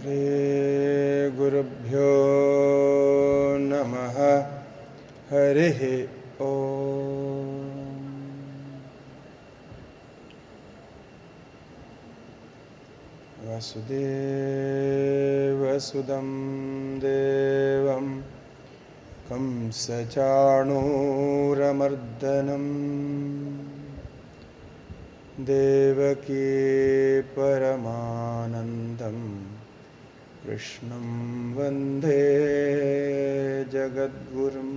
ശ്രീഗുരുഭ്യോ നമഃ. ഹരിഃ ഓം. വസുദേവസുതം ദേവം കംസചാണൂരമർദ്ദനം ദേവകീ പരമാനന്ദം കൃഷ്ണം വന്ദേ ജഗദ്ഗുരും.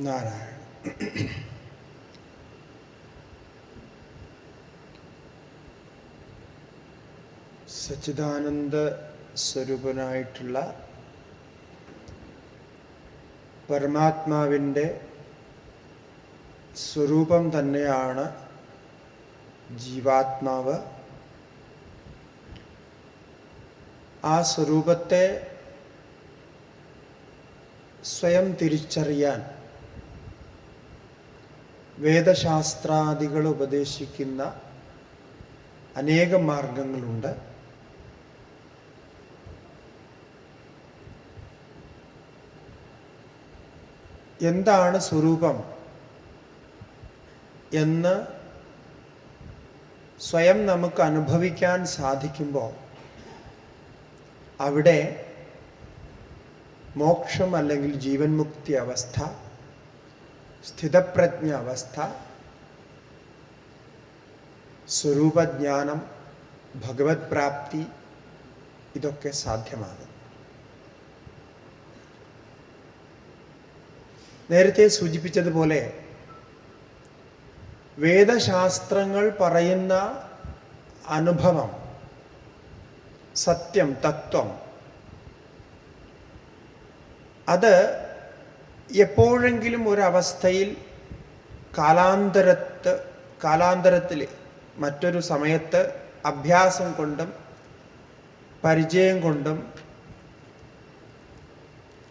നാരായണ. സച്ചിദാനന്ദ സ്വരൂപനായിട്ടുള്ള പരമാത്മാവിൻ്റെ സ്വരൂപം തന്നെയാണ് ജീവാത്മാവ്. ആ സ്വരൂപത്തെ സ്വയം തിരിച്ചറിയാൻ വേദശാസ്ത്രാദികൾ ഉപദേശിക്കുന്ന അനേകം മാർഗങ്ങളുണ്ട്. എന്താണ് സ്വരൂപം എന്ന് സ്വയം നമുക്ക് അനുഭവിക്കാൻ സാധിക്കുമ്പോൾ അവിടെ മോക്ഷം അല്ലെങ്കിൽ ജീവൻ മുക്തി അവസ്ഥ, സ്ഥിതപ്രജ്ഞ അവസ്ഥ, സ്വരൂപജ്ഞാനം, ഭഗവത് പ്രാപ്തി ഇതൊക്കെ സാധ്യമാകും. നേരത്തെ സൂചിപ്പിച്ചതുപോലെ വേദശാസ്ത്രങ്ങൾ പറയുന്ന അനുഭവം, സത്യം, തത്വം, അത് എപ്പോഴെങ്കിലും ഒരവസ്ഥയിൽ കാലാന്തരത്തിൽ മറ്റൊരു സമയത്ത് അഭ്യാസം കൊണ്ടും പരിചയം കൊണ്ടും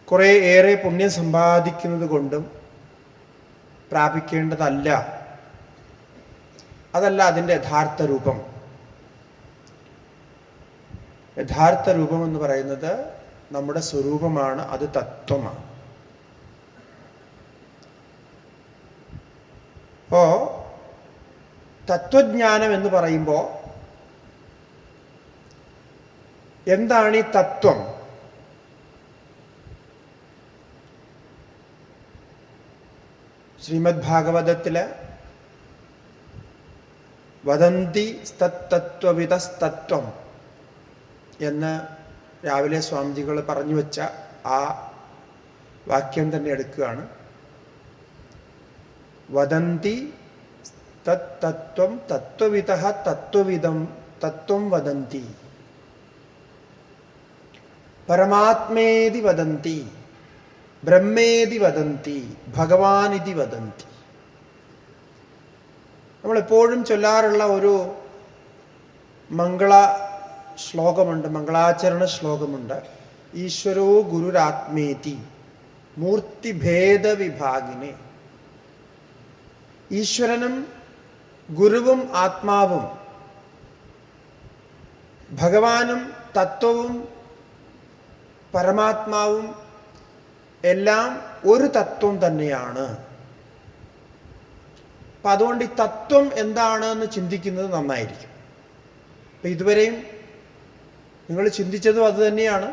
കുറേ ഏറെ പുണ്യം സമ്പാദിക്കുന്നത് കൊണ്ടും പ്രാപിക്കേണ്ടതല്ല. അതല്ല അതിൻ്റെ യഥാർത്ഥ രൂപം. യഥാർത്ഥ രൂപം എന്ന് പറയുന്നത് നമ്മുടെ സ്വരൂപമാണ്, അത് തത്വമാണ്. അപ്പോൾ തത്വജ്ഞാനം എന്ന് പറയുമ്പോൾ എന്താണ് ഈ തത്വം? ശ്രീമദ് ഭാഗവതത്തില് വദന്തി തത്വവിതസ്തത്വം എന്ന് രാവിലെ സ്വാമിജികൾ പറഞ്ഞു വെച്ച ആ വാക്യം തന്നെ എടുക്കുകയാണ്. വദന്തി തത്വം തത്വവിതഃ തത്വവിദം തത്വം വദന്തി പരമാത്മേതി വദന്തി ബ്രഹ്മേതി വദന്തി ഭഗവാനിതി വദന്തി. നമ്മളെപ്പോഴും ചൊല്ലാറുള്ള ഒരു മംഗള ശ്ലോകമുണ്ട്, മംഗളാചരണ ശ്ലോകമുണ്ട്. ഈശ്വരോ ഗുരുരാത്മേതി മൂർത്തിഭേദ വിഭാഗിനെ. ഈശ്വരനും ഗുരുവും ആത്മാവും, ഭഗവാനും തത്വവും പരമാത്മാവും എല്ലാം ഒരു തത്വം തന്നെയാണ്. അപ്പം അതുകൊണ്ട് ഈ തത്വം എന്താണ് എന്ന് ചിന്തിക്കുന്നത് നന്നായിരിക്കും. അപ്പം ഇതുവരെയും നിങ്ങൾ ചിന്തിച്ചതും അത് തന്നെയാണ്,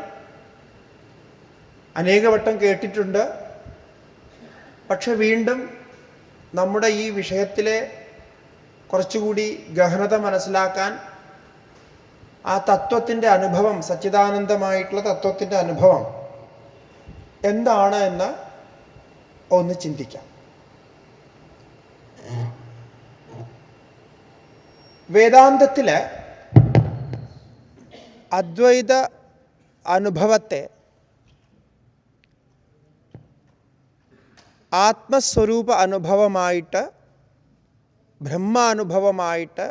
അനേകവട്ടം കേട്ടിട്ടുണ്ട്. പക്ഷെ വീണ്ടും നമ്മുടെ ഈ വിഷയത്തിലെ കുറച്ചുകൂടി ഗഹനത മനസ്സിലാക്കാൻ ആ തത്വത്തിൻ്റെ അനുഭവം, സച്ചിദാനന്ദമായിട്ടുള്ള തത്വത്തിൻ്റെ അനുഭവം എന്താണ് എന്ന് ഒന്ന് ചിന്തിക്കാം. വേദാന്തത്തില് അദ്വൈത അനുഭവത്തെ ആത്മസ്വരൂപ അനുഭവമായിട്ട്, ബ്രഹ്മാനുഭവമായിട്ട്,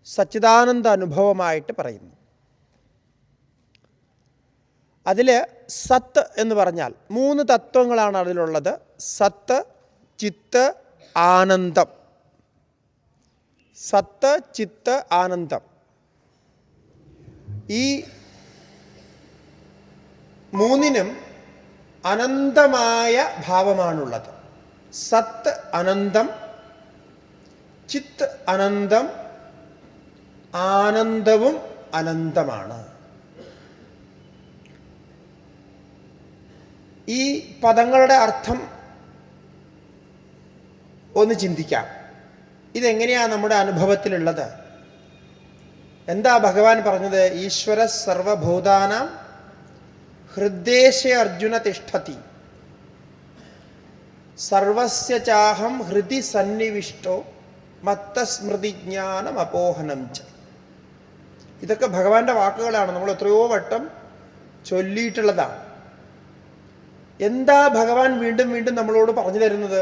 സച്ചിദാനന്ദ അനുഭവമായിട്ട് പറയുന്നു. അതിൽ സത്ത് എന്ന് പറഞ്ഞാൽ 3 തത്വങ്ങളാണ് അതിലുള്ളത്. സത്ത്, ചിത്ത്, ആനന്ദം. സത്ത്, ചിത്ത്, ആനന്ദം. ഈ മൂന്നിനും അനന്തമായ ഭാവമാണുള്ളത്. സത്ത് അനന്തം, ചിത്ത് അനന്തം, ആനന്ദവും അനന്തമാണ്. ഈ പദങ്ങളുടെ അർത്ഥം ഒന്ന് ചിന്തിക്കാം. ഇതെങ്ങനെയാണ് നമ്മുടെ അനുഭവത്തിലുള്ളത്? എന്താ ഭഗവാൻ പറഞ്ഞത്? ഈശ്വര സർവഭൂതാനാം ഹൃദ്ദേശേ അർജുന തിഷ്ഠതി സർവസ്യ ചാഹം ഹൃദി സന്നിവിഷ്ടോ മത്തസ്മൃതിജ്ഞാനം അപോഹനം ച. ഇതൊക്കെ ഭഗവാന്റെ വാക്കുകളാണ്, നമ്മൾ എത്രയോ വട്ടം ചൊല്ലിയിട്ടുള്ളതാണ്. എന്താ ഭഗവാൻ വീണ്ടും വീണ്ടും നമ്മളോട് പറഞ്ഞു തരുന്നത്,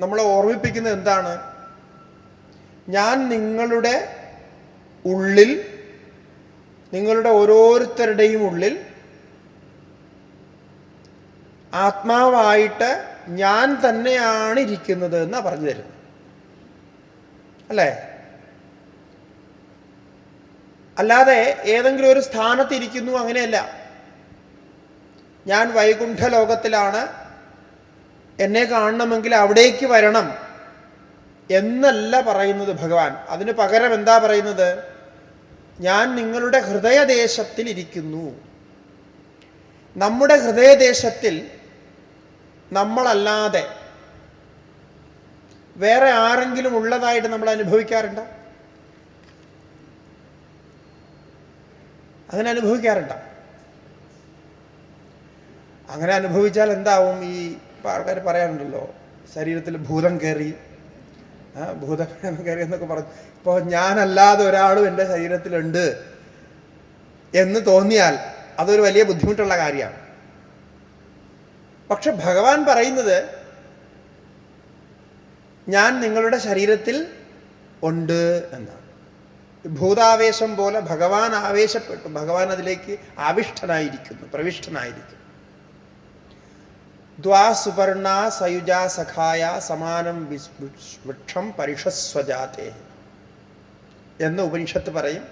നമ്മളെ ഓർമ്മിപ്പിക്കുന്നത് എന്താണ്? ഞാൻ നിങ്ങളുടെ ഉള്ളിൽ, നിങ്ങളുടെ ഓരോരുത്തരുടെയും ഉള്ളിൽ ആത്മാവായിട്ട് ഞാൻ തന്നെയാണ് ഇരിക്കുന്നത് എന്നാണ് പറഞ്ഞു തരുന്നത്, അല്ലേ? അല്ലാതെ ഏതെങ്കിലും ഒരു സ്ഥാനത്തിരിക്കുന്നു, അങ്ങനെയല്ല. ഞാൻ വൈകുണ്ഠ ലോകത്തിലാണ്, എന്നെ കാണണമെങ്കിൽ അവിടേക്ക് വരണം എന്നല്ല പറയുന്നത് ഭഗവാൻ. അതിന് പകരം എന്താ പറയുന്നത്? ഞാൻ നിങ്ങളുടെ ഹൃദയദേശത്തിൽ ഇരിക്കുന്നു. നമ്മുടെ ഹൃദയദേശത്തിൽ നമ്മളല്ലാതെ വേറെ ആരെങ്കിലും ഉള്ളതായിട്ട് നമ്മൾ അനുഭവിക്കാറുണ്ടോ? അങ്ങനെ അനുഭവിക്കാറുണ്ടോ? അങ്ങനെ അനുഭവിച്ചാൽ എന്താവും? ഈ ആൾക്കാർ പറയാറുണ്ടല്ലോ, ശരീരത്തിൽ ഭൂതം കയറി, ഭൂതം കയറി എന്നൊക്കെ പറഞ്ഞു. ഇപ്പോൾ ഞാനല്ലാതെ ഒരാളും എൻ്റെ ശരീരത്തിലുണ്ട് എന്ന് തോന്നിയാൽ അതൊരു വലിയ ബുദ്ധിമുട്ടുള്ള കാര്യമാണ്. പക്ഷെ ഭഗവാൻ പറയുന്നത് ഞാൻ നിങ്ങളുടെ ശരീരത്തിൽ ഉണ്ട് എന്നാണ്. ഭൂതാവേശം പോലെ ഭഗവാൻ ആവേശപ്പെട്ടു, ഭഗവാൻ അതിലേക്ക് ആവിഷ്ടനായിരിക്കുന്നു, പ്രവിഷ്ടനായിരിക്കുന്നു. ദ്വാ സുപർണ സയുജ സഖായ സമാനം വൃക്ഷം പരിഷസ്വജാതേ എന്ന് ഉപനിഷത്ത് പറയും.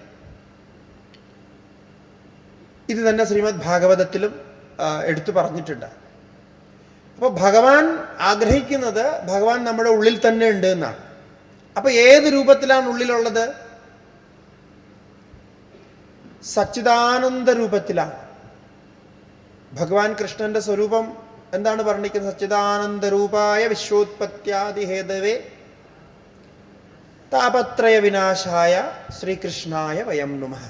ഇത് തന്നെ ശ്രീമദ് ഭാഗവതത്തിലും എടുത്തു പറഞ്ഞിട്ടുണ്ട്. അപ്പോൾ ഭഗവാൻ ആഗ്രഹിക്കുന്നത് ഭഗവാൻ നമ്മുടെ ഉള്ളിൽ തന്നെ ഉണ്ട് എന്നാണ്. അപ്പൊ ഏത് രൂപത്തിലാണ് ഉള്ളിലുള്ളത്? സച്ചിദാനന്ദ രൂപത്തിലാണ്. ഭഗവാൻ കൃഷ്ണന്റെ സ്വരൂപം എന്താണ് പറഞ്ഞിരിക്കുന്നത്? സച്ചിദാനന്ദ രൂപായ വിശ്വോത്പത്യാദി ഹേതവേ താപത്രയ വിനാശായ ശ്രീകൃഷ്ണായ വയം നുമഃ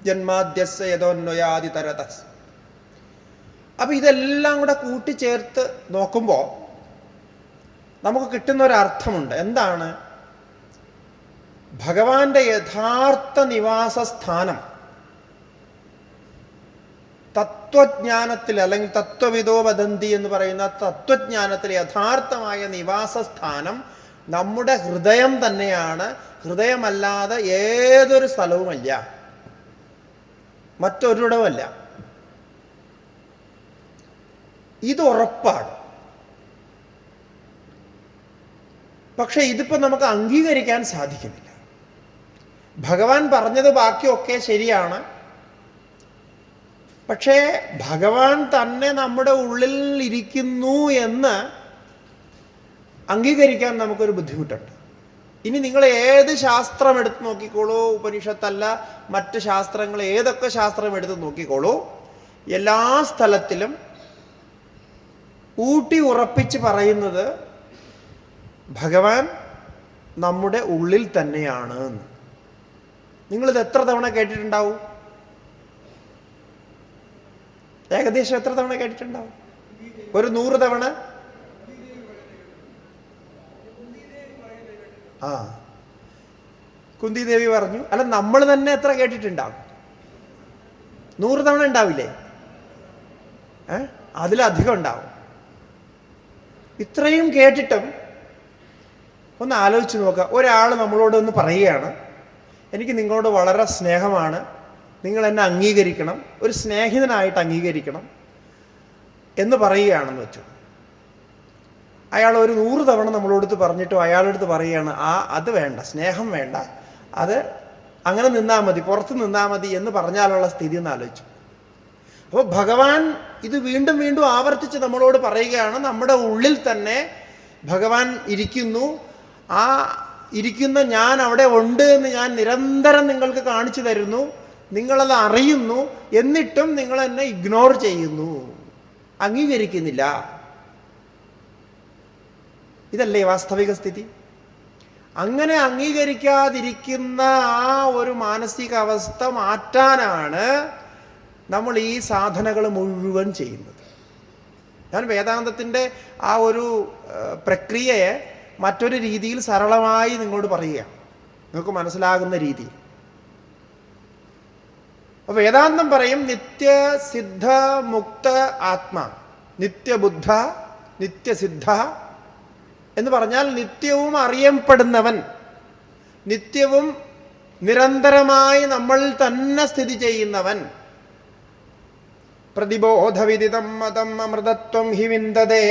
ജന്മാദ്യസ്യ യതോന്വയാദി തരതഃ. അപ്പൊ ഇതെല്ലാം കൂടെ കൂട്ടിച്ചേർത്ത് നോക്കുമ്പോൾ നമുക്ക് കിട്ടുന്ന ഒരർത്ഥമുണ്ട്. എന്താണ്? ഭഗവാന്റെ യഥാർത്ഥ നിവാസസ്ഥാനം തത്വജ്ഞാനത്തിൽ, അല്ലെങ്കിൽ തത്വവിദോ വദന്തി എന്ന് പറയുന്ന തത്വജ്ഞാനത്തിൽ യഥാർത്ഥമായ നിവാസസ്ഥാനം നമ്മുടെ ഹൃദയം തന്നെയാണ്. ഹൃദയമല്ലാതെ ഏതൊരു സ്ഥലവുമല്ല, മറ്റൊരിടവുമല്ല. ഇത് ഉറപ്പാണ്. പക്ഷെ ഇതിപ്പോൾ നമുക്ക് അംഗീകരിക്കാൻ സാധിക്കുന്നില്ല. ഭഗവാൻ പറഞ്ഞത് ബാക്കിയൊക്കെ ശരിയാണ്, പക്ഷേ ഭഗവാൻ തന്നെ നമ്മുടെ ഉള്ളിൽ ഇരിക്കുന്നു എന്ന് അംഗീകരിക്കാൻ നമുക്കൊരു ബുദ്ധിമുട്ടുണ്ട്. ഇനി നിങ്ങൾ ഏത് ശാസ്ത്രം എടുത്ത് നോക്കിക്കോളൂ, ഉപനിഷത്തല്ല മറ്റ് ശാസ്ത്രങ്ങൾ, ഏതൊക്കെ ശാസ്ത്രം എടുത്ത് നോക്കിക്കോളൂ, എല്ലാ സ്ഥലത്തിലും ഊട്ടി ഉറപ്പിച്ച് പറയുന്നത് ഭഗവാൻ നമ്മുടെ ഉള്ളിൽ തന്നെയാണ്. നിങ്ങളിത് എത്ര തവണ കേട്ടിട്ടുണ്ടാവും? ഏകദേശം എത്ര തവണ കേട്ടിട്ടുണ്ടാവും? ഒരു 100 തവണ. കുന്തി ദേവി പറഞ്ഞു. അല്ല, നമ്മൾ തന്നെ എത്ര കേട്ടിട്ടുണ്ടാവും? 100 തവണ ഉണ്ടാവില്ലേ? അതിലധികം ഉണ്ടാവും. ഇത്രയും കേട്ടിട്ടും ഒന്ന് ആലോചിച്ച് നോക്കുക. ഒരാൾ നമ്മളോട് ഒന്ന് പറയുകയാണ്, എനിക്ക് നിങ്ങളോട് വളരെ സ്നേഹമാണ്, നിങ്ങൾ എന്നെ അംഗീകരിക്കണം, ഒരു സ്നേഹിതനായിട്ട് അംഗീകരിക്കണം എന്ന് പറയുകയാണെന്ന് വെച്ചു. അയാൾ ഒരു 100 തവണ നമ്മളോടുത്ത് പറഞ്ഞിട്ടും അയാളടുത്ത് പറയുകയാണ് അത് വേണ്ട, സ്നേഹം വേണ്ട, അത് അങ്ങനെ നിന്നാൽ മതി, പുറത്ത് നിന്നാൽ മതി എന്ന് പറഞ്ഞാലുള്ള സ്ഥിതി ഒന്ന് ആലോചിച്ചു. അപ്പോൾ ഭഗവാൻ ഇത് വീണ്ടും വീണ്ടും ആവർത്തിച്ച് നമ്മളോട് പറയുകയാണ്, നമ്മുടെ ഉള്ളിൽ തന്നെ ഭഗവാൻ ഇരിക്കുന്നു, ആ ഇരിക്കുന്ന ഞാൻ അവിടെ ഉണ്ട് എന്ന് ഞാൻ നിരന്തരം നിങ്ങൾക്ക് കാണിച്ചു തരുന്നു, നിങ്ങളത് അറിയുന്നു, എന്നിട്ടും നിങ്ങൾ എന്നെ ഇഗ്നോർ ചെയ്യുന്നു, അംഗീകരിക്കുന്നില്ല. ഇതല്ലേ വാസ്തവിക സ്ഥിതി? അങ്ങനെ അംഗീകരിക്കാതിരിക്കുന്ന ആ ഒരു മാനസികാവസ്ഥ മാറ്റാനാണ് നമ്മൾ ഈ സാധനകൾ മുഴുവൻ ചെയ്യുന്നത്. ഞാൻ വേദാന്തത്തിൻ്റെ ആ ഒരു പ്രക്രിയയെ മറ്റൊരു രീതിയിൽ സരളമായി നിങ്ങളോട് പറയുകയാണ്, നിങ്ങൾക്ക് മനസ്സിലാകുന്ന രീതിയിൽ. അപ്പോൾ വേദാന്തം പറയും നിത്യസിദ്ധ മുക്ത ആത്മാ, നിത്യബുദ്ധ നിത്യസിദ്ധ എന്ന് പറഞ്ഞാൽ നിത്യവും അറിയപ്പെടുന്നവൻ, നിത്യവും നിരന്തരമായി നമ്മളിൽ തന്നെ സ്ഥിതി ചെയ്യുന്നവൻ. പ്രതിബോധവിദിതം മതം അമൃതത്വം ഹി വിന്ദതേ.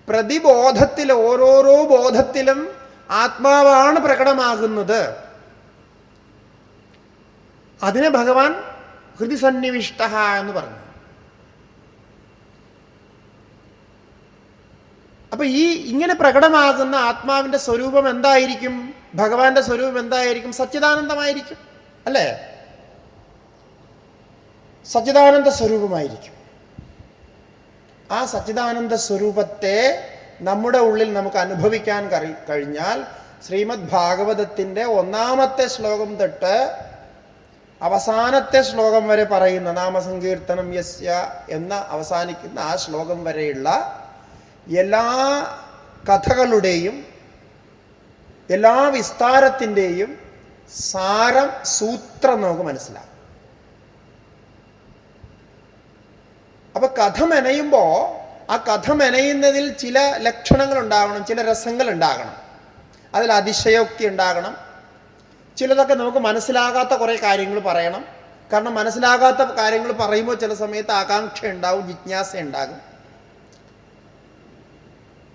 പ്രതിബോധത്തിൽ, ഓരോരോ ബോധത്തിലും ആത്മാവാണ് പ്രകടമാകുന്നത്. അതിനെ ഭഗവാൻ ഹൃദിസന്നിവിഷ്ട എന്ന് പറഞ്ഞു. അപ്പൊ ഇങ്ങനെ പ്രകടമാകുന്ന ആത്മാവിന്റെ സ്വരൂപം എന്തായിരിക്കും? ഭഗവാന്റെ സ്വരൂപം എന്തായിരിക്കും? സച്ചിദാനന്ദമായിരിക്കും, അല്ലേ? സച്ചിദാനന്ദ സ്വരൂപമായിരിക്കും. ആ സച്ചിദാനന്ദ സ്വരൂപത്തെ നമ്മുടെ ഉള്ളിൽ നമുക്ക് അനുഭവിക്കാൻ കഴിഞ്ഞാൽ ശ്രീമദ് ഭാഗവതത്തിൻ്റെ 1-ാമത്തെ ശ്ലോകം തൊട്ട് അവസാനത്തെ ശ്ലോകം വരെ പറയുന്ന നാമസങ്കീർത്തനം യസ്യ എന്ന അവസാനിക്കുന്ന ആ ശ്ലോകം വരെയുള്ള എല്ലാ കഥകളുടെയും എല്ലാ വിസ്താരത്തിൻ്റെയും സാരം, സൂത്രം നമുക്ക് മനസ്സിലാകും. അപ്പൊ കഥ മെനയുമ്പോൾ ആ കഥ മെനയുന്നതിൽ ചില ലക്ഷണങ്ങൾ ഉണ്ടാകണം, ചില രസങ്ങൾ ഉണ്ടാകണം, അതിൽ അതിശയോക്തി ഉണ്ടാകണം. ചിലതൊക്കെ നമുക്ക് മനസ്സിലാകാത്ത കുറേ കാര്യങ്ങൾ പറയണം. കാരണം മനസ്സിലാകാത്ത കാര്യങ്ങൾ പറയുമ്പോൾ ചില സമയത്ത് ആകാംക്ഷ ഉണ്ടാവും, ജിജ്ഞാസ ഉണ്ടാകും.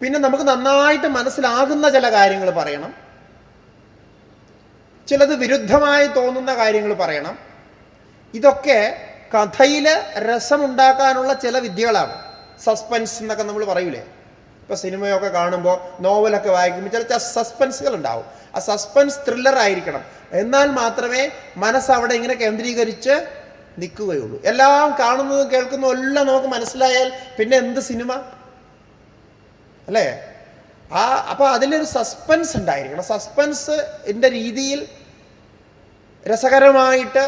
പിന്നെ നമുക്ക് നന്നായിട്ട് മനസ്സിലാകുന്ന ചില കാര്യങ്ങൾ പറയണം, ചിലത് വിരുദ്ധമായി തോന്നുന്ന കാര്യങ്ങൾ പറയണം. ഇതൊക്കെ കഥയിൽ രസമുണ്ടാക്കാനുള്ള ചില വിദ്യകളാണ്. സസ്പെൻസ് എന്നൊക്കെ നമ്മൾ പറയൂലേ, ഇപ്പോൾ സിനിമയൊക്കെ കാണുമ്പോൾ, നോവലൊക്കെ വായിക്കുമ്പോൾ ചില സസ്പെൻസുകൾ ഉണ്ടാവും. ആ സസ്പെൻസ് ത്രില്ലർ ആയിരിക്കണം, എന്നാൽ മാത്രമേ മനസ്സ് അവിടെ ഇങ്ങനെ കേന്ദ്രീകരിച്ച് നിൽക്കുകയുള്ളൂ. എല്ലാം കാണുന്നതും കേൾക്കുന്നതും എല്ലാം നമുക്ക് മനസ്സിലായാൽ പിന്നെ എന്ത് സിനിമ, അല്ലേ? അപ്പോൾ അതിലൊരു സസ്പെൻസ് ഉണ്ടായിരിക്കണം. സസ്പെൻസിൻ്റെ രീതിയിൽ രസകരമായിട്ട്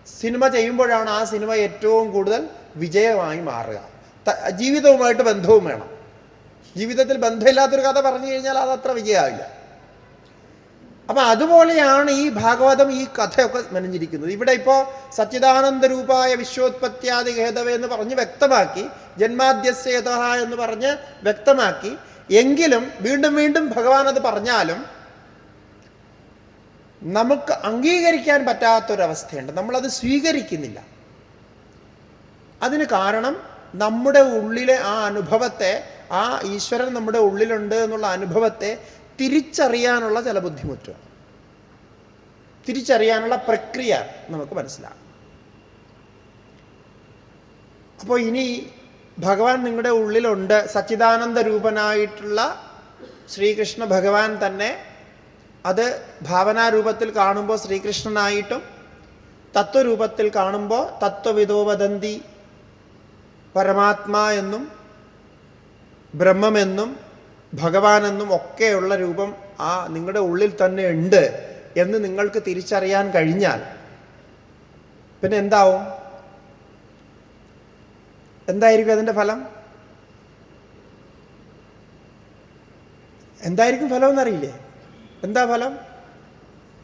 സിനിമ ചെയ്യുമ്പോഴാണ് ആ സിനിമ ഏറ്റവും കൂടുതൽ വിജയമായി മാറുക. ജീവിതവുമായിട്ട് ബന്ധവും വേണം. ജീവിതത്തിൽ ബന്ധമില്ലാത്തൊരു കഥ പറഞ്ഞു കഴിഞ്ഞാൽ അതത്ര വിജയമാവില്ല. അപ്പം അതുപോലെയാണ് ഈ ഭാഗവതം, ഈ കഥയൊക്കെ മെനഞ്ഞിരിക്കുന്നത്. ഇവിടെ ഇപ്പോൾ സച്ചിദാനന്ദ രൂപായ വിശ്വോത്പത്യാദി ഹേതവേ എന്ന് പറഞ്ഞ് വ്യക്തമാക്കി, ജന്മാദ്യസ്യതഃ എന്ന് പറഞ്ഞ് വ്യക്തമാക്കി. എങ്കിലും വീണ്ടും വീണ്ടും ഭഗവാൻ അത് പറഞ്ഞാലും നമുക്ക് അംഗീകരിക്കാൻ പറ്റാത്തൊരവസ്ഥയുണ്ട്. നമ്മളത് സ്വീകരിക്കുന്നില്ല. അതിന് കാരണം നമ്മുടെ ഉള്ളിലെ ആ അനുഭവത്തെ, ആ ഈശ്വരൻ നമ്മുടെ ഉള്ളിലുണ്ട് എന്നുള്ള അനുഭവത്തെ തിരിച്ചറിയാനുള്ള ചില ബുദ്ധിമുട്ടുകൾ, തിരിച്ചറിയാനുള്ള പ്രക്രിയ നമുക്ക് മനസ്സിലാകും. അപ്പോൾ ഇനി ഭഗവാൻ നിങ്ങളുടെ ഉള്ളിലുണ്ട്, സച്ചിദാനന്ദ രൂപനായിട്ടുള്ള ശ്രീകൃഷ്ണ ഭഗവാൻ തന്നെ. അത് ഭാവനാരൂപത്തിൽ കാണുമ്പോൾ ശ്രീകൃഷ്ണനായിട്ടും, തത്വരൂപത്തിൽ കാണുമ്പോൾ തത്വവിദോ വദന്തി പരമാത്മാ എന്നും ബ്രഹ്മമെന്നും ഭഗവാനെന്നും ഒക്കെയുള്ള രൂപം ആ നിങ്ങളുടെ ഉള്ളിൽ തന്നെ ഉണ്ട് എന്ന് നിങ്ങൾക്ക് തിരിച്ചറിയാൻ കഴിഞ്ഞാൽ പിന്നെ എന്താവും? എന്തായിരിക്കും അതിൻ്റെ ഫലം? എന്തായിരിക്കും ഫലം എന്നറിയില്ലേ? എന്താ ഫലം?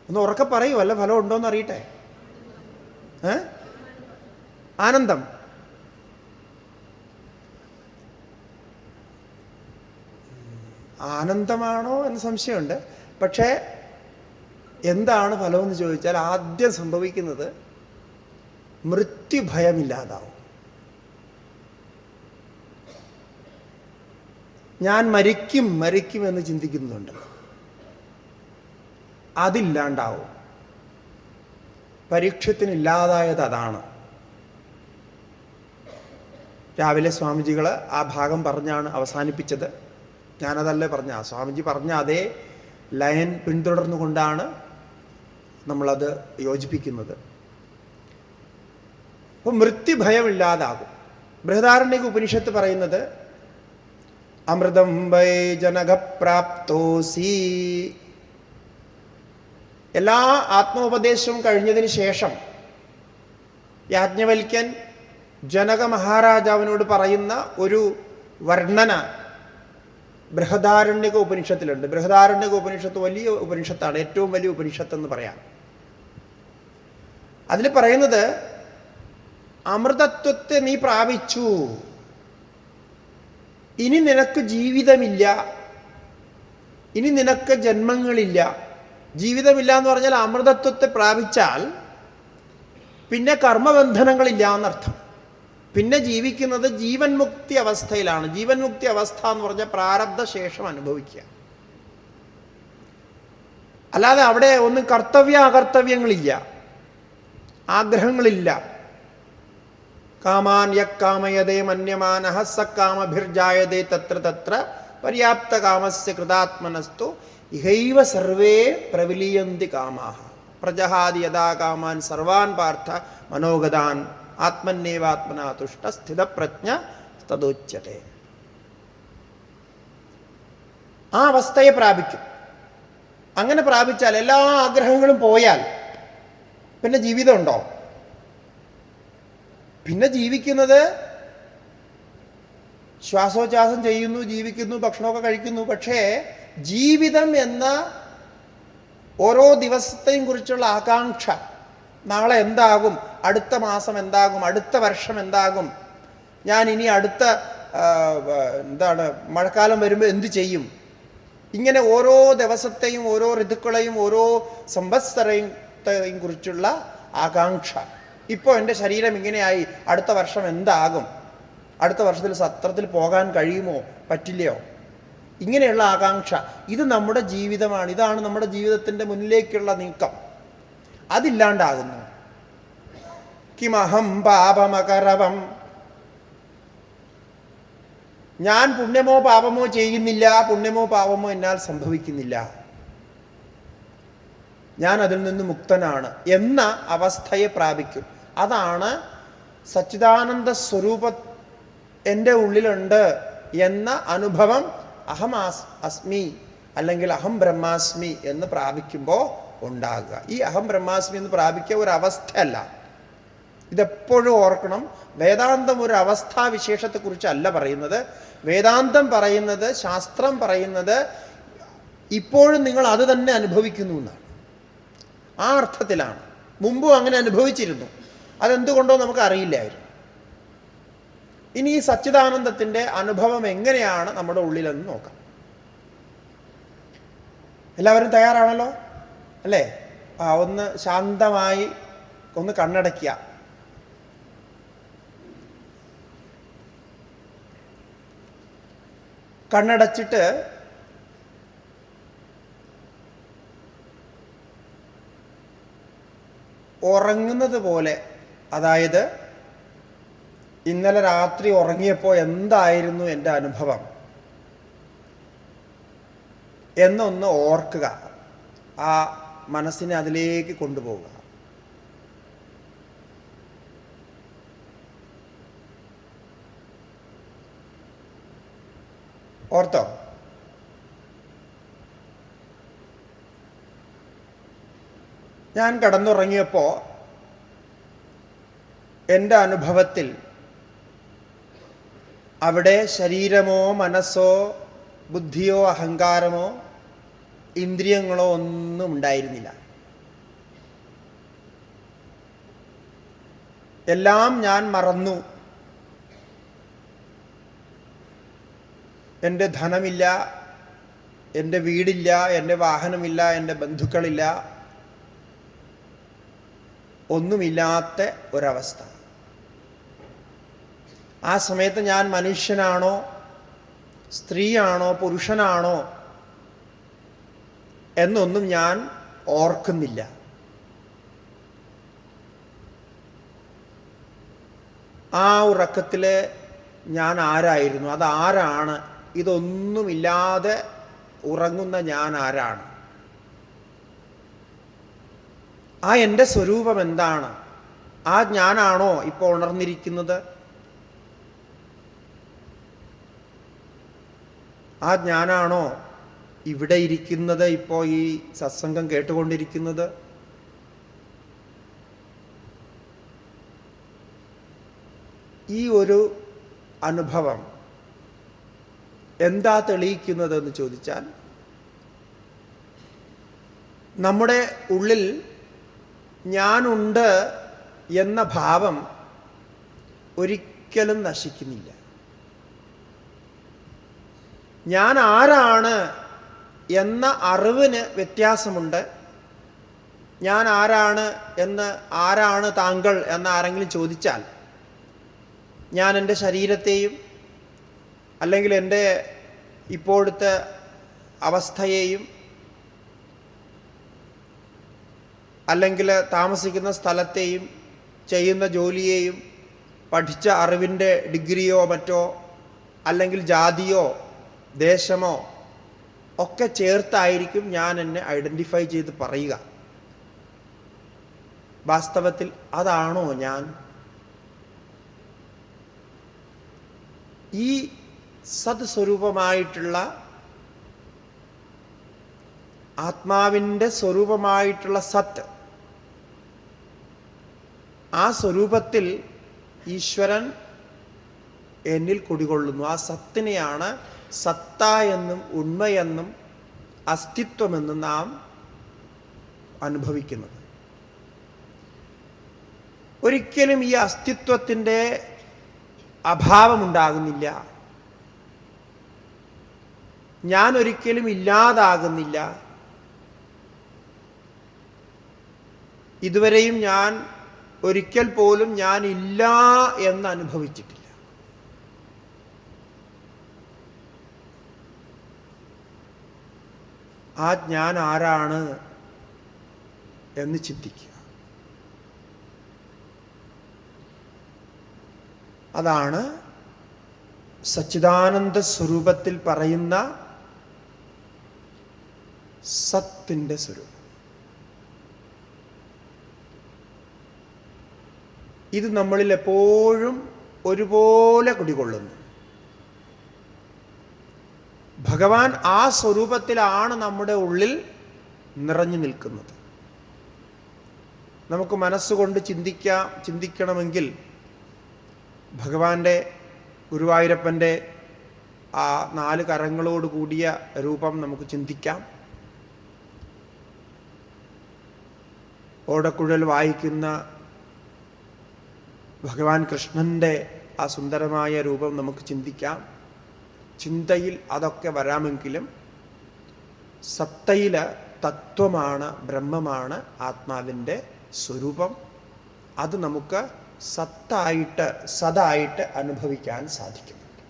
ഒന്ന് ഉറക്കെ പറയൂ, വല്ല ഫലം ഉണ്ടോയെന്ന് അറിയട്ടെ. ആനന്ദം. ആനന്ദമാണോ എന്ന് സംശയമുണ്ട്. പക്ഷേ എന്താണ് ഫലമെന്ന് ചോദിച്ചാൽ ആദ്യം സംഭവിക്കുന്നത് മൃത്യുഭയമില്ലാതാവും. ഞാൻ മരിക്കും എന്ന് ചിന്തിക്കുന്നുണ്ട്. അതില്ലാണ്ടാവും. പരീക്ഷത്തിനില്ലാതായത് അതാണ്. രാവിലെ സ്വാമിജികൾ ആ ഭാഗം പറഞ്ഞാണ് അവസാനിപ്പിച്ചത്. ഞാനതല്ലേ പറഞ്ഞ, സ്വാമിജി പറഞ്ഞ അതേ ലയൻ പിന്തുടർന്നുകൊണ്ടാണ് നമ്മളത് യോജിപ്പിക്കുന്നത്. അപ്പം മൃത്യുഭയമില്ലാതാകും. ബൃഹദാരണ്യക ഉപനിഷത്ത് പറയുന്നത് അമൃതം വൈ ജനകപ്രാപ്തോസി. എല്ലാ ആത്മോപദേശവും കഴിഞ്ഞതിന് ശേഷം യാജ്ഞവൽക്യൻ ജനക മഹാരാജാവിനോട് പറയുന്ന ഒരു വർണ്ണന ബൃഹദാരണ്യക ഉപനിഷത്തിലുണ്ട്. ബൃഹദാരണ്യക ഉപനിഷത്ത് വലിയ ഉപനിഷത്താണ്, ഏറ്റവും വലിയ ഉപനിഷത്തെന്ന് പറയാം. അതിൽ പറയുന്നത് അമൃതത്വത്തെ നീ പ്രാപിച്ചു, ഇനി നിനക്ക് ജീവിതമില്ല, ഇനി നിനക്ക് ജന്മങ്ങളില്ല. ജീവിതമില്ല എന്ന് പറഞ്ഞാൽ അമൃതത്വത്തെ പ്രാപിച്ചാൽ പിന്നെ കർമ്മബന്ധനങ്ങളില്ല എന്നർത്ഥം. പിന്നെ ജീവിക്കുന്നത് ജീവൻ മുക്തി അവസ്ഥയിലാണ്. ജീവൻ മുക്തി അവസ്ഥ എന്ന് പറഞ്ഞാൽ പ്രാരബ്ധ ശേഷം അനുഭവിക്കുക. അല്ലാതെ അവിടെ ഒന്നും അകർത്തവ്യങ്ങളില്ല, ആഗ്രഹങ്ങളില്ല. കാമാൻ യക്കാമയതേ മന്യമാനഃ സക്കാമഭിർജായതേ തത്ര തത്ര പര്യാപ്ത കാമസ്യ കൃതാത്മനസ്തു ഇഹൈവ സർവേ പ്രവിലീയന്തി കാമാഃ പ്രജഹാതി യഥാ കാമാൻ സർവാൻ പാർത്ഥ മനോഗതാൻ ആത്മന്യേവാത്മനാ തുഷ്ട സ്ഥിതപ്രജ്ഞ തദുച്യത്തെ. ആ അവസ്ഥയെ പ്രാപിക്കും. അങ്ങനെ പ്രാപിച്ചാൽ, എല്ലാ ആഗ്രഹങ്ങളും പോയാൽ പിന്നെ ജീവിതമുണ്ടോ? പിന്നെ ജീവിക്കുന്നത് ശ്വാസോച്ഛ്വാസം ചെയ്യുന്നു, ജീവിക്കുന്നു, ഭക്ഷണമൊക്കെ കഴിക്കുന്നു. പക്ഷേ ജീവിതം എന്ന ഓരോ ദിവസത്തെയും കുറിച്ചുള്ള ആകാംക്ഷ, നാളെ എന്താകും, അടുത്ത മാസം എന്താകും, അടുത്ത വർഷം എന്താകും, ഞാൻ ഇനി അടുത്ത മഴക്കാലം വരുമ്പോൾ എന്തു ചെയ്യും, ഇങ്ങനെ ഓരോ ദിവസത്തെയും ഓരോ ഋതുക്കളെയും ഓരോ സംവത്സരത്തെയും കുറിച്ചുള്ള ആകാംക്ഷ. ഇപ്പോൾ എൻ്റെ ശരീരം ഇങ്ങനെയായി, അടുത്ത വർഷം എന്താകും, അടുത്ത വർഷത്തിൽ സത്രത്തിൽ പോകാൻ കഴിയുമോ പറ്റില്ലയോ, ഇങ്ങനെയുള്ള ആകാംക്ഷ. ഇത് നമ്മുടെ ജീവിതമാണ്. ഇതാണ് നമ്മുടെ ജീവിതത്തിൻ്റെ മുന്നിലേക്കുള്ള നീക്കം. അതില്ലാണ്ടാകുന്നു. കിമഹം പാപമകരവം, ഞാൻ പുണ്യമോ പാപമോ ചെയ്യുന്നില്ല, പുണ്യമോ പാപമോ എന്നാൽ സംഭവിക്കുന്നില്ല, ഞാൻ അതിൽ നിന്ന് മുക്തനാണ് എന്ന അവസ്ഥയെ പ്രാപിക്കും. അതാണ് സച്ചിദാനന്ദ സ്വരൂപം എൻ്റെ ഉള്ളിലുണ്ട് എന്ന അനുഭവം അഹം അസ്മി അല്ലെങ്കിൽ അഹം ബ്രഹ്മാസ്മി എന്ന് പ്രാപിക്കുമ്പോൾ ഉണ്ടാകുക. ഈ അഹം ബ്രഹ്മാസ്മി എന്ന് പ്രാപിക്കുക ഒരു അവസ്ഥയല്ല. ഇതെപ്പോഴും ഓർക്കണം. വേദാന്തം ഒരു അവസ്ഥാവിശേഷത്തെക്കുറിച്ചല്ല പറയുന്നത്. വേദാന്തം പറയുന്നത്, ശാസ്ത്രം പറയുന്നത് ഇപ്പോഴും നിങ്ങൾ അത് തന്നെ അനുഭവിക്കുന്നു എന്നാണ്. ആ അർത്ഥത്തിലാണ്. മുമ്പും അങ്ങനെ അനുഭവിച്ചിരുന്നു, അതെന്തുകൊണ്ടോ നമുക്ക് അറിയില്ലായിരുന്നു. ഇനി ഈ സച്ചിദാനന്ദത്തിൻ്റെ അനുഭവം എങ്ങനെയാണ് നമ്മുടെ ഉള്ളിലെന്ന് നോക്കാം. എല്ലാവരും തയ്യാറാണല്ലോ അല്ലേ? ഒന്ന് ശാന്തമായി ഒന്ന് കണ്ണടയ്ക്കുക. കണ്ണടച്ചിട്ട് ഉറങ്ങുന്നത് പോലെ, അതായത് ഇന്നലെ രാത്രി ഉറങ്ങിയപ്പോൾ എന്തായിരുന്നു എൻ്റെ അനുഭവം എന്നൊന്ന് ഓർക്കുക. ആ മനസ്സിനെ അതിലേക്ക് കൊണ്ടുപോവുക. ഓർത്തോ? ഞാൻ കിടന്നുറങ്ങിയപ്പോൾ എൻ്റെ അനുഭവത്തിൽ അവിടെ ശരീരമോ മനസ്സോ ബുദ്ധിയോ അഹങ്കാരമോ ഇന്ദ്രിയങ്ങളോ ഒന്നും ഉണ്ടായിരുന്നില്ല. എല്ലാം ഞാൻ മറന്നു. എൻ്റെ ധനമില്ല, എൻ്റെ വീടില്ല, എൻ്റെ വാഹനമില്ല, എൻ്റെ ബന്ധുക്കളില്ല, ഒന്നുമില്ലാത്ത ഒരവസ്ഥ. ആ സമയത്ത് ഞാൻ മനുഷ്യനാണോ സ്ത്രീയാണോ പുരുഷനാണോ എന്നൊന്നും ഞാൻ ഓർക്കുന്നില്ല. ആ ഉറക്കത്തിൽ ഞാൻ ആരായിരുന്നു, അതാരാണ്, ഇതൊന്നുമില്ലാതെ ഉറങ്ങുന്ന ഞാൻ ആരാണ്, ആ എൻ്റെ സ്വരൂപം എന്താണ്, ആ ഞാനാണോ ഇപ്പോൾ ഉണർന്നിരിക്കുന്നത്, ആ ഞാനാണോ ഇവിടെ ഇരിക്കുന്നത്, ഇപ്പോൾ ഈ സത്സംഗം കേട്ടുകൊണ്ടിരിക്കുന്നത്? ഈ ഒരു അനുഭവം എന്താ തെളിയിക്കുന്നതെന്ന് ചോദിച്ചാൽ, നമ്മുടെ ഉള്ളിൽ ഞാനുണ്ട് എന്ന ഭാവം ഒരിക്കലും നശിക്കുന്നില്ല. ഞാൻ ആരാണ് എന്ന അറിവിന് വ്യത്യാസമുണ്ട്. ഞാൻ ആരാണ് എന്ന്, ആരാണ് താങ്കൾ എന്ന് ആരെങ്കിലും ചോദിച്ചാൽ, ഞാൻ എൻ്റെ ശരീരത്തെയും അല്ലെങ്കിൽ എൻ്റെ ഇപ്പോഴത്തെ അവസ്ഥയെയും അല്ലെങ്കിൽ താമസിക്കുന്ന സ്ഥലത്തെയും ചെയ്യുന്ന ജോലിയെയും പഠിച്ച അറിവിൻ്റെ ഡിഗ്രിയോ മറ്റോ അല്ലെങ്കിൽ ജാതിയോ ദേശമോ ഒക്കെ ചേർത്തായിരിക്കും ഞാൻ എന്നെ ഐഡൻറ്റിഫൈ ചെയ്ത് പറയുക. വാസ്തവത്തിൽ അതാണോ ഞാൻ? ഈ സത് സ്വരൂപമായിട്ടുള്ള ആത്മാവിൻ്റെ സ്വരൂപമായിട്ടുള്ള സത്ത്, ആ സ്വരൂപത്തിൽ ഈശ്വരൻ എന്നിൽ കുടികൊള്ളുന്നു. ആ സത്തിനെയാണ് സത്ത എന്നും ഉണ്മയെന്നും അസ്തിത്വമെന്നും നാം അനുഭവിക്കുന്നത്. ഒരിക്കലും ഈ അസ്തിത്വത്തിൻ്റെ അഭാവമുണ്ടാകുന്നില്ല. ഞാൻ ഒരിക്കലും ഇല്ലാതാകുന്നില്ല. ഇതുവരെയും ഞാൻ ഒരിക്കൽ പോലും ഞാൻ ഇല്ല എന്ന് അനുഭവിച്ചിട്ടില്ല. ആ ഞാൻ ആരാണ് എന്ന് ചിന്തിക്കുക. അതാണ് സച്ചിദാനന്ദ സ്വരൂപത്തിൽ പറയുന്ന സത്തിൻ്റെ സ്വരൂപം. ഇത് നമ്മളിൽ എപ്പോഴും ഒരുപോലെ കുടികൊള്ളുന്നു. ഭഗവാൻ ആ സ്വരൂപത്തിലാണ് നമ്മുടെ ഉള്ളിൽ നിറഞ്ഞു നിൽക്കുന്നത്. നമുക്ക് മനസ്സുകൊണ്ട് ചിന്തിക്കണമെങ്കിൽ ഭഗവാന്റെ, ഗുരുവായൂരപ്പൻ്റെ ആ 4 കരങ്ങളോട് കൂടിയ രൂപം നമുക്ക് ചിന്തിക്കാം. ഓടക്കുഴൽ വായിക്കുന്ന ഭഗവാൻ കൃഷ്ണൻ്റെ ആ സുന്ദരമായ രൂപം നമുക്ക് ചിന്തിക്കാം. ചിന്തയിൽ അതൊക്കെ വരാമെങ്കിലും സത്തയിലെ തത്വമാണ്, ബ്രഹ്മമാണ് ആത്മാവിൻ്റെ സ്വരൂപം. അത് നമുക്ക് സതായിട്ട് അനുഭവിക്കാൻ സാധിക്കുന്നുണ്ട്.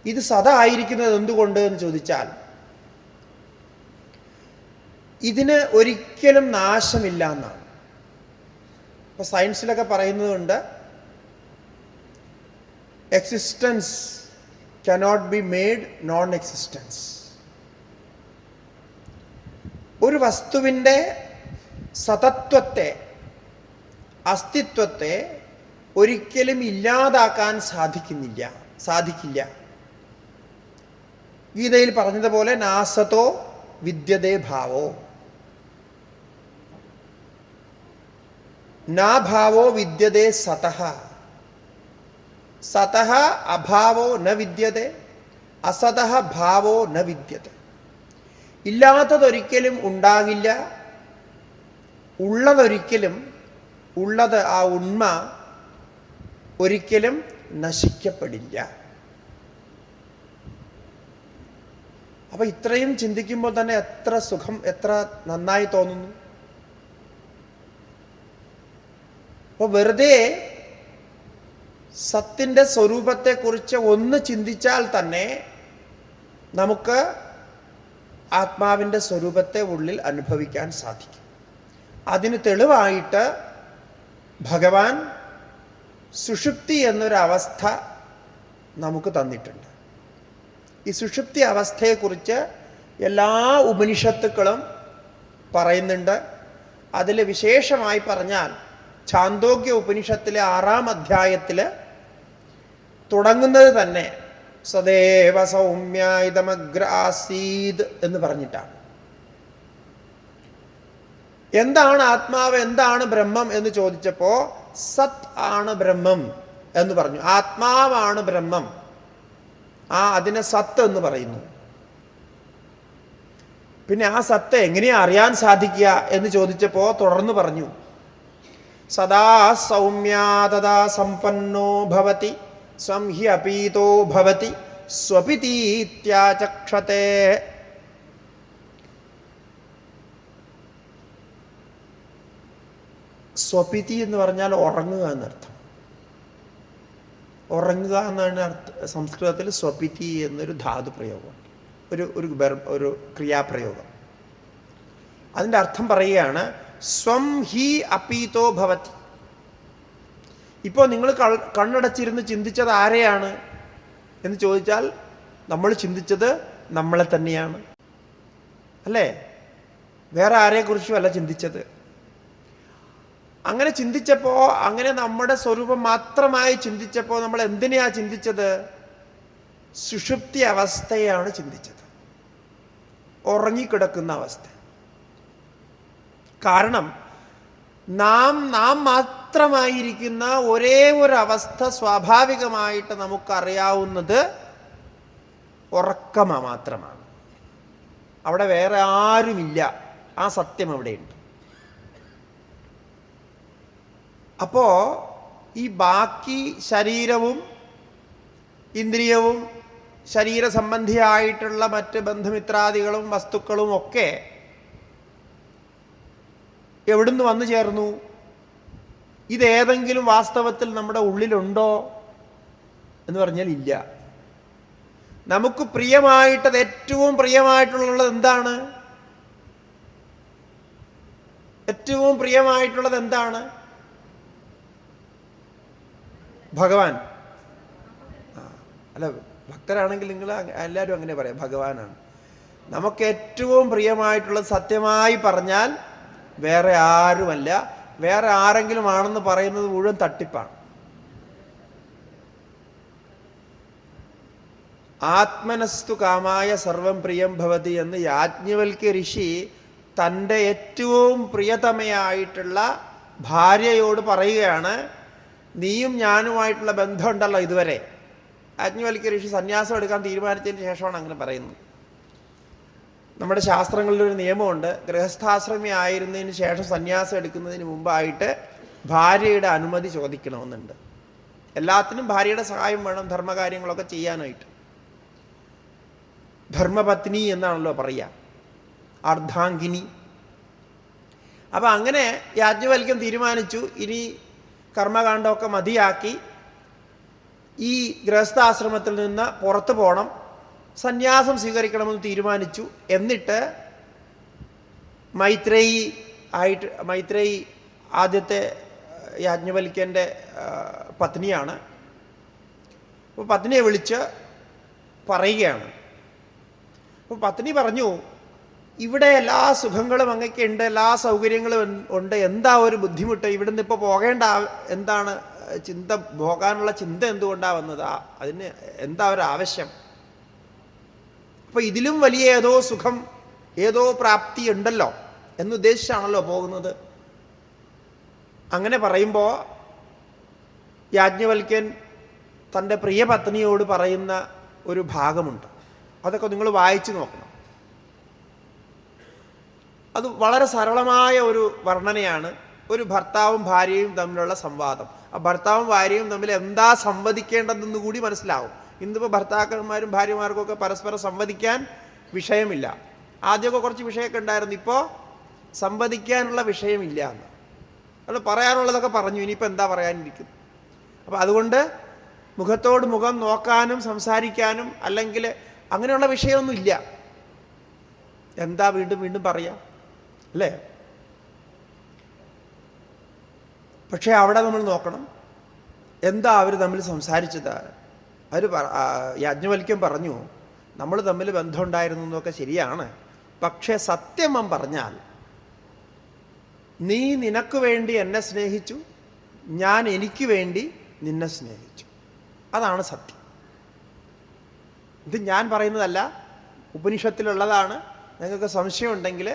ഇത് സതായിരിക്കുന്നത് എന്തുകൊണ്ട് എന്ന് ചോദിച്ചാൽ, ഇതിന് ഒരിക്കലും നാശമില്ല എന്നാണ്. ഇപ്പോൾ സയൻസിലൊക്കെ പറയുന്നതുകൊണ്ട് existence cannot be made non existence. ഒരു വസ്തുവിൻ്റെ സതത്വത്തെ, അസ്തിത്വത്തെ ഒരിക്കലും ഇല്ലാതാക്കാൻ സാധിക്കില്ല. ഗീതയിൽ പറഞ്ഞതുപോലെ നാസതോ വിദ്യതേ ഭാവോ, നാഭാവോ വിദ്യതേ സതഃ, സതഃ അഭാവോ ന വിദ്യതേ, അസതഃ ഭാവോ ന വിദ്യതേ. ഇല്ലാത്തതൊരിക്കലും ഉണ്ടാകില്ല, ഉള്ളത് ആ ഉണ്മ ഒരിക്കലും നശിക്കപ്പെടില്ല. അപ്പം ഇത്രയും ചിന്തിക്കുമ്പോൾ തന്നെ എത്ര സുഖം, എത്ര നന്നായി തോന്നുന്നു. അപ്പോൾ വെറുതെ സത്തിൻ്റെ സ്വരൂപത്തെക്കുറിച്ച് ഒന്ന് ചിന്തിച്ചാൽ തന്നെ നമുക്ക് ആത്മാവിൻ്റെ സ്വരൂപത്തെ ഉള്ളിൽ അനുഭവിക്കാൻ സാധിക്കും. അതിന് തെളിവായിട്ട് ഭഗവാൻ സുഷുപ്തി എന്നൊരവസ്ഥ നമുക്ക് തന്നിട്ടുണ്ട്. ഈ സുഷുപ്തി അവസ്ഥയെക്കുറിച്ച് എല്ലാ ഉപനിഷത്തുക്കളും പറയുന്നുണ്ട്. അതിൽ വിശേഷമായി പറഞ്ഞാൽ ഛാന്തോഗ്യ ഉപനിഷത്തിലെ 6-ാം അധ്യായത്തിൽ തുടങ്ങുന്നത് തന്നെ സദേവ സൗമ്യ ഇദമഗ്ര ആസീത് എന്ന് പറഞ്ഞിട്ടാണ്. എന്താണ് ആത്മാവ്, എന്താണ് ബ്രഹ്മം എന്ന് ചോദിച്ചപ്പോൾ സത് ആണ് ബ്രഹ്മം എന്ന് പറഞ്ഞു. ആത്മാവാണ് ബ്രഹ്മം, അതിനെ സത്ത് എന്ന് പറയുന്നു. പിന്നെ ആ സത്ത് എങ്ങനെയാ അറിയാൻ സാധിക്കുക എന്ന് ചോദിച്ചപ്പോൾ തുടർന്ന് പറഞ്ഞു സദാ സൗമ്യാ തഥാ സമ്പന്നോ ഭവതി സ്വം ഹി അപീതോ ഭവതി സ്വപിതീത്യാചക്ഷതേ. സ്വപിതി എന്ന് പറഞ്ഞാൽ ഉറങ്ങുക എന്നർത്ഥം. ഉറങ്ങുക എന്നാണ് സംസ്കൃതത്തിൽ സ്വപിതി എന്നൊരു ധാതു പ്രയോഗം, ഒരു ക്രിയാപ്രയോഗം. അതിൻ്റെ അർത്ഥം പറയുകയാണ് സ്വം ഹി അപീതോ ഭവതി. ഇപ്പോൾ നിങ്ങൾ കണ്ണടച്ചിരുന്ന് ചിന്തിച്ചത് ആരെയാണ് എന്ന് ചോദിച്ചാൽ നമ്മൾ ചിന്തിച്ചത് നമ്മളെ തന്നെയാണ്, അല്ലേ? വേറെ ആരെക്കുറിച്ചും അല്ല ചിന്തിച്ചത്. അങ്ങനെ ചിന്തിച്ചപ്പോൾ, അങ്ങനെ നമ്മുടെ സ്വരൂപം മാത്രമായി ചിന്തിച്ചപ്പോൾ നമ്മൾ എന്തിനെയാണ് ചിന്തിച്ചത്? സുഷുപ്തി അവസ്ഥയാണ് ചിന്തിച്ചത്, ഉറങ്ങിക്കിടക്കുന്ന അവസ്ഥ. കാരണം നാം മാത്രമായിരിക്കുന്ന ഒരേ ഒരു അവസ്ഥ സ്വാഭാവികമായിട്ട് നമുക്കറിയാവുന്നത് ഉറക്കം മാത്രമാണ്. അവിടെ വേറെ ആരുമില്ല, ആ സത്യം അവിടെയുണ്ട്. അപ്പോൾ ഈ ബാക്കി ശരീരവും ഇന്ദ്രിയവും ശരീരസംബന്ധിയായിട്ടുള്ള മറ്റ് ബന്ധുമിത്രാദികളും വസ്തുക്കളും ഒക്കെ എവിടുന്ന് വന്നു ചേർന്നു? ഇതേതെങ്കിലും വാസ്തവത്തിൽ നമ്മുടെ ഉള്ളിലുണ്ടോ എന്ന് പറഞ്ഞാൽ ഇല്ല. നമുക്ക് പ്രിയമായിട്ടത്, ഏറ്റവും പ്രിയമായിട്ടുള്ളത് എന്താണ്? ഏറ്റവും പ്രിയമായിട്ടുള്ളത് എന്താണ്? ഭഗവാൻ. അല്ല, ഭക്തരാണെങ്കിൽ നിങ്ങൾ എല്ലാവരും അങ്ങനെ പറയാം, ഭഗവാനാണ്. നമുക്ക് ഏറ്റവും പ്രിയമായിട്ടുള്ളത് സത്യമായി പറഞ്ഞാൽ വേറെ ആരുമല്ല. വേറെ ആരെങ്കിലും ആണെന്ന് പറയുന്നത് മുഴുവൻ തട്ടിപ്പാണ്. ആത്മനസ്തു കാമായ സർവം പ്രിയം ഭവതി എന്ന് യാജ്ഞവൽക്യ ഋഷി തൻ്റെ ഏറ്റവും പ്രിയതമയായിട്ടുള്ള ഭാര്യയോട് പറയുകയാണ്. നീയും ഞാനുമായിട്ടുള്ള ബന്ധമുണ്ടല്ലോ ഇതുവരെ. യാജ്ഞവൽക്യ ഋഷി സന്യാസം എടുക്കാൻ തീരുമാനിച്ചതിന് ശേഷമാണ് അങ്ങനെ പറയുന്നത്. നമ്മുടെ ശാസ്ത്രങ്ങളിലൊരു നിയമമുണ്ട്, ഗൃഹസ്ഥാശ്രമി ആയിരുന്നതിന് ശേഷം സന്യാസം എടുക്കുന്നതിന് മുമ്പായിട്ട് ഭാര്യയുടെ അനുമതി ചോദിക്കണമെന്നുണ്ട്. എല്ലാത്തിനും ഭാര്യയുടെ സഹായം വേണം, ധർമ്മകാര്യങ്ങളൊക്കെ ചെയ്യാനായിട്ട്. ധർമ്മപത്നി എന്നാണല്ലോ പറയുക, അർദ്ധാംഗിനി. അപ്പം അങ്ങനെ യാജ്ഞവൽക്യം തീരുമാനിച്ചു, ഇനി കർമ്മകാണ്ഡമൊക്കെ മതിയാക്കി ഈ ഗൃഹസ്ഥാശ്രമത്തിൽ നിന്ന് പുറത്തു പോകണം, സന്യാസം സ്വീകരിക്കണമെന്ന് തീരുമാനിച്ചു. എന്നിട്ട് മൈത്രേയി ആദ്യത്തെ യാജ്ഞവൽക്യൻ്റെ പത്നിയാണ്. അപ്പോൾ പത്നിയെ വിളിച്ച് പറയുകയാണ്. അപ്പോൾ പത്നി പറഞ്ഞു, ഇവിടെ എല്ലാ സുഖങ്ങളും അങ്ങയ്ക്കുണ്ട്, എല്ലാ സൗകര്യങ്ങളും ഉണ്ട്, എന്താ ഒരു ബുദ്ധിമുട്ട്? ഇവിടുന്ന് ഇപ്പോൾ പോകേണ്ട എന്താണ് ചിന്ത, പോകാനുള്ള ചിന്ത എന്തുകൊണ്ടാണ് വന്നത്? അതിന് എന്താ ഒരു ആവശ്യം? അപ്പോൾ ഇതിലും വലിയ ഏതോ സുഖം, ഏതോ പ്രാപ്തി ഉണ്ടല്ലോ എന്നുദ്ദേശിച്ചാണല്ലോ പോകുന്നത്. അങ്ങനെ പറയുമ്പോൾ യാജ്ഞവൽക്യൻ തൻ്റെ പ്രിയ പത്നിയോട് പറയുന്ന ഒരു ഭാഗമുണ്ട്. അതൊക്കെ നിങ്ങൾ വായിച്ചു നോക്കണം. അത് വളരെ സരളമായ ഒരു വർണ്ണനയാണ്. ഒരു ഭർത്താവും ഭാര്യയും തമ്മിലുള്ള സംവാദം. ആ ഭർത്താവും ഭാര്യയും തമ്മിൽ എന്താ സംവദിക്കേണ്ടതെന്ന് കൂടി മനസ്സിലാവും. ഇന്നിപ്പോൾ ഭർത്താക്കന്മാരും ഭാര്യമാർക്കൊക്കെ പരസ്പരം സംവദിക്കാൻ വിഷയമില്ല. ആദ്യമൊക്കെ കുറച്ച് വിഷയമൊക്കെ ഉണ്ടായിരുന്നു, ഇപ്പോൾ സംവദിക്കാനുള്ള വിഷയമില്ല എന്ന്. അത് പറയാനുള്ളതൊക്കെ പറഞ്ഞു, ഇനിയിപ്പോൾ എന്താ പറയാനിരിക്കും. അപ്പോൾ അതുകൊണ്ട് മുഖത്തോട് മുഖം നോക്കാനും സംസാരിക്കാനും അല്ലെങ്കിൽ അങ്ങനെയുള്ള വിഷയമൊന്നുമില്ല. എന്താ വീണ്ടും വീണ്ടും പറയാം അല്ലേ? പക്ഷേ അവിടെ നമ്മൾ നോക്കണം, എന്താ അവർ തമ്മിൽ സംസാരിച്ചത്. അവർ യാജ്ഞവൽക്യം പറഞ്ഞു, നമ്മൾ തമ്മിൽ ബന്ധമുണ്ടായിരുന്നു എന്നൊക്കെ ശരിയാണ്, പക്ഷേ സത്യം പറഞ്ഞാൽ നീ നിനക്ക് വേണ്ടി എന്നെ സ്നേഹിച്ചു, ഞാൻ എനിക്ക് വേണ്ടി നിന്നെ സ്നേഹിച്ചു. അതാണ് സത്യം. ഇത് ഞാൻ പറയുന്നതല്ല, ഉപനിഷത്തിലുള്ളതാണ്. നിങ്ങൾക്ക് സംശയമുണ്ടെങ്കിൽ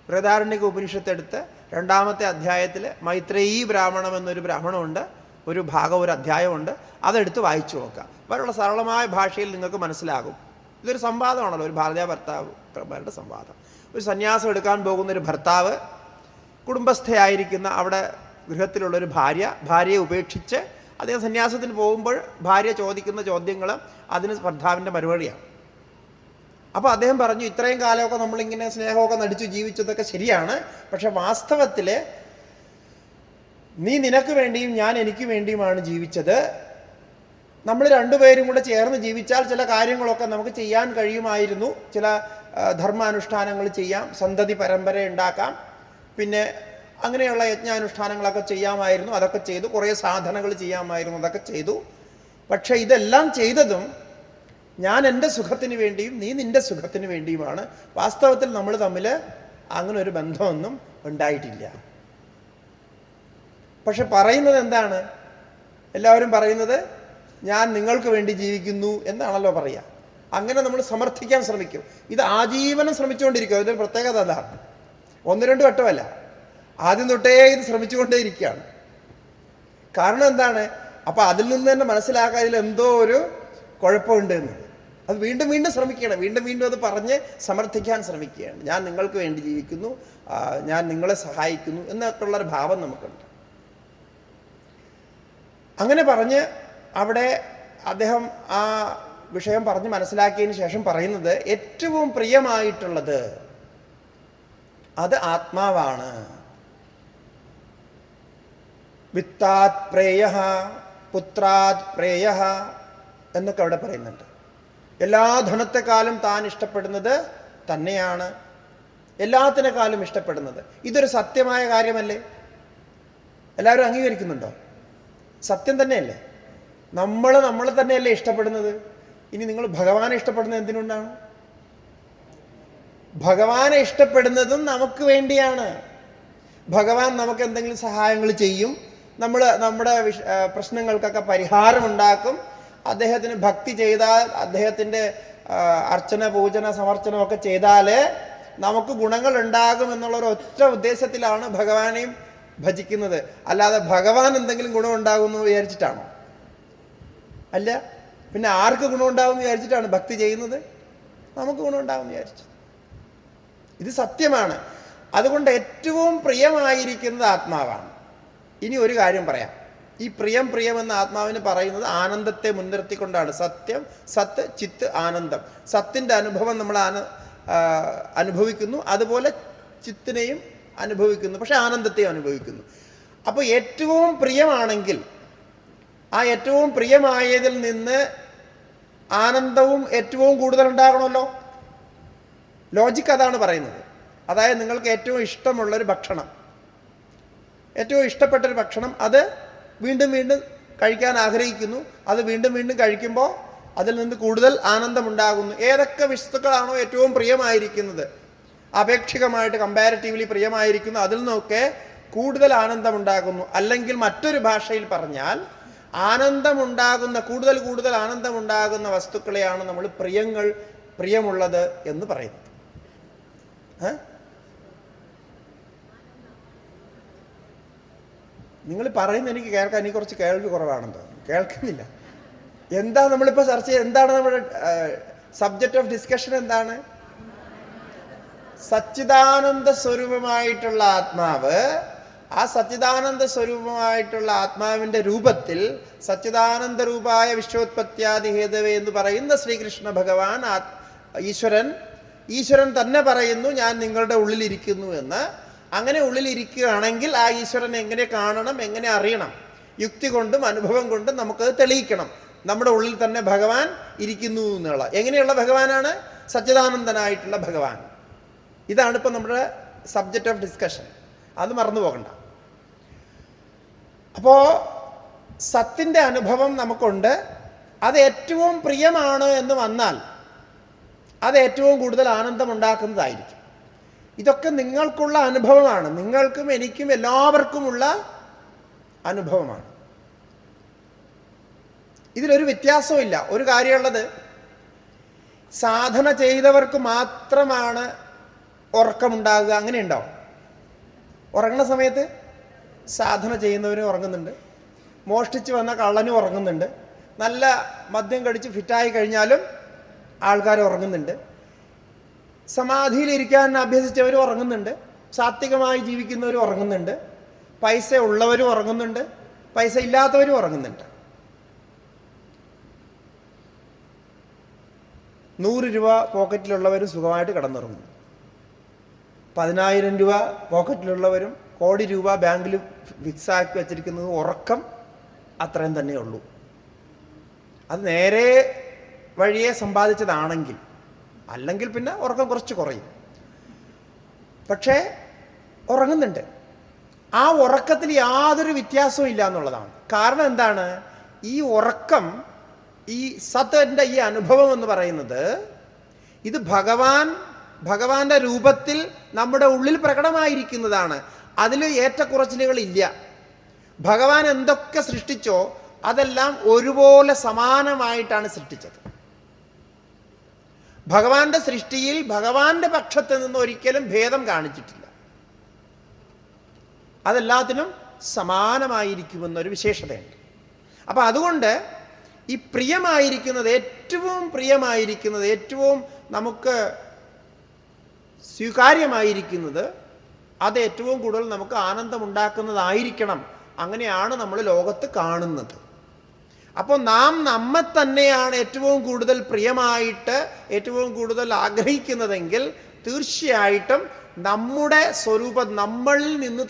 ബൃഹദാരണ്യക ഉപനിഷത്തെടുത്ത് 2-ാമത്തെ അധ്യായത്തിൽ മൈത്രേയീ ബ്രാഹ്മണം എന്നൊരു ബ്രാഹ്മണമുണ്ട്, ഒരു ഭാഗം, ഒരു അധ്യായമുണ്ട്. അതെടുത്ത് വായിച്ചു നോക്കുക. വളരെ സരളമായ ഭാഷയിൽ നിങ്ങൾക്ക് മനസ്സിലാകും. ഇതൊരു സംവാദമാണല്ലോ, ഒരു ഭാര്യ ഭർത്താവുമാരുടെ സംവാദം. ഒരു സന്യാസം എടുക്കാൻ പോകുന്നൊരു ഭർത്താവ്, കുടുംബസ്ഥയായിരിക്കുന്ന അവിടെ ഗൃഹത്തിലുള്ളൊരു ഭാര്യയെ ഉപേക്ഷിച്ച് അദ്ദേഹം സന്യാസത്തിന് പോകുമ്പോൾ ഭാര്യ ചോദിക്കുന്ന ചോദ്യങ്ങൾ അതിന് ഭർത്താവിൻ്റെ മറുപടിയാണ്. അപ്പോൾ അദ്ദേഹം പറഞ്ഞു, ഇത്രയും കാലമൊക്കെ നമ്മളിങ്ങനെ സ്നേഹമൊക്കെ നടിച്ചു ജീവിച്ചതൊക്കെ ശരിയാണ്, പക്ഷെ വാസ്തവത്തിൽ നീ നിനക്ക് വേണ്ടിയും ഞാൻ എനിക്ക് വേണ്ടിയുമാണ് ജീവിച്ചത്. നമ്മൾ രണ്ടുപേരും കൂടെ ചേർന്ന് ജീവിച്ചാൽ ചില കാര്യങ്ങളൊക്കെ നമുക്ക് ചെയ്യാൻ കഴിയുമായിരുന്നു. ചില ധർമാനുഷ്ഠാനങ്ങൾ ചെയ്യാം, സന്തതി പരമ്പര ഉണ്ടാക്കാം, പിന്നെ അങ്ങനെയുള്ള യജ്ഞാനുഷ്ഠാനങ്ങളൊക്കെ ചെയ്യാമായിരുന്നു. അതൊക്കെ ചെയ്തു. കുറേ സാധനകൾ ചെയ്യാമായിരുന്നു, അതൊക്കെ ചെയ്തു. പക്ഷേ ഇതെല്ലാം ചെയ്തതും ഞാൻ എൻ്റെ സുഖത്തിന് വേണ്ടിയും നീ നിൻ്റെ സുഖത്തിന് വേണ്ടിയുമാണ്. വാസ്തവത്തിൽ നമ്മൾ തമ്മിൽ അങ്ങനെ ഒരു ബന്ധമൊന്നും ഉണ്ടായിട്ടില്ല. പക്ഷെ പറയുന്നത് എന്താണ്? എല്ലാവരും പറയുന്നത് ഞാൻ നിങ്ങൾക്ക് വേണ്ടി ജീവിക്കുന്നു എന്നാണല്ലോ പറയുക. അങ്ങനെ നമ്മൾ സമർത്ഥിക്കാൻ ശ്രമിക്കും. ഇത് ആജീവനം ശ്രമിച്ചുകൊണ്ടിരിക്കും. അതിൻ്റെ പ്രത്യേകത അതാണ്. 1-2 വട്ടമല്ല, ആദ്യം തൊട്ടേ ഇത് ശ്രമിച്ചുകൊണ്ടേയിരിക്കുകയാണ്. കാരണം എന്താണ്? അപ്പം അതിൽ നിന്ന് തന്നെ മനസ്സിലാക്കാൻ ഇതിൽ എന്തോ ഒരു കുഴപ്പമുണ്ട് എന്നത്. അത് വീണ്ടും വീണ്ടും ശ്രമിക്കണം, വീണ്ടും വീണ്ടും അത് പറഞ്ഞ് സമർത്ഥിക്കാൻ ശ്രമിക്കുകയാണ്. ഞാൻ നിങ്ങൾക്ക് വേണ്ടി ജീവിക്കുന്നു, ഞാൻ നിങ്ങളെ സഹായിക്കുന്നു എന്നൊക്കെയുള്ളൊരു ഭാവം നമുക്കുണ്ട്. അങ്ങനെ പറഞ്ഞ് അവിടെ അദ്ദേഹം ആ വിഷയം പറഞ്ഞ് മനസ്സിലാക്കിയതിന് ശേഷം പറയുന്നത്, ഏറ്റവും പ്രിയമായിട്ടുള്ളത് അത് ആത്മാവാണ്. വിത്താത് പ്രേയഃ പുത്രാത് പ്രേയഃ എന്നൊക്കെ അവിടെ പറയുന്നുണ്ട്. എല്ലാ ധനത്തെക്കാളും താൻ ഇഷ്ടപ്പെടുന്നത് തന്നെയാണ്, എല്ലാത്തിനേക്കാളും ഇഷ്ടപ്പെടുന്നത്. ഇതൊരു സത്യമായ കാര്യമല്ലേ? എല്ലാവരും അംഗീകരിക്കുന്നുണ്ടോ? സത്യം തന്നെയല്ലേ? നമ്മളെ തന്നെയല്ലേ ഇഷ്ടപ്പെടുന്നത്? ഇനി നിങ്ങൾ ഭഗവാനെ ഇഷ്ടപ്പെടുന്നത് എന്തിനുകൊണ്ടാണ്? ഭഗവാനെ ഇഷ്ടപ്പെടുന്നതും നമുക്ക് വേണ്ടിയാണ്. ഭഗവാൻ നമുക്ക് എന്തെങ്കിലും സഹായങ്ങൾ ചെയ്യും, നമ്മുടെ പ്രശ്നങ്ങൾക്കൊക്കെ പരിഹാരമുണ്ടാക്കും. അദ്ദേഹത്തിന് ഭക്തി ചെയ്താൽ, അദ്ദേഹത്തിൻ്റെ അർച്ചന പൂജന സമർച്ചനമൊക്കെ ചെയ്താൽ നമുക്ക് ഗുണങ്ങൾ ഉണ്ടാകും എന്നുള്ളൊരു ഒറ്റ ഉദ്ദേശത്തിലാണ് ഭഗവാനെയും ഭജിക്കുന്നത്. അല്ലാതെ ഭഗവാൻ എന്തെങ്കിലും ഗുണം ഉണ്ടാകുമെന്ന് വിചാരിച്ചിട്ടാണോ? അല്ല. പിന്നെ ആർക്ക് ഗുണം ഉണ്ടാകുമെന്ന് വിചാരിച്ചിട്ടാണ് ഭക്തി ചെയ്യുന്നത്? നമുക്ക് ഗുണം ഉണ്ടാകുമെന്ന് വിചാരിച്ചു. ഇത് സത്യമാണ്. അതുകൊണ്ട് ഏറ്റവും പ്രിയമായിരിക്കുന്നത് ആത്മാവാണ്. ഇനി ഒരു കാര്യം പറയാം. ഈ പ്രിയം എന്ന ആത്മാവിന് പറയുന്നത് ആനന്ദത്തെ മുൻനിർത്തിക്കൊണ്ടാണ്. സത്യം, സത്ത്, ചിത്ത്, ആനന്ദം. സത്തിൻ്റെ അനുഭവം നമ്മൾ അനുഭവിക്കുന്നു, അതുപോലെ ചിത്തിനെയും അനുഭവിക്കുന്നു, പക്ഷെ ആനന്ദത്തെയും അനുഭവിക്കുന്നു. അപ്പോൾ ഏറ്റവും പ്രിയമാണെങ്കിൽ ആ ഏറ്റവും പ്രിയമായതിൽ നിന്ന് ആനന്ദവും ഏറ്റവും കൂടുതൽ ഉണ്ടാകണമല്ലോ. ലോജിക്ക് അതാണ് പറയുന്നത്. അതായത് നിങ്ങൾക്ക് ഏറ്റവും ഇഷ്ടമുള്ളൊരു ഭക്ഷണം, ഏറ്റവും ഇഷ്ടപ്പെട്ടൊരു ഭക്ഷണം, അത് വീണ്ടും വീണ്ടും കഴിക്കാൻ ആഗ്രഹിക്കുന്നു. അത് വീണ്ടും വീണ്ടും കഴിക്കുമ്പോൾ അതിൽ നിന്ന് കൂടുതൽ ആനന്ദമുണ്ടാകുന്നു. ഏതൊക്കെ വസ്തുക്കളാണോ ഏറ്റവും പ്രിയമായിരിക്കുന്നത്, അപേക്ഷികമായിട്ട് കമ്പാരിറ്റീവ്ലി പ്രിയമായിരിക്കുന്നു, അതിൽ നിന്നൊക്കെ കൂടുതൽ ആനന്ദമുണ്ടാകുന്നു. അല്ലെങ്കിൽ മറ്റൊരു ഭാഷയിൽ പറഞ്ഞാൽ ആനന്ദമുണ്ടാകുന്ന കൂടുതൽ ആനന്ദമുണ്ടാകുന്ന വസ്തുക്കളെയാണ് നമ്മൾ പ്രിയമുള്ളത് എന്ന് പറയുന്നത്. നിങ്ങൾ പറയുന്നത് എനിക്ക് കേൾക്കാൻ, എനിക്ക് കുറച്ച് കേൾവി കുറവാണെന്ന് തോന്നുന്നു. കേൾക്കുന്നില്ല. എന്താ നമ്മളിപ്പോൾ ചർച്ച ചെയ്യുക? എന്താണ് നമ്മുടെ സബ്ജക്റ്റ് ഓഫ് ഡിസ്കഷൻ? എന്താണ്? സച്ചിദാനന്ദ സ്വരൂപമായിട്ടുള്ള ആത്മാവ്. ആ സച്ചിദാനന്ദ സ്വരൂപമായിട്ടുള്ള ആത്മാവിൻ്റെ രൂപത്തിൽ സച്ചിദാനന്ദ രൂപായ വിശ്വോത്പത്യാദി ഹേതവേ എന്ന് പറയുന്ന ശ്രീകൃഷ്ണ ഭഗവാൻ, ഈശ്വരൻ തന്നെ പറയുന്നു ഞാൻ നിങ്ങളുടെ ഉള്ളിലിരിക്കുന്നു എന്ന്. അങ്ങനെ ഉള്ളിലിരിക്കുകയാണെങ്കിൽ ആ ഈശ്വരനെ എങ്ങനെ കാണണം, എങ്ങനെ അറിയണം? യുക്തി കൊണ്ടും അനുഭവം കൊണ്ടും നമുക്കത് തെളിയിക്കണം. നമ്മുടെ ഉള്ളിൽ തന്നെ ഭഗവാൻ ഇരിക്കുന്നു എന്നുള്ള. എങ്ങനെയുള്ള ഭഗവാനാണ്? സച്ചിദാനന്ദനായിട്ടുള്ള ഭഗവാൻ. ഇതാണ് ഇപ്പം നമ്മുടെ സബ്ജക്റ്റ് ഓഫ് ഡിസ്കഷൻ. അത് മറന്നു പോകണ്ട. അപ്പോൾ സത്തിൻ്റെ അനുഭവം നമുക്കുണ്ട്. അത് ഏറ്റവും പ്രിയമാണ് എന്ന് വന്നാൽ അത് ഏറ്റവും കൂടുതൽ ആനന്ദമുണ്ടാക്കുന്നതായിരിക്കും. ഇതൊക്കെ നിങ്ങൾക്കുള്ള അനുഭവമാണ്. നിങ്ങൾക്കും എനിക്കും എല്ലാവർക്കുമുള്ള അനുഭവമാണ്. ഇതിലൊരു വ്യത്യാസവും ഇല്ല. ഒരു കാര്യമുള്ളത്, സാധന ചെയ്തവർക്ക് മാത്രമാണ് ഉറക്കമുണ്ടാകുക. അങ്ങനെയുണ്ടോ? ഉറങ്ങുന്ന സമയത്ത് സാധന ചെയ്യുന്നവരും ഉറങ്ങുന്നുണ്ട്, മോഷ്ടിച്ച് വന്ന കള്ളനും ഉറങ്ങുന്നുണ്ട്, നല്ല മദ്യം കടിച്ച് ഫിറ്റായി കഴിഞ്ഞാലും ആൾക്കാർ ഉറങ്ങുന്നുണ്ട്, സമാധിയിലിരിക്കാൻ അഭ്യസിച്ചവരും ഉറങ്ങുന്നുണ്ട്, സാത്വികമായി ജീവിക്കുന്നവരും ഉറങ്ങുന്നുണ്ട്, പൈസ ഉള്ളവരും ഉറങ്ങുന്നുണ്ട്, പൈസ ഇല്ലാത്തവരും ഉറങ്ങുന്നുണ്ട്. 100 രൂപ പോക്കറ്റിലുള്ളവരും സുഖമായിട്ട് കിടന്നുറങ്ങുന്നു. 10,000 രൂപ പോക്കറ്റിലുള്ളവരും കോടി രൂപ ബാങ്കിൽ ഫിക്സാക്കി വച്ചിരിക്കുന്നത് ഉറക്കം അത്രയും തന്നെ ഉള്ളൂ. അത് നേരെ വഴിയെ സമ്പാദിച്ചതാണെങ്കിൽ, അല്ലെങ്കിൽ പിന്നെ ഉറക്കം കുറച്ച് കുറയും. പക്ഷേ ഉറങ്ങുന്നുണ്ട്. ആ ഉറക്കത്തിൽ യാതൊരു വ്യത്യാസവും ഇല്ല എന്നുള്ളതാണ്. കാരണം എന്താണ്? ഈ ഉറക്കം, ഈ സത്തിൻ്റെ ഈ അനുഭവം എന്ന് പറയുന്നത്, ഇത് ഭഗവാന്റെ രൂപത്തിൽ നമ്മുടെ ഉള്ളിൽ പ്രകടമായിരിക്കുന്നതാണ്. അതിൽ ഏറ്റക്കുറച്ചിലുകളില്ല. ഭഗവാൻ എന്തൊക്കെ സൃഷ്ടിച്ചോ അതെല്ലാം ഒരുപോലെ സമാനമായിട്ടാണ് സൃഷ്ടിച്ചത്. ഭഗവാന്റെ സൃഷ്ടിയിൽ ഭഗവാന്റെ പക്ഷത്ത് നിന്ന് ഒരിക്കലും ഭേദം കാണിച്ചിട്ടില്ല. അതെല്ലാത്തിനും സമാനമായിരിക്കുമെന്നൊരു വിശേഷതയുണ്ട്. അപ്പം അതുകൊണ്ട് ഈ പ്രിയമായിരിക്കുന്നത്, ഏറ്റവും പ്രിയമായിരിക്കുന്നത്, ഏറ്റവും നമുക്ക് സ്വീകാര്യമായിരിക്കുന്നത്, അത് ഏറ്റവും കൂടുതൽ നമുക്ക് ആനന്ദമുണ്ടാക്കുന്നതായിരിക്കണം. അങ്ങനെയാണ് നമ്മൾ ലോകത്ത് കാണുന്നത്. അപ്പോൾ നാം നമ്മെ തന്നെയാണ് ഏറ്റവും കൂടുതൽ പ്രിയമായിട്ട്, ഏറ്റവും കൂടുതൽ ആഗ്രഹിക്കുന്നതെങ്കിൽ തീർച്ചയായിട്ടും നമ്മുടെ സ്വരൂപം, നമ്മിൽ നിന്ന്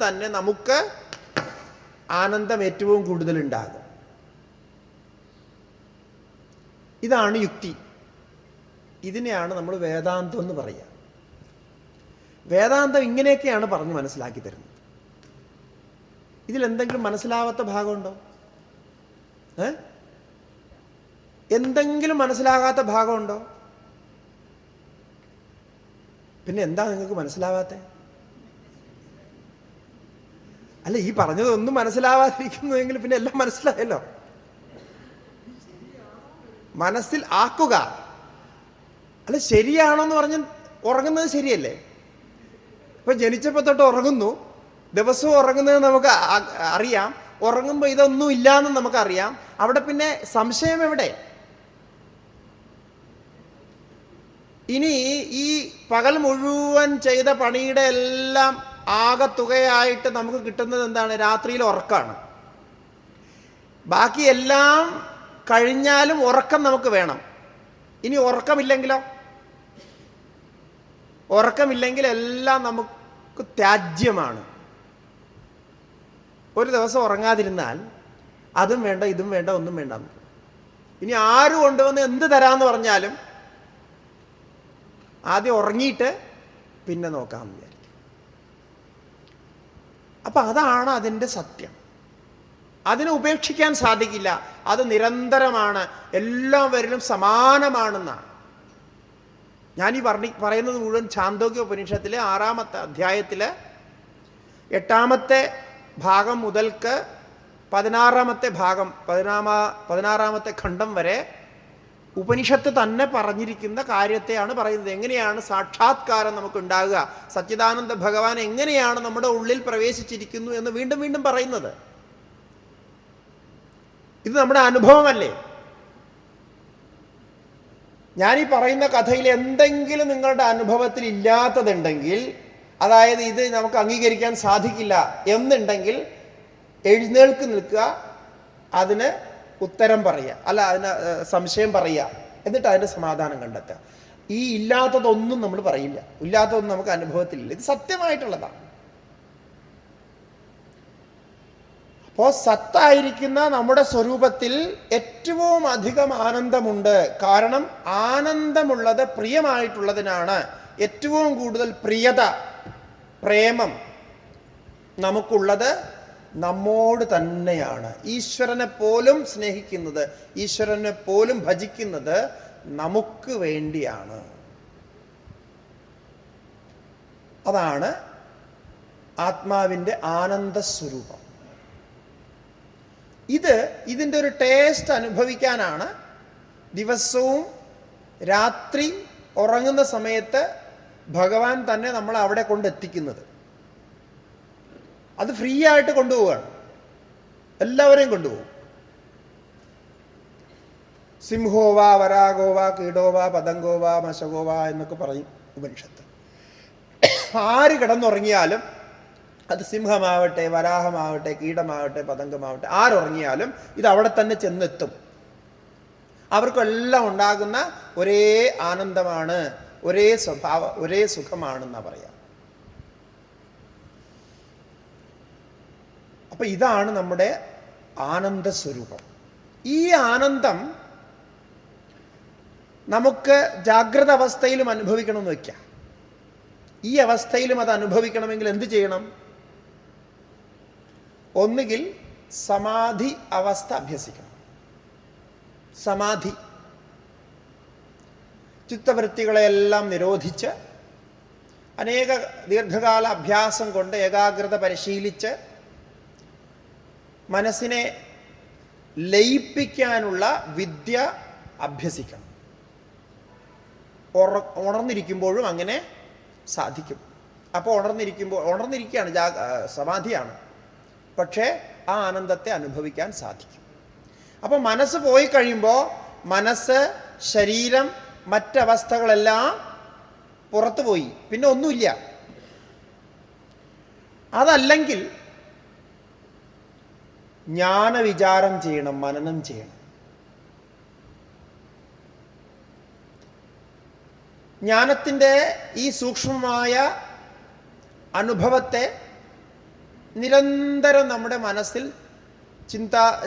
തന്നെ നമുക്ക് ആനന്ദം ഏറ്റവും കൂടുതൽ ഉണ്ടാകും. ഇതാണ് യുക്തി. ഇതിനെയാണ് നമ്മൾ വേദാന്തം എന്ന് പറയുക. വേദാന്തം ഇങ്ങനെയൊക്കെയാണ് പറഞ്ഞ് മനസ്സിലാക്കി തരുന്നത്. ഇതിലെന്തെങ്കിലും മനസ്സിലാവാത്ത ഭാഗമുണ്ടോ? എന്തെങ്കിലും മനസ്സിലാകാത്ത ഭാഗമുണ്ടോ? പിന്നെ എന്താ നിങ്ങൾക്ക് മനസ്സിലാവാത്ത? അല്ല, ഈ പറഞ്ഞതൊന്നും മനസ്സിലാവാതിരിക്കുന്നുവെങ്കിൽ പിന്നെ എല്ലാം മനസ്സിലായല്ലോ. മനസ്സിൽ ആക്കുക. അല്ല, ശരിയാണോന്ന് പറഞ്ഞ് ഉറങ്ങുന്നത് ശരിയല്ലേ? ഇപ്പം ജനിച്ചപ്പോൾ തൊട്ട് ഉറങ്ങുന്നു, ദിവസവും ഉറങ്ങുന്നത് നമുക്ക് അറിയാം. ഉറങ്ങുമ്പോൾ ഇതൊന്നും ഇല്ലാന്ന് നമുക്കറിയാം. അവിടെ പിന്നെ സംശയം എവിടെ? ഇനി ഈ പകൽ മുഴുവൻ ചെയ്ത പണിയുടെ എല്ലാം ആകത്തുകയായിട്ട് നമുക്ക് കിട്ടുന്നത് എന്താണ്? രാത്രിയിൽ ഉറക്കമാണ്. ബാക്കി എല്ലാം കഴിഞ്ഞാലും ഉറക്കം നമുക്ക് വേണം. ഇനി ഉറക്കമില്ലെങ്കിലോ? ഉറക്കമില്ലെങ്കിൽ എല്ലാം നമുക്ക് ത്യാജ്യമാണ്. ഒരു ദിവസം ഉറങ്ങാതിരുന്നാൽ അതും വേണ്ട, ഇതും വേണ്ട, ഒന്നും വേണ്ട. ഇനി ആര് കൊണ്ടുവന്ന് എന്ത് തരാമെന്ന് പറഞ്ഞാലും ആദ്യം ഉറങ്ങിയിട്ട് പിന്നെ നോക്കാമെന്ന് വിചാരിക്കും. അപ്പം അതാണ് അതിൻ്റെ സത്യം. അതിനെ ഉപേക്ഷിക്കാൻ സാധിക്കില്ല. അത് നിരന്തരമാണ്, എല്ലാവരിലും സമാനമാണെന്നാണ്. ഞാനീ പറയുന്നത് മുഴുവൻ ഛാന്തോക്യ ഉപനിഷത്തിലെ 6-ാമത്തെ അധ്യായത്തിലെ 8-ാമത്തെ ഭാഗം മുതൽക്ക് 16-ാമത്തെ ഭാഗം, 16-ാമത്തെ ഖണ്ഡം വരെ ഉപനിഷത്ത് തന്നെ പറഞ്ഞിരിക്കുന്ന കാര്യത്തെയാണ് പറയുന്നത്. എങ്ങനെയാണ് സാക്ഷാത്കാരം നമുക്കുണ്ടാകുക, സച്ചിദാനന്ദ ഭഗവാൻ എങ്ങനെയാണ് നമ്മുടെ ഉള്ളിൽ പ്രവേശിച്ചിരിക്കുന്നു എന്ന് വീണ്ടും വീണ്ടും പറയുന്നത്. ഇത് നമ്മുടെ അനുഭവമല്ലേ? ഞാനീ പറയുന്ന കഥയിൽ എന്തെങ്കിലും നിങ്ങളുടെ അനുഭവത്തിൽ ഇല്ലാത്തതുണ്ടെങ്കിൽ, അതായത് ഇത് നമുക്ക് അംഗീകരിക്കാൻ സാധിക്കില്ല എന്നുണ്ടെങ്കിൽ എഴുന്നേൽക്ക് നിൽക്കുക, അതിന് ഉത്തരം പറയുക, അല്ല അതിന് സംശയം പറയുക, എന്നിട്ട് അതിൻ്റെ സമാധാനം കണ്ടെത്തുക. ഈ ഇല്ലാത്തതൊന്നും നമ്മൾ പറയില്ല, ഇല്ലാത്തതൊന്നും നമുക്ക് അനുഭവത്തിലില്ല. ഇത് സത്യമായിട്ടുള്ളതാണ്. അപ്പോൾ സത്തായിരിക്കുന്ന നമ്മുടെ സ്വരൂപത്തിൽ ഏറ്റവും അധികം ആനന്ദമുണ്ട്. കാരണം ആനന്ദമുള്ളത് പ്രിയമായിട്ടുള്ളതിനാണ്. ഏറ്റവും കൂടുതൽ പ്രിയത, പ്രേമം നമുക്കുള്ളത് നമ്മോട് തന്നെയാണ്. ഈശ്വരനെ പോലും സ്നേഹിക്കുന്നത്, ഈശ്വരനെ പോലും ഭജിക്കുന്നത് നമുക്ക് വേണ്ടിയാണ്. അതാണ് ആത്മാവിൻ്റെ ആനന്ദസ്വരൂപം. ഇതിൻ്റെ ഒരു ടേസ്റ്റ് അനുഭവിക്കാനാണ് ദിവസവും രാത്രി ഉറങ്ങുന്ന സമയത്ത് ഭഗവാൻ തന്നെ നമ്മളെ അവിടെ കൊണ്ടെത്തിക്കുന്നത്. അത് ഫ്രീ ആയിട്ട് കൊണ്ടുപോവുകയാണ്, എല്ലാവരെയും കൊണ്ടുപോകും. സിംഹോവ വരാഗോവ കീടോവ പതംഗോവ മശകോവ എന്നൊക്കെ പറയും ഉപനിഷത്ത്. ആര് കിടന്നുറങ്ങിയാലും, അത് സിംഹമാവട്ടെ വരാഹമാവട്ടെ കീടമാവട്ടെ പതംഗമാവട്ടെ, ആരുറങ്ങിയാലും ഇത് അവിടെ തന്നെ ചെന്നെത്തും. അവർക്കെല്ലാം ഉണ്ടാകുന്ന ഒരേ ആനന്ദമാണ്, ഒരേ സ്വഭാവം, ഒരേ സുഖമാണെന്നാണ് പറയാം. അപ്പം ഇതാണ് നമ്മുടെ ആനന്ദസ്വരൂപം. ഈ ആനന്ദം നമുക്ക് ജാഗ്രത അവസ്ഥയിലും അനുഭവിക്കണമെന്ന് വയ്ക്കാം. ഈ അവസ്ഥയിലും അത് അനുഭവിക്കണമെങ്കിൽ എന്ത് ചെയ്യണം? ഒന്നുകിൽ സമാധി അവസ്ഥ അഭ്യസിക്കണം. സമാധി, ചിത്തവൃത്തികളെല്ലാം നിരോധിച്ച് അനേക ദീർഘകാല അഭ്യാസം കൊണ്ട് ഏകാഗ്രത പരിശീലിച്ച് മനസ്സിനെ ലയിപ്പിക്കാനുള്ള വിദ്യ അഭ്യസിക്കണം. ഉണർന്നിരിക്കുമ്പോഴും അങ്ങനെ സാധിക്കും. അപ്പോൾ ഉണർന്നിരിക്കുകയാണ്, സമാധിയാണ്, പക്ഷേ ആ ആനന്ദത്തെ അനുഭവിക്കാൻ സാധിക്കും. അപ്പോൾ മനസ്സ് പോയി കഴിയുമ്പോൾ മനസ്സ്, ശരീരം, മറ്റവസ്ഥകളെല്ലാം പുറത്തു പോയി, പിന്നെ ഒന്നുമില്ല. അതല്ലെങ്കിൽ ജ്ഞാനവിചാരം ചെയ്യണം, മനനം ചെയ്യണം. ജ്ഞാനത്തിൻ്റെ ഈ സൂക്ഷ്മമായ അനുഭവത്തെ നിരന്തരം നമ്മുടെ മനസ്സിൽ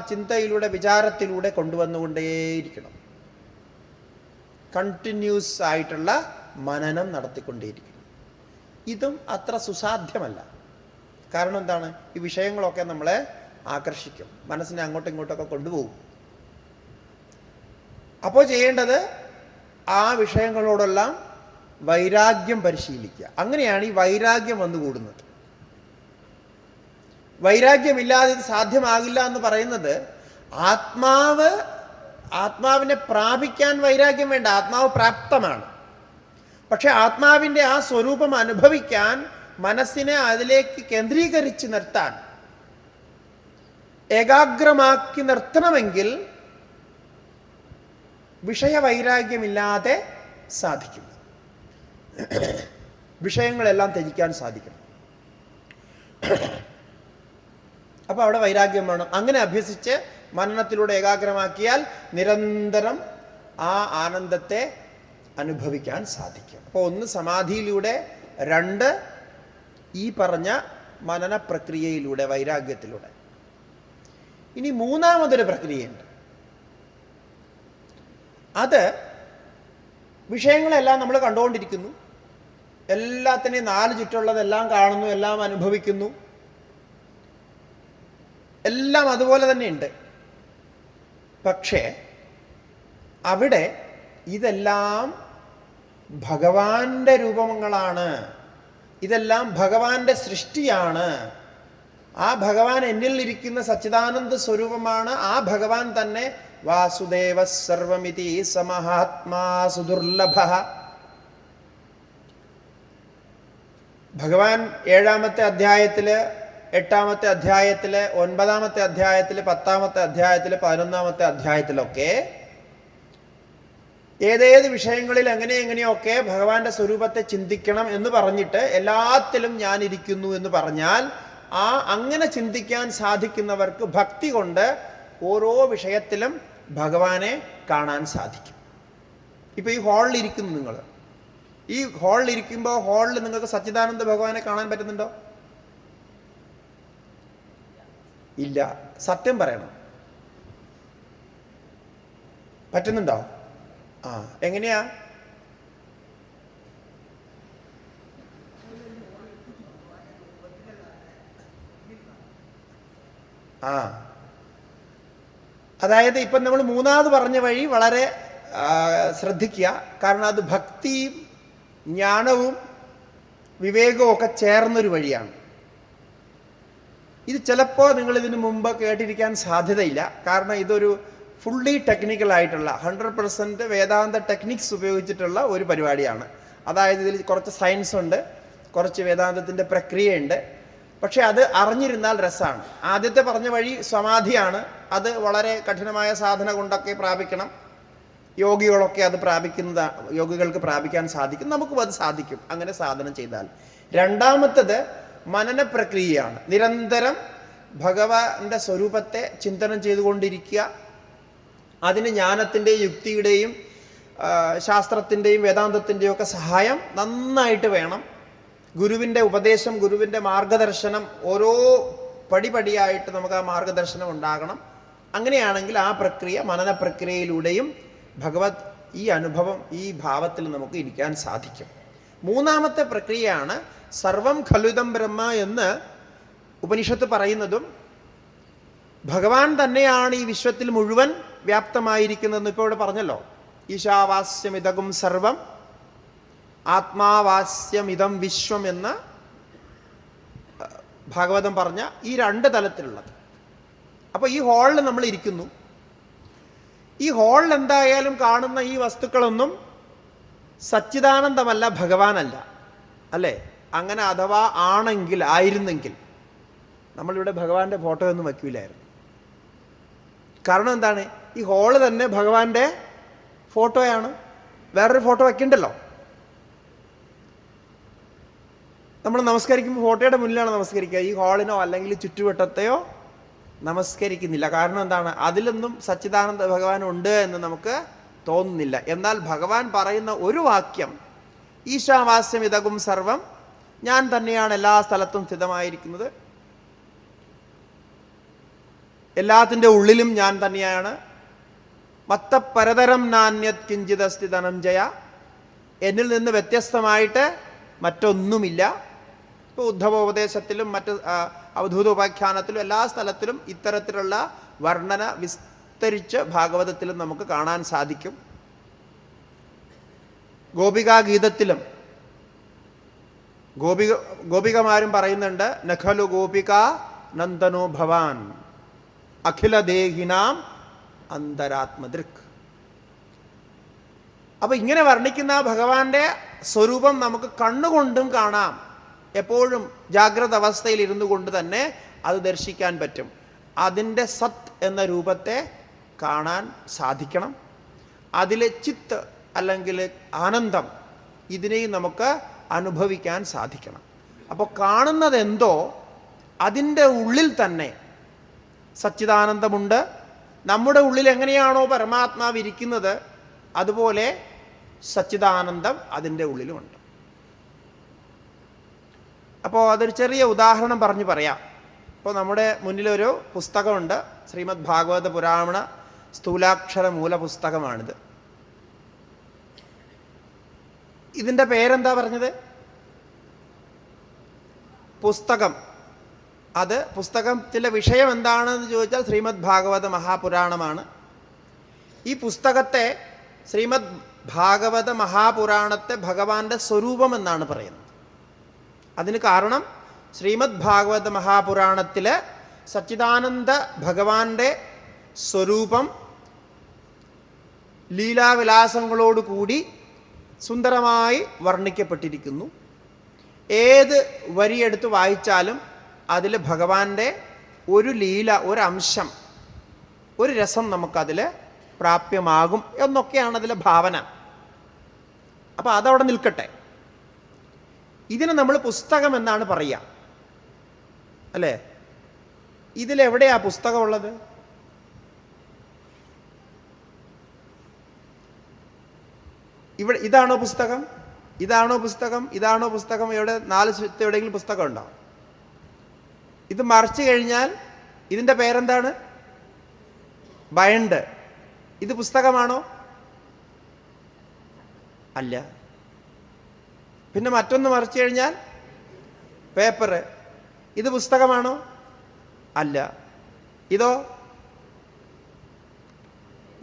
ചിന്തയിലൂടെ, വിചാരത്തിലൂടെ കൊണ്ടുവന്നുകൊണ്ടേയിരിക്കണം. കണ്ടിന്യൂസ് ആയിട്ടുള്ള മനനം നടത്തിക്കൊണ്ടേയിരിക്കണം. ഇതും അത്ര സുസാധ്യമല്ല. കാരണം എന്താണ്? ഈ വിഷയങ്ങളൊക്കെ നമ്മളെ ആകർഷിക്കും, മനസ്സിനെ അങ്ങോട്ടും ഇങ്ങോട്ടൊക്കെ കൊണ്ടുപോകും. അപ്പോൾ ചെയ്യേണ്ടത് ആ വിഷയങ്ങളോടെല്ലാം വൈരാഗ്യം പരിശീലിക്കുക. അങ്ങനെയാണ് ഈ വൈരാഗ്യം വന്നുകൂടുന്നത്. വൈരാഗ്യമില്ലാതെ ഇത് സാധ്യമാകില്ല എന്ന് പറയുന്നത്, ആത്മാവിനെ പ്രാപിക്കാൻ വൈരാഗ്യം വേണ്ട, ആത്മാവ് പ്രാപ്തമാണ്. പക്ഷെ ആത്മാവിൻ്റെ ആ സ്വരൂപം അനുഭവിക്കാൻ, മനസ്സിനെ അതിലേക്ക് കേന്ദ്രീകരിച്ച് നിർത്താൻ, ഏകാഗ്രമാക്കി നിർത്തണമെങ്കിൽ വിഷയവൈരാഗ്യമില്ലാതെ സാധിക്കും. വിഷയങ്ങളെല്ലാം ത്യജിക്കാൻ സാധിക്കണം. അപ്പോൾ അവിടെ വൈരാഗ്യം വേണം. അങ്ങനെ അഭ്യസിച്ച് മനനത്തിലൂടെ ഏകാഗ്രമാക്കിയാൽ നിരന്തരം ആ ആനന്ദത്തെ അനുഭവിക്കാൻ സാധിക്കും. അപ്പോൾ ഒന്ന് സമാധിയിലൂടെ, രണ്ട് ഈ പറഞ്ഞ മനന പ്രക്രിയയിലൂടെ, വൈരാഗ്യത്തിലൂടെ. ഇനി മൂന്നാമതൊരു പ്രക്രിയയുണ്ട്. അത് വിഷയങ്ങളെല്ലാം നമ്മൾ കണ്ടുകൊണ്ടിരിക്കുന്നു, എല്ലാത്തിനെയും നാല് ചുറ്റുള്ളതെല്ലാം കാണുന്നു, എല്ലാം അനുഭവിക്കുന്നു, എല്ലാം അതുപോലെ തന്നെയുണ്ട്. പക്ഷേ അവിടെ ഇതെല്ലാം ഭഗവാന്റെ രൂപങ്ങളാണ്, ഇതെല്ലാം ഭഗവാന്റെ സൃഷ്ടിയാണ്. ആ ഭഗവാൻ എന്നിൽ ഇരിക്കുന്ന സച്ചിദാനന്ദ സ്വരൂപമാണ്. ആ ഭഗവാൻ തന്നെ വാസുദേവ സർവമിതി സമഹാത്മാ സുദുർലഭ. ഭഗവാൻ 7-ാമത്തെ അധ്യായത്തില്, 8-ാമത്തെ അധ്യായത്തില്, 9-ാമത്തെ അധ്യായത്തില്, 10-ാമത്തെ അധ്യായത്തില്, 11-ാമത്തെ അധ്യായത്തിലൊക്കെ ഏതേത് വിഷയങ്ങളിൽ എങ്ങനെയൊക്കെ ഭഗവാന്റെ സ്വരൂപത്തെ ചിന്തിക്കണം എന്ന് പറഞ്ഞിട്ട് എല്ലാത്തിലും ഞാൻ ഇരിക്കുന്നു എന്ന് പറഞ്ഞാൽ, അങ്ങനെ ചിന്തിക്കാൻ സാധിക്കുന്നവർക്ക് ഭക്തി കൊണ്ട് ഓരോ വിഷയത്തിലും ഭഗവാനെ കാണാൻ സാധിക്കും. ഇപ്പോൾ ഈ ഹാളിൽ ഇരിക്കുന്നു, നിങ്ങൾ ഈ ഹാളിൽ ഇരിക്കുമ്പോൾ ഹാളിൽ നിങ്ങൾക്ക് സച്ചിദാനന്ദ ഭഗവാനെ കാണാൻ പറ്റുന്നുണ്ടോ? ഇല്ല. സത്യം പറയണം. പറ്റുന്നുണ്ടോ? എങ്ങനെയാ? അതായത് ഇപ്പം നമ്മൾ മൂന്നാമത് പറഞ്ഞ വഴി വളരെ ശ്രദ്ധിക്കുക. കാരണം അത് ഭക്തിയും ജ്ഞാനവും വിവേകവും ഒക്കെ ചേർന്നൊരു വഴിയാണ്. ഇത് ചിലപ്പോൾ നിങ്ങൾ ഇതിനു മുമ്പ് കേട്ടിരിക്കാൻ സാധ്യതയില്ല. കാരണം ഇതൊരു ഫുള്ളി ടെക്നിക്കലായിട്ടുള്ള 100% വേദാന്ത ടെക്നിക്സ് ഉപയോഗിച്ചിട്ടുള്ള ഒരു പരിപാടിയാണ്. അതായത് ഇതിൽ കുറച്ച് സയൻസ് ഉണ്ട്, കുറച്ച് വേദാന്തത്തിൻ്റെ പ്രക്രിയയുണ്ട്. പക്ഷെ അത് അറിഞ്ഞിരുന്നാൽ രസമാണ്. ആദ്യത്തെ പറഞ്ഞ വഴി സമാധിയാണ്. അത് വളരെ കഠിനമായ സാധന കൊണ്ടൊക്കെ പ്രാപിക്കണം. യോഗികളൊക്കെ അത് യോഗികൾക്ക് പ്രാപിക്കാൻ സാധിക്കും. നമുക്കും അത് സാധിക്കും അങ്ങനെ സാധന ചെയ്താൽ. രണ്ടാമത്തത് മനന പ്രക്രിയയാണ്. നിരന്തരം ഭഗവാന്റെ സ്വരൂപത്തെ ചിന്തനം ചെയ്തുകൊണ്ടിരിക്കുക. അതിന് ജ്ഞാനത്തിൻ്റെയും യുക്തിയുടെയും ശാസ്ത്രത്തിൻ്റെയും വേദാന്തത്തിൻ്റെയും ഒക്കെ സഹായം നന്നായിട്ട് വേണം. ഗുരുവിൻ്റെ ഉപദേശം, ഗുരുവിൻ്റെ മാർഗദർശനം, ഓരോ പടിപടിയായിട്ട് നമുക്ക് ആ മാർഗദർശനം ഉണ്ടാകണം. അങ്ങനെയാണെങ്കിൽ ആ പ്രക്രിയ, മനന പ്രക്രിയയിലൂടെയും ഭഗവത് ഈ അനുഭവം, ഈ ഭാവത്തിൽ നമുക്ക് ഇരിക്കാൻ സാധിക്കും. മൂന്നാമത്തെ പ്രക്രിയയാണ് സർവം ഖലുദം ബ്രഹ്മ എന്ന് ഉപനിഷത്ത് പറയുന്നതും ഭഗവാൻ തന്നെയാണ് ഈ വിശ്വത്തിൽ മുഴുവൻ വ്യാപ്തമായിരിക്കുന്നതെന്ന് ഇപ്പോൾ ഇവിടെ പറഞ്ഞല്ലോ. ഈശാവാസ്യമിതകും സർവം ആത്മാവാസ്യമിതം വിശ്വം എന്ന് ഭാഗവതം പറഞ്ഞ ഈ രണ്ട് തലത്തിലുള്ളത്. അപ്പോൾ ഈ ഹാളിൽ നമ്മൾ ഇരിക്കുന്നു. ഈ ഹാളിൽ എന്തായാലും കാണുന്ന ഈ വസ്തുക്കളൊന്നും സച്ചിദാനന്ദമല്ല, ഭഗവാനല്ല, അല്ലേ? അങ്ങനെ അഥവാ ആയിരുന്നെങ്കിൽ നമ്മളിവിടെ ഭഗവാന്റെ ഫോട്ടോ ഒന്നും വയ്ക്കില്ലായിരുന്നു. കാരണം എന്താണ്? ഈ ഹാള് തന്നെ ഭഗവാന്റെ ഫോട്ടോയാണ്. വേറൊരു ഫോട്ടോ വയ്ക്കണ്ടല്ലോ. നമ്മൾ നമസ്കരിക്കുമ്പോൾ ഫോട്ടോയുടെ മുന്നിലാണ് നമസ്കരിക്കുക. ഈ ഹാളിനോ അല്ലെങ്കിൽ ചുറ്റുവട്ടത്തെയോ നമസ്കരിക്കുന്നില്ല. കാരണം എന്താണ്? അതിലൊന്നും സച്ചിദാനന്ദ ഭഗവാൻ ഉണ്ട് എന്ന് നമുക്ക് തോന്നുന്നില്ല. എന്നാൽ ഭഗവാൻ പറയുന്ന ഒരു വാക്യം, ഈശാവാസ്യം ഇതകും സർവം, ഞാൻ തന്നെയാണ് എല്ലാ സ്ഥലത്തും സ്ഥിതമായിരിക്കുന്നത്, എല്ലാത്തിൻ്റെ ഉള്ളിലും ഞാൻ തന്നെയാണ്, മത്തപരതരം നാന്യത് കിഞ്ചിദസ്തി ധനഞ്ജയ, എന്നിൽ നിന്ന് വ്യത്യസ്തമായിട്ട് മറ്റൊന്നുമില്ല. ഇപ്പോൾ ഉദ്ധവോപദേശത്തിലും മറ്റ് അവധൂതോപാഖ്യാനത്തിലും എല്ലാ സ്ഥലത്തിലും ഇത്തരത്തിലുള്ള വർണ്ണന വിസ്തരിച്ച് ഭാഗവതത്തിലും നമുക്ക് കാണാൻ സാധിക്കും. ഗോപികാഗീതത്തിലും ഗോപികമാരും പറയുന്നുണ്ട്, നഖലു ഗോപിക നന്ദനോ ഭവാൻ അഖിലദേഹിനാം അന്തരാത്മദൃക്. അപ്പോൾ ഇങ്ങനെ വർണ്ണിക്കുന്ന ഭഗവാന്റെ സ്വരൂപം നമുക്ക് കണ്ണുകൊണ്ടും കാണാം. എപ്പോഴും ജാഗ്രത അവസ്ഥയിൽ ഇരുന്നു കൊണ്ട് തന്നെ അത് ദർശിക്കാൻ പറ്റും. അതിൻ്റെ സത്ത് എന്ന രൂപത്തെ കാണാൻ സാധിക്കണം. അതിലെ ചിത്ത് അല്ലെങ്കിൽ ആനന്ദം, ഇതിനെയും നമുക്ക് അനുഭവിക്കാൻ സാധിക്കണം. അപ്പോൾ കാണുന്നത് എന്തോ അതിൻ്റെ ഉള്ളിൽ തന്നെ സച്ചിദാനന്ദമുണ്ട്. നമ്മുടെ ഉള്ളിൽ എങ്ങനെയാണോ പരമാത്മാവ് ഇരിക്കുന്നത് അതുപോലെ സച്ചിദാനന്ദം അതിൻ്റെ ഉള്ളിലുമുണ്ട്. അപ്പോൾ അതൊരു ചെറിയ ഉദാഹരണം പറഞ്ഞു പറയാം. ഇപ്പോൾ നമ്മുടെ മുന്നിലൊരു പുസ്തകമുണ്ട്. ശ്രീമദ് ഭാഗവത പുരാണ സ്ഥൂലാക്ഷര മൂല പുസ്തകമാണിത്. ഇതിൻ്റെ പേരെന്താ പറഞ്ഞത്? പുസ്തകം. അത് പുസ്തകത്തിലെ വിഷയം എന്താണെന്ന് ചോദിച്ചാൽ ശ്രീമദ് ഭാഗവത മഹാപുരാണമാണ്. ഈ പുസ്തകത്തെ, ശ്രീമദ് ഭാഗവത മഹാപുരാണത്തെ ഭഗവാന്റെ സ്വരൂപം എന്നാണ് പറയുന്നത്. അതിന് കാരണം ശ്രീമദ് ഭാഗവത മഹാപുരാണത്തിലെ സച്ചിദാനന്ദ ഭഗവാന്റെ സ്വരൂപം ലീലാവിലാസങ്ങളോടുകൂടി സുന്ദരമായി വർണ്ണിക്കപ്പെട്ടിരിക്കുന്നു. ഏത് വരിയെടുത്ത് വായിച്ചാലും അതിൽ ഭഗവാന്റെ ഒരു ലീല, ഒരംശം, ഒരു രസം നമുക്കതിൽ പ്രാപ്യമാകും എന്നൊക്കെയാണ് അതിലെ ഭാവന. അപ്പോൾ അതവിടെ നിൽക്കട്ടെ. ഇതിന് നമ്മൾ പുസ്തകം എന്നാണ് പറയുക, അല്ലേ? ഇതിലെവിടെയാ പുസ്തകമുള്ളത്? ഇവിടെ ഇതാണോ പുസ്തകം? ഇതാണോ പുസ്തകം? ഇതാണോ പുസ്തകം? എവിടെ? 4 എവിടെയെങ്കിലും പുസ്തകം ഉണ്ടോ? ഇത് മറിച്ച് കഴിഞ്ഞാൽ ഇതിൻ്റെ പേരെന്താണ്? ബയണ്ട്. ഇത് പുസ്തകമാണോ? അല്ല. പിന്നെ മറ്റൊന്ന് മറിച്ചു കഴിഞ്ഞാൽ പേപ്പർ. ഇത് പുസ്തകമാണോ? അല്ല. ഇതോ?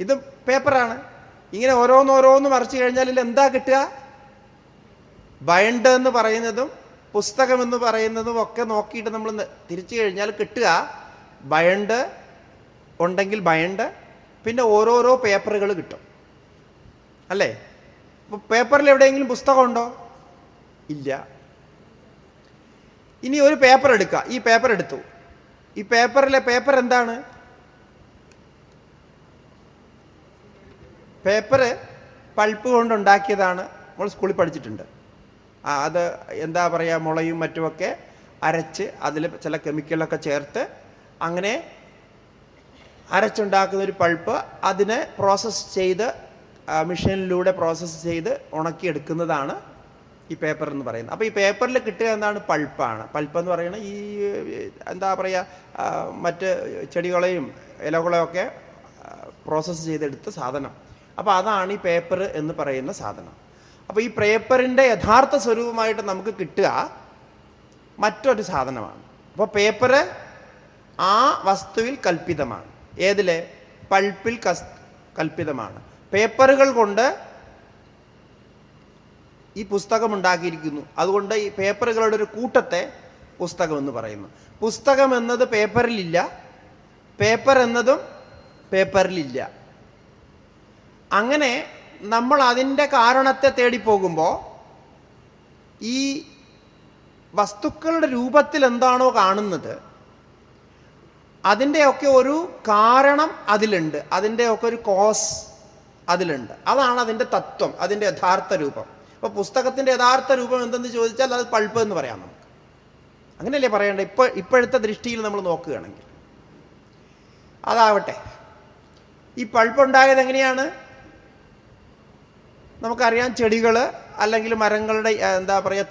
ഇത് പേപ്പറാണ്. ഇങ്ങനെ ഓരോന്നോരോന്ന് മറിച്ചു കഴിഞ്ഞാൽ ഇതിൽ എന്താ കിട്ടുക? ബയണ്ട് എന്ന് പറയുന്നതും പുസ്തകം എന്ന് പറയുന്നതും ഒക്കെ നോക്കിയിട്ട് നമ്മൾ തിരിച്ചു കഴിഞ്ഞാൽ കിട്ടുക ബയണ്ട് ഉണ്ടെങ്കിൽ ബയണ്ട്, പിന്നെ ഓരോരോ പേപ്പറുകൾ കിട്ടും അല്ലേ? അപ്പോൾ പേപ്പറിൽ എവിടെയെങ്കിലും പുസ്തകമുണ്ടോ? ഇല്ല. ഇനി ഒരു പേപ്പർ എടുക്കുക. ഈ പേപ്പർ എടുത്തു. ഈ പേപ്പറിലെ പേപ്പർ എന്താണ്? പേപ്പർ പൾപ്പ് കൊണ്ടുണ്ടാക്കിയതാണ്. നമ്മൾ സ്കൂളിൽ പഠിച്ചിട്ടുണ്ട്. അത് എന്താ പറയുക, മുളയും മറ്റുമൊക്കെ അരച്ച് അതിൽ ചില കെമിക്കലൊക്കെ ചേർത്ത് അങ്ങനെ അരച്ചുണ്ടാക്കുന്നൊരു പൾപ്പ് അതിനെ പ്രോസസ്സ് ചെയ്ത് മെഷീനിലൂടെ പ്രോസസ്സ് ചെയ്ത് ഉണക്കിയെടുക്കുന്നതാണ് ഈ പേപ്പർ എന്ന് പറയുന്നത്. അപ്പോൾ ഈ പേപ്പറിൽ കിട്ടുക എന്താണ്? പൾപ്പാണ്. പൾപ്പ് എന്ന് പറയുന്നത് ഈ എന്താ പറയുക, മറ്റ് ചെടികളെയും ഇലകളെയൊക്കെ പ്രോസസ്സ് ചെയ്തെടുത്ത സാധനം. അപ്പോൾ അതാണ് ഈ പേപ്പർ എന്ന് പറയുന്ന സാധനം. അപ്പോൾ ഈ പേപ്പറിൻ്റെ യഥാർത്ഥ സ്വരൂപമായിട്ട് നമുക്ക് കിട്ടുക മറ്റൊരു സാധനമാണ്. അപ്പോൾ പേപ്പർ ആ വസ്തുവിൽ കൽപ്പിതമാണ്. ഏതിലെ? പൾപ്പിൽ കൽപ്പിതമാണ്. പേപ്പറുകൾ കൊണ്ട് ഈ പുസ്തകം ഉണ്ടാക്കിയിരിക്കുന്നു. അതുകൊണ്ട് ഈ പേപ്പറുകളുടെ ഒരു കൂട്ടത്തെ പുസ്തകം എന്ന് പറയുന്നു. പുസ്തകം എന്നത് പേപ്പറിലില്ല, പേപ്പർ എന്നതും പേപ്പറിലില്ല. അങ്ങനെ നമ്മൾ അതിൻ്റെ കാരണത്തെ തേടിപ്പോകുമ്പോൾ ഈ വസ്തുക്കളുടെ രൂപത്തിൽ എന്താണോ കാണുന്നത് അതിൻ്റെയൊക്കെ ഒരു കാരണം അതിലുണ്ട്, അതിൻ്റെയൊക്കെ ഒരു കോസ് അതിലുണ്ട്. അതാണ് അതിൻ്റെ തത്വം, അതിൻ്റെ യഥാർത്ഥ രൂപം. അപ്പോൾ പുസ്തകത്തിൻ്റെ യഥാർത്ഥ രൂപം എന്തെന്ന് ചോദിച്ചാൽ അത് പൾപ്പ് എന്ന് പറയാം നമുക്ക്. അങ്ങനെയല്ലേ പറയേണ്ടത്? ഇപ്പോഴത്തെ ദൃഷ്ടിയിൽ നമ്മൾ നോക്കുകയാണെങ്കിൽ. അതാവട്ടെ, ഈ പൾപ്പ് ഉണ്ടായത് എങ്ങനെയാണ്? നമുക്കറിയാം, ചെടികൾ അല്ലെങ്കിൽ മരങ്ങളുടെ എന്താ പറയുക,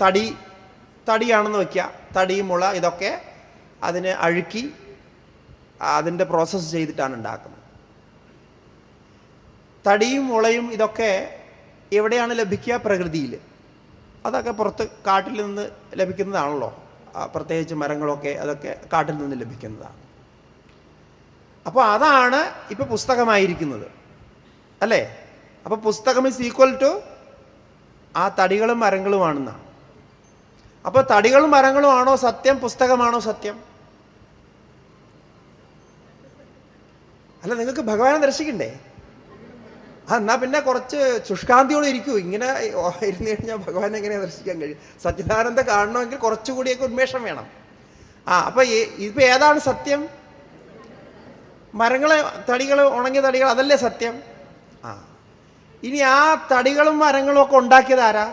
തടിയാണെന്ന് വയ്ക്കുക. തടി, മുള ഇതൊക്കെ അതിനെ അഴുക്കി അതിൻ്റെ പ്രോസസ്സ് ചെയ്തിട്ടാണ് ഉണ്ടാക്കുന്നത്. തടിയും മുളയും ഇതൊക്കെ എവിടെയാണ് ലഭിക്കുക? പ്രകൃതിയിൽ. അതൊക്കെ പുറത്ത് കാട്ടിൽ നിന്ന് ലഭിക്കുന്നതാണല്ലോ. പ്രത്യേകിച്ച് മരങ്ങളൊക്കെ അതൊക്കെ കാട്ടിൽ നിന്ന് ലഭിക്കുന്നതാണ്. അപ്പോൾ അതാണ് ഇപ്പോൾ പുസ്തകമായിരിക്കുന്നത് അല്ലേ? അപ്പോൾ പുസ്തകം ഈസ് ഈക്വൽ ടു ആ തടികളും മരങ്ങളുമാണെന്നാണ്. അപ്പോൾ തടികളും മരങ്ങളും ആണോ സത്യം? പുസ്തകമാണോ സത്യം? അല്ല, നിങ്ങൾക്ക് ഭഗവാനെ ദർശിക്കണ്ടേ? എന്നാൽ പിന്നെ കുറച്ച് ശുഷ്കാന്തിയോടെ ഇരിക്കൂ. ഇങ്ങനെ ഇരുന്ന് കഴിഞ്ഞാൽ ഭഗവാനെ എങ്ങനെ ദർശിക്കാൻ കഴിയും? സച്ചിദാനന്ദ കാണണമെങ്കിൽ കുറച്ചുകൂടിയൊക്കെ ഉന്മേഷം വേണം. അപ്പോൾ ഇപ്പം ഏതാണ് സത്യം? മരങ്ങൾ, തടികൾ, ഉണങ്ങിയ തടികൾ, അതല്ലേ സത്യം? ഇനി ആ തടികളും മരങ്ങളും ഒക്കെ ഉണ്ടാക്കിയത് ആരാ?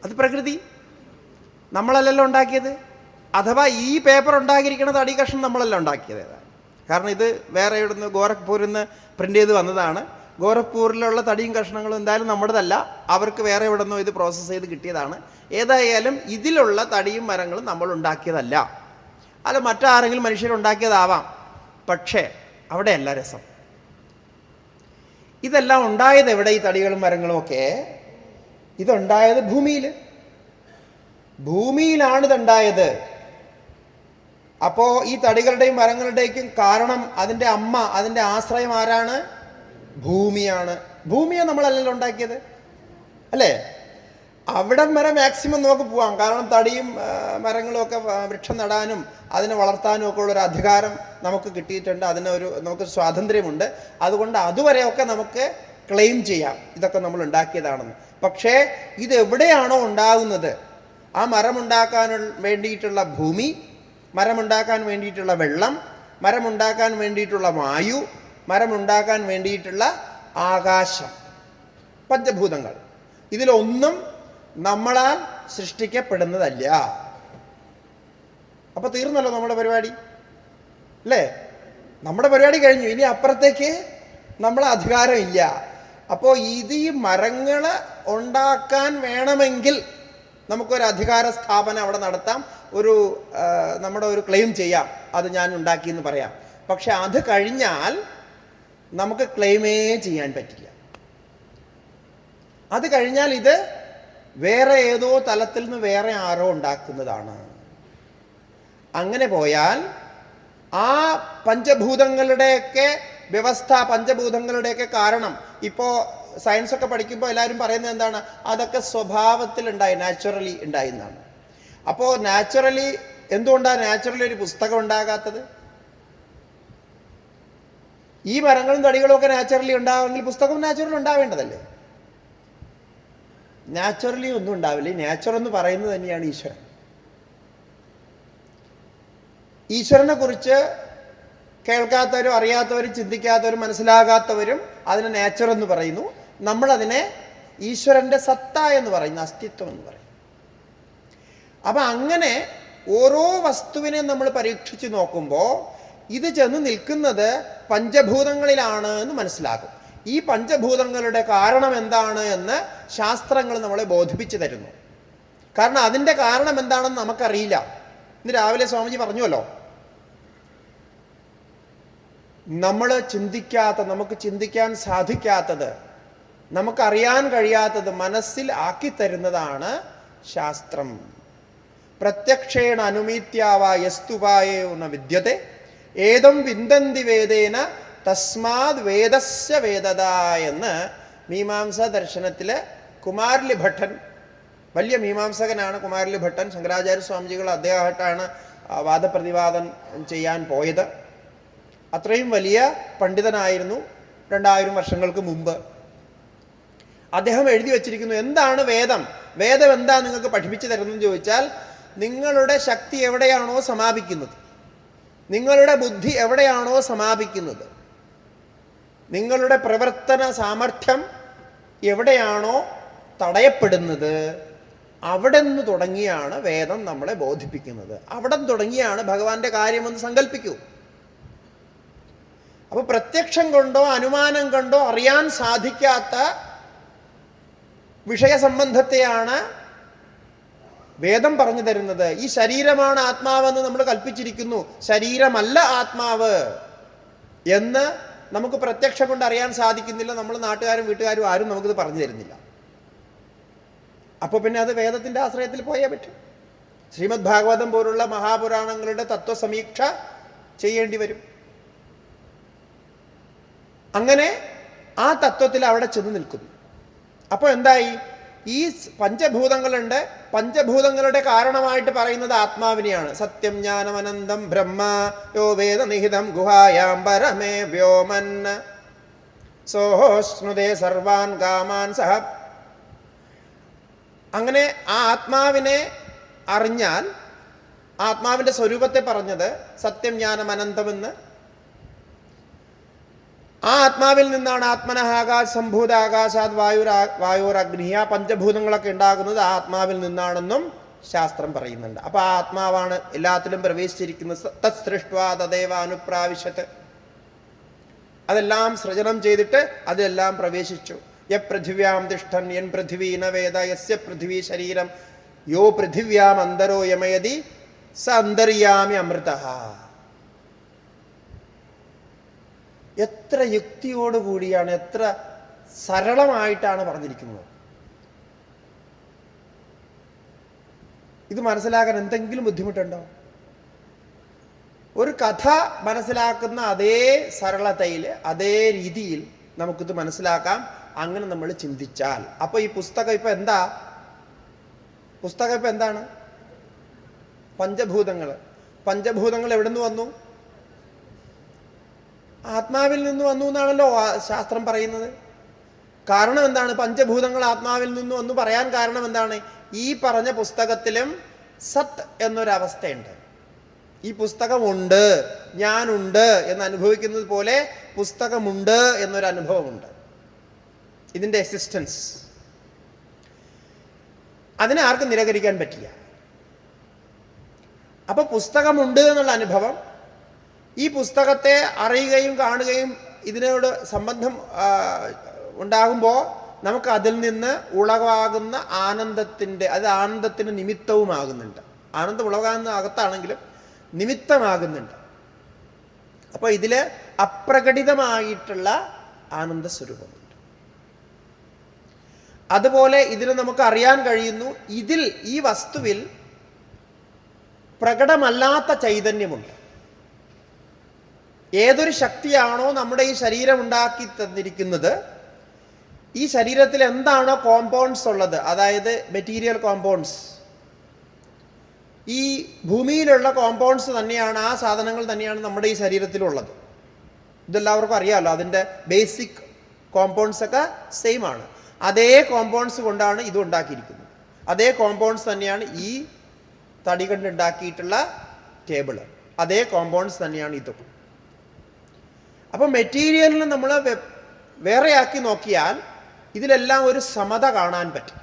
അത് പ്രകൃതി. നമ്മളല്ലല്ലോ ഉണ്ടാക്കിയത്. അഥവാ ഈ പേപ്പർ ഉണ്ടാക്കിയിരിക്കുന്ന തടി കഷ്ണം നമ്മളല്ല ഉണ്ടാക്കിയത്. കാരണം ഇത് വേറെ ഇവിടുന്ന് ഗോരഖ്പൂരിൽ നിന്ന് പ്രിൻ്റ് ചെയ്ത് വന്നതാണ്. ഗോരഖ്പൂരിലുള്ള തടിയും കഷ്ണങ്ങളും എന്തായാലും നമ്മുടേതല്ല, അവർക്ക് വേറെ ഇവിടെ നിന്നോ ഇത് പ്രോസസ്സ് ചെയ്ത് കിട്ടിയതാണ്. ഏതായാലും ഇതിലുള്ള തടിയും മരങ്ങളും നമ്മൾ ഉണ്ടാക്കിയതല്ല. അല്ല, മറ്റാരെങ്കിലും മനുഷ്യരുണ്ടാക്കിയതാവാം. പക്ഷേ അവിടെയല്ല രസം. ഇതെല്ലാം ഉണ്ടായത് എവിടെ? ഈ തടികളും മരങ്ങളും ഒക്കെ ഇതുണ്ടായത് ഭൂമിയിലാണ് ഇതുണ്ടായത്. അപ്പോൾ ഈ തടികളുടെയും മരങ്ങളുടെയും കാരണം, അതിൻ്റെ അമ്മ, അതിൻ്റെ ആശ്രയം ആരാണ്? ഭൂമിയാണ്. ഭൂമിയെ നമ്മളല്ലല്ലോ ഉണ്ടാക്കിയത് അല്ലേ? അവിടം വരെ മാക്സിമം നമുക്ക് പോവാം. കാരണം തടിയും മരങ്ങളും ഒക്കെ വൃക്ഷം നടാനും അതിനെ വളർത്താനും ഒക്കെ ഉള്ളൊരു അധികാരം നമുക്ക് കിട്ടിയിട്ടുണ്ട്. നമുക്ക് സ്വാതന്ത്ര്യമുണ്ട്. അതുകൊണ്ട് അതുവരെയൊക്കെ നമുക്ക് ക്ലെയിം ചെയ്യാം ഇതൊക്കെ നമ്മൾ ഉണ്ടാക്കിയതാണെന്ന്. പക്ഷേ ഇതെവിടെയാണോ ഉണ്ടാകുന്നത്, ആ മരമുണ്ടാക്കാൻ വേണ്ടിയിട്ടുള്ള ഭൂമി, മരമുണ്ടാക്കാൻ വേണ്ടിയിട്ടുള്ള വെള്ളം, മരമുണ്ടാക്കാൻ വേണ്ടിയിട്ടുള്ള വായു, മരമുണ്ടാക്കാൻ വേണ്ടിയിട്ടുള്ള ആകാശം, പഞ്ചഭൂതങ്ങൾ, ഇതിലൊന്നും നമ്മളാൽ സൃഷ്ടിക്കപ്പെടുന്നതല്ല. അപ്പോൾ തീർന്നല്ലോ നമ്മുടെ പരിപാടി അല്ലേ? നമ്മുടെ പരിപാടി കഴിഞ്ഞു. ഇനി അപ്പുറത്തേക്ക് നമ്മളെ അധികാരമില്ല. അപ്പോൾ ഇത് ഈ മരങ്ങൾ ഉണ്ടാക്കാൻ വേണമെങ്കിൽ നമുക്കൊരു അധികാര സ്ഥാപനം അവിടെ നടത്താം. ഒരു നമ്മുടെ ഒരു ക്ലെയിം ചെയ്യാം, അത് ഞാൻ ഉണ്ടാക്കിയെന്ന് പറയാം. പക്ഷെ അത് കഴിഞ്ഞാൽ നമുക്ക് ക്ലെയിമേ ചെയ്യാൻ പറ്റില്ല. അത് കഴിഞ്ഞാൽ ഇത് വേറെ ഏതോ തലത്തിൽ നിന്ന് വേറെ ആരോ ഉണ്ടാക്കുന്നതാണ്. അങ്ങനെ പോയാൽ ആ പഞ്ചഭൂതങ്ങളുടെയൊക്കെ വ്യവസ്ഥ, പഞ്ചഭൂതങ്ങളുടെയൊക്കെ കാരണം, ഇപ്പോൾ സയൻസൊക്കെ പഠിക്കുമ്പോൾ എല്ലാവരും പറയുന്നത് എന്താണ്? അതൊക്കെ സ്വഭാവത്തിൽ ഉണ്ടായി, നാച്ചുറലി ഉണ്ടായി എന്നാണ്. അപ്പോൾ നാച്ചുറലി എന്തുകൊണ്ടാണ് നാച്ചുറലി ഒരു പുസ്തകം ഉണ്ടാകാത്തത്? ഈ മരങ്ങളും തടികളും ഒക്കെ നാച്ചുറലി ഉണ്ടാവുമെങ്കിൽ പുസ്തകം നാച്ചുറലി ഉണ്ടാവേണ്ടതല്ലേ? നാച്ചുറലി ഒന്നും ഉണ്ടാവില്ല. ഈ നാച്ചുറൽ എന്ന് പറയുന്നത് തന്നെയാണ് ഈശ്വരൻ. ഈശ്വരനെ കുറിച്ച് കേൾക്കാത്തവരും അറിയാത്തവരും ചിന്തിക്കാത്തവരും മനസ്സിലാകാത്തവരും അതിനെ നാച്ചർ എന്ന് പറയുന്നു. നമ്മളതിനെ ഈശ്വരൻ്റെ സത്ത എന്ന് പറയുന്നു, അസ്തിത്വം എന്ന് പറയും. അപ്പം അങ്ങനെ ഓരോ വസ്തുവിനെ നമ്മൾ പരീക്ഷിച്ച് നോക്കുമ്പോൾ ഇത് ചെന്ന് നിൽക്കുന്നത് പഞ്ചഭൂതങ്ങളിലാണ് എന്ന് മനസ്സിലാകും. ഈ പഞ്ചഭൂതങ്ങളുടെ കാരണം എന്താണ് എന്ന് ശാസ്ത്രങ്ങൾ നമ്മളെ ബോധിപ്പിച്ചു തരുന്നു. കാരണം അതിൻ്റെ കാരണം എന്താണെന്ന് നമുക്കറിയില്ല. ഇന്ന് രാവിലെ സ്വാമിജി പറഞ്ഞുവല്ലോ, നമ്മൾ ചിന്തിക്കാത്ത, നമുക്ക് ചിന്തിക്കാൻ സാധിക്കാത്തത്, നമുക്കറിയാൻ കഴിയാത്തത് മനസ്സിൽ ആക്കിത്തരുന്നതാണ് ശാസ്ത്രം. പ്രത്യക്ഷേണ അനുമീത്യാവ യസ്തുപായോ ന വിദ്യത്തെ ഏതം വിന്ദന്തി വേദേന തസ്മാത് വേദസ്യ വേദത എന്ന് മീമാംസാ ദർശനത്തിൽ കുമാരലി ഭട്ടൻ, വലിയ മീമാംസകനാണ് കുമാരലി ഭട്ടൻ. ശങ്കരാചാര്യ സ്വാമിജികൾ അദ്ദേഹമായിട്ടാണ് വാദപ്രതിവാദം ചെയ്യാൻ പോയത്. അത്രയും വലിയ പണ്ഡിതനായിരുന്നു 2000 വർഷങ്ങൾക്ക് മുമ്പ്. അദ്ദേഹം എഴുതി വച്ചിരിക്കുന്നു, എന്താണ് വേദം, വേദം എന്താ നിങ്ങൾക്ക് പഠിപ്പിച്ചു തരുന്നതെന്ന് ചോദിച്ചാൽ, നിങ്ങളുടെ ശക്തി എവിടെയാണോ സമാപിക്കുന്നത്, നിങ്ങളുടെ ബുദ്ധി എവിടെയാണോ സമാപിക്കുന്നത്, നിങ്ങളുടെ പ്രവർത്തന സാമർഥ്യം എവിടെയാണോ തടയപ്പെടുന്നത്, അവിടെ നിന്ന് തുടങ്ങിയാണ് വേദം നമ്മളെ ബോധിപ്പിക്കുന്നത്. അവിടെ തുടങ്ങിയാണ് ഭഗവാന്റെ കാര്യമെന്ന് സങ്കല്പിക്കൂ. അപ്പോൾ പ്രത്യക്ഷം കൊണ്ടോ അനുമാനം കൊണ്ടോ അറിയാൻ സാധിക്കാത്ത വിഷയസംബന്ധത്തെയാണ് വേദം പറഞ്ഞു തരുന്നത്. ഈ ശരീരമാണ് ആത്മാവെന്ന് നമ്മൾ കൽപ്പിച്ചിരിക്കുന്നു, ശരീരമല്ല ആത്മാവ് എന്ന് നമുക്ക് പ്രത്യക്ഷം കൊണ്ട് അറിയാൻ സാധിക്കുന്നില്ല. നമ്മൾ നാട്ടുകാരും വീട്ടുകാരും ആരും നമുക്കിത് പറഞ്ഞു തരുന്നില്ല. അപ്പോൾ പിന്നെ അത് വേദത്തിൻ്റെ ആശ്രയത്തിൽ പോയേ പറ്റും. ശ്രീമദ് ഭാഗവതം പോലുള്ള മഹാപുരാണങ്ങളുടെ തത്വസമീക്ഷ ചെയ്യേണ്ടി വരും. അങ്ങനെ ആ തത്വത്തിൽ അവിടെ ചെന്ന് നിൽക്കുന്നു. അപ്പോൾ എന്തായി? ഈ പഞ്ചഭൂതങ്ങളുണ്ട്, പഞ്ചഭൂതങ്ങളുടെ കാരണമായിട്ട് പറയുന്നത് ആത്മാവിനെയാണ്. സത്യം ജ്ഞാനം അനന്തം ബ്രഹ്മ യോ വേദ നിഹിതം ഗുഹായാം പരമേ വ്യോമൻ സോഹോഷ്ണുദേ സർവാൻ കാമാൻ സഹ. അങ്ങനെ ആ ആത്മാവിനെ അറിഞ്ഞാൽ, ആത്മാവിൻ്റെ സ്വരൂപത്തെ പറഞ്ഞത് സത്യം ജ്ഞാനം അനന്തമെന്ന്. ആ ആത്മാവിൽ നിന്നാണ് ആത്മനഃ ആകാശംഭൂത ആകാശാത് വായുരഗ്നി, ആ പഞ്ചഭൂതങ്ങളൊക്കെ ഉണ്ടാകുന്നത് ആ ആത്മാവിൽ നിന്നാണെന്നും ശാസ്ത്രം പറയുന്നുണ്ട്. അപ്പോൾ ആ ആത്മാവാണ് എല്ലാത്തിലും പ്രവേശിച്ചിരിക്കുന്നത്. തത് സൃഷ്ട്വാ തദേവ അനുപ്രാവിശത്ത്, അതെല്ലാം സൃജനം ചെയ്തിട്ട് അതെല്ലാം പ്രവേശിച്ചു. യ പൃഥിവ്യാം തിഷ്ഠൻ യൻ പൃഥിവീ ന വേദ യസ്യ പൃഥിവീ ശരീരം യോ പൃഥിവ്യാം അന്തരോ യമയതി സ അന്തര്യാമി അമൃതഃ. എത്ര യുക്തിയോടുകൂടിയാണ്, എത്ര സരളമായിട്ടാണ് പറഞ്ഞിരിക്കുന്നത്. ഇത് മനസ്സിലാക്കാൻ എന്തെങ്കിലും ബുദ്ധിമുട്ടുണ്ടോ? ഒരു കഥ മനസ്സിലാക്കുന്ന അതേ സരളതയിൽ, അതേ രീതിയിൽ നമുക്കിത് മനസ്സിലാക്കാം. അങ്ങനെ നമ്മൾ ചിന്തിച്ചാൽ. അപ്പോൾ ഈ പുസ്തകം ഇപ്പം എന്താ? പുസ്തകം ഇപ്പം എന്താണ്? പഞ്ചഭൂതങ്ങൾ. പഞ്ചഭൂതങ്ങൾ എവിടെ നിന്ന് വന്നു? ആത്മാവിൽ നിന്ന് വന്നു എന്നാണല്ലോ ശാസ്ത്രം പറയുന്നത്. കാരണം എന്താണ്? പഞ്ചഭൂതങ്ങൾ ആത്മാവിൽ നിന്ന് വന്നു പറയാൻ കാരണം എന്താണ്? ഈ പറഞ്ഞ പുസ്തകത്തിലും സത്ത് എന്നൊരവസ്ഥയുണ്ട്. ഈ പുസ്തകമുണ്ട്, ഞാനുണ്ട് എന്ന് അനുഭവിക്കുന്നത് പോലെ പുസ്തകമുണ്ട് എന്നൊരനുഭവമുണ്ട്. ഇതിൻ്റെ എക്സിസ്റ്റൻസ് അതിനെ ആർക്കും നിരാകരിക്കാൻ പറ്റില്ല. അപ്പോൾ പുസ്തകമുണ്ട് എന്നുള്ള അനുഭവം, ഈ പുസ്തകത്തെ അറിയുകയും കാണുകയും ഇതിനോട് സംബന്ധം ഉണ്ടാകുമ്പോൾ നമുക്ക് അതിൽ നിന്ന് ഉളവാകുന്ന ആനന്ദത്തിൻ്റെ, അത് ആനന്ദത്തിന് നിമിത്തവുമാകുന്നുണ്ട്. ആനന്ദം ഉളവാകുന്ന അകത്താണെങ്കിലും നിമിത്തമാകുന്നുണ്ട്. അപ്പോൾ ഇതിൽ അപ്രകടിതമായിട്ടുള്ള ആനന്ദ സ്വരൂപമുണ്ട്. അതുപോലെ ഇതിന് നമുക്ക് അറിയാൻ കഴിയുന്നു, ഇതിൽ ഈ വസ്തുവിൽ പ്രകടമല്ലാത്ത ചൈതന്യമുണ്ട്. ഏതൊരു ശക്തിയാണോ നമ്മുടെ ഈ ശരീരം ഉണ്ടാക്കി തന്നിരിക്കുന്നത്, ഈ ശരീരത്തിൽ എന്താണോ കോമ്പൗണ്ട്സ് ഉള്ളത്, അതായത് മെറ്റീരിയൽ കോമ്പൗണ്ട്സ്, ഈ ഭൂമിയിലുള്ള കോമ്പൗണ്ട്സ് തന്നെയാണ്, ആ സാധനങ്ങൾ തന്നെയാണ് നമ്മുടെ ഈ ശരീരത്തിലുള്ളത്. ഇതെല്ലാവർക്കും അറിയാമല്ലോ, അതിൻ്റെ ബേസിക് കോമ്പൗണ്ട്സ് ഒക്കെ സെയിം ആണ്. അതേ കോമ്പൗണ്ട്സ് കൊണ്ടാണ് ഇത് ഉണ്ടാക്കിയിരിക്കുന്നത്. അതേ കോമ്പൗണ്ട്സ് തന്നെയാണ് ഈ തടി കൊണ്ടുണ്ടാക്കിയിട്ടുള്ള ടേബിള്. അതേ കോമ്പൗണ്ട്സ് തന്നെയാണ് ഇതും. അപ്പം മെറ്റീരിയലിന് നമ്മൾ വേറെയാക്കി നോക്കിയാൽ ഇതിലെല്ലാം ഒരു സമത കാണാൻ പറ്റും.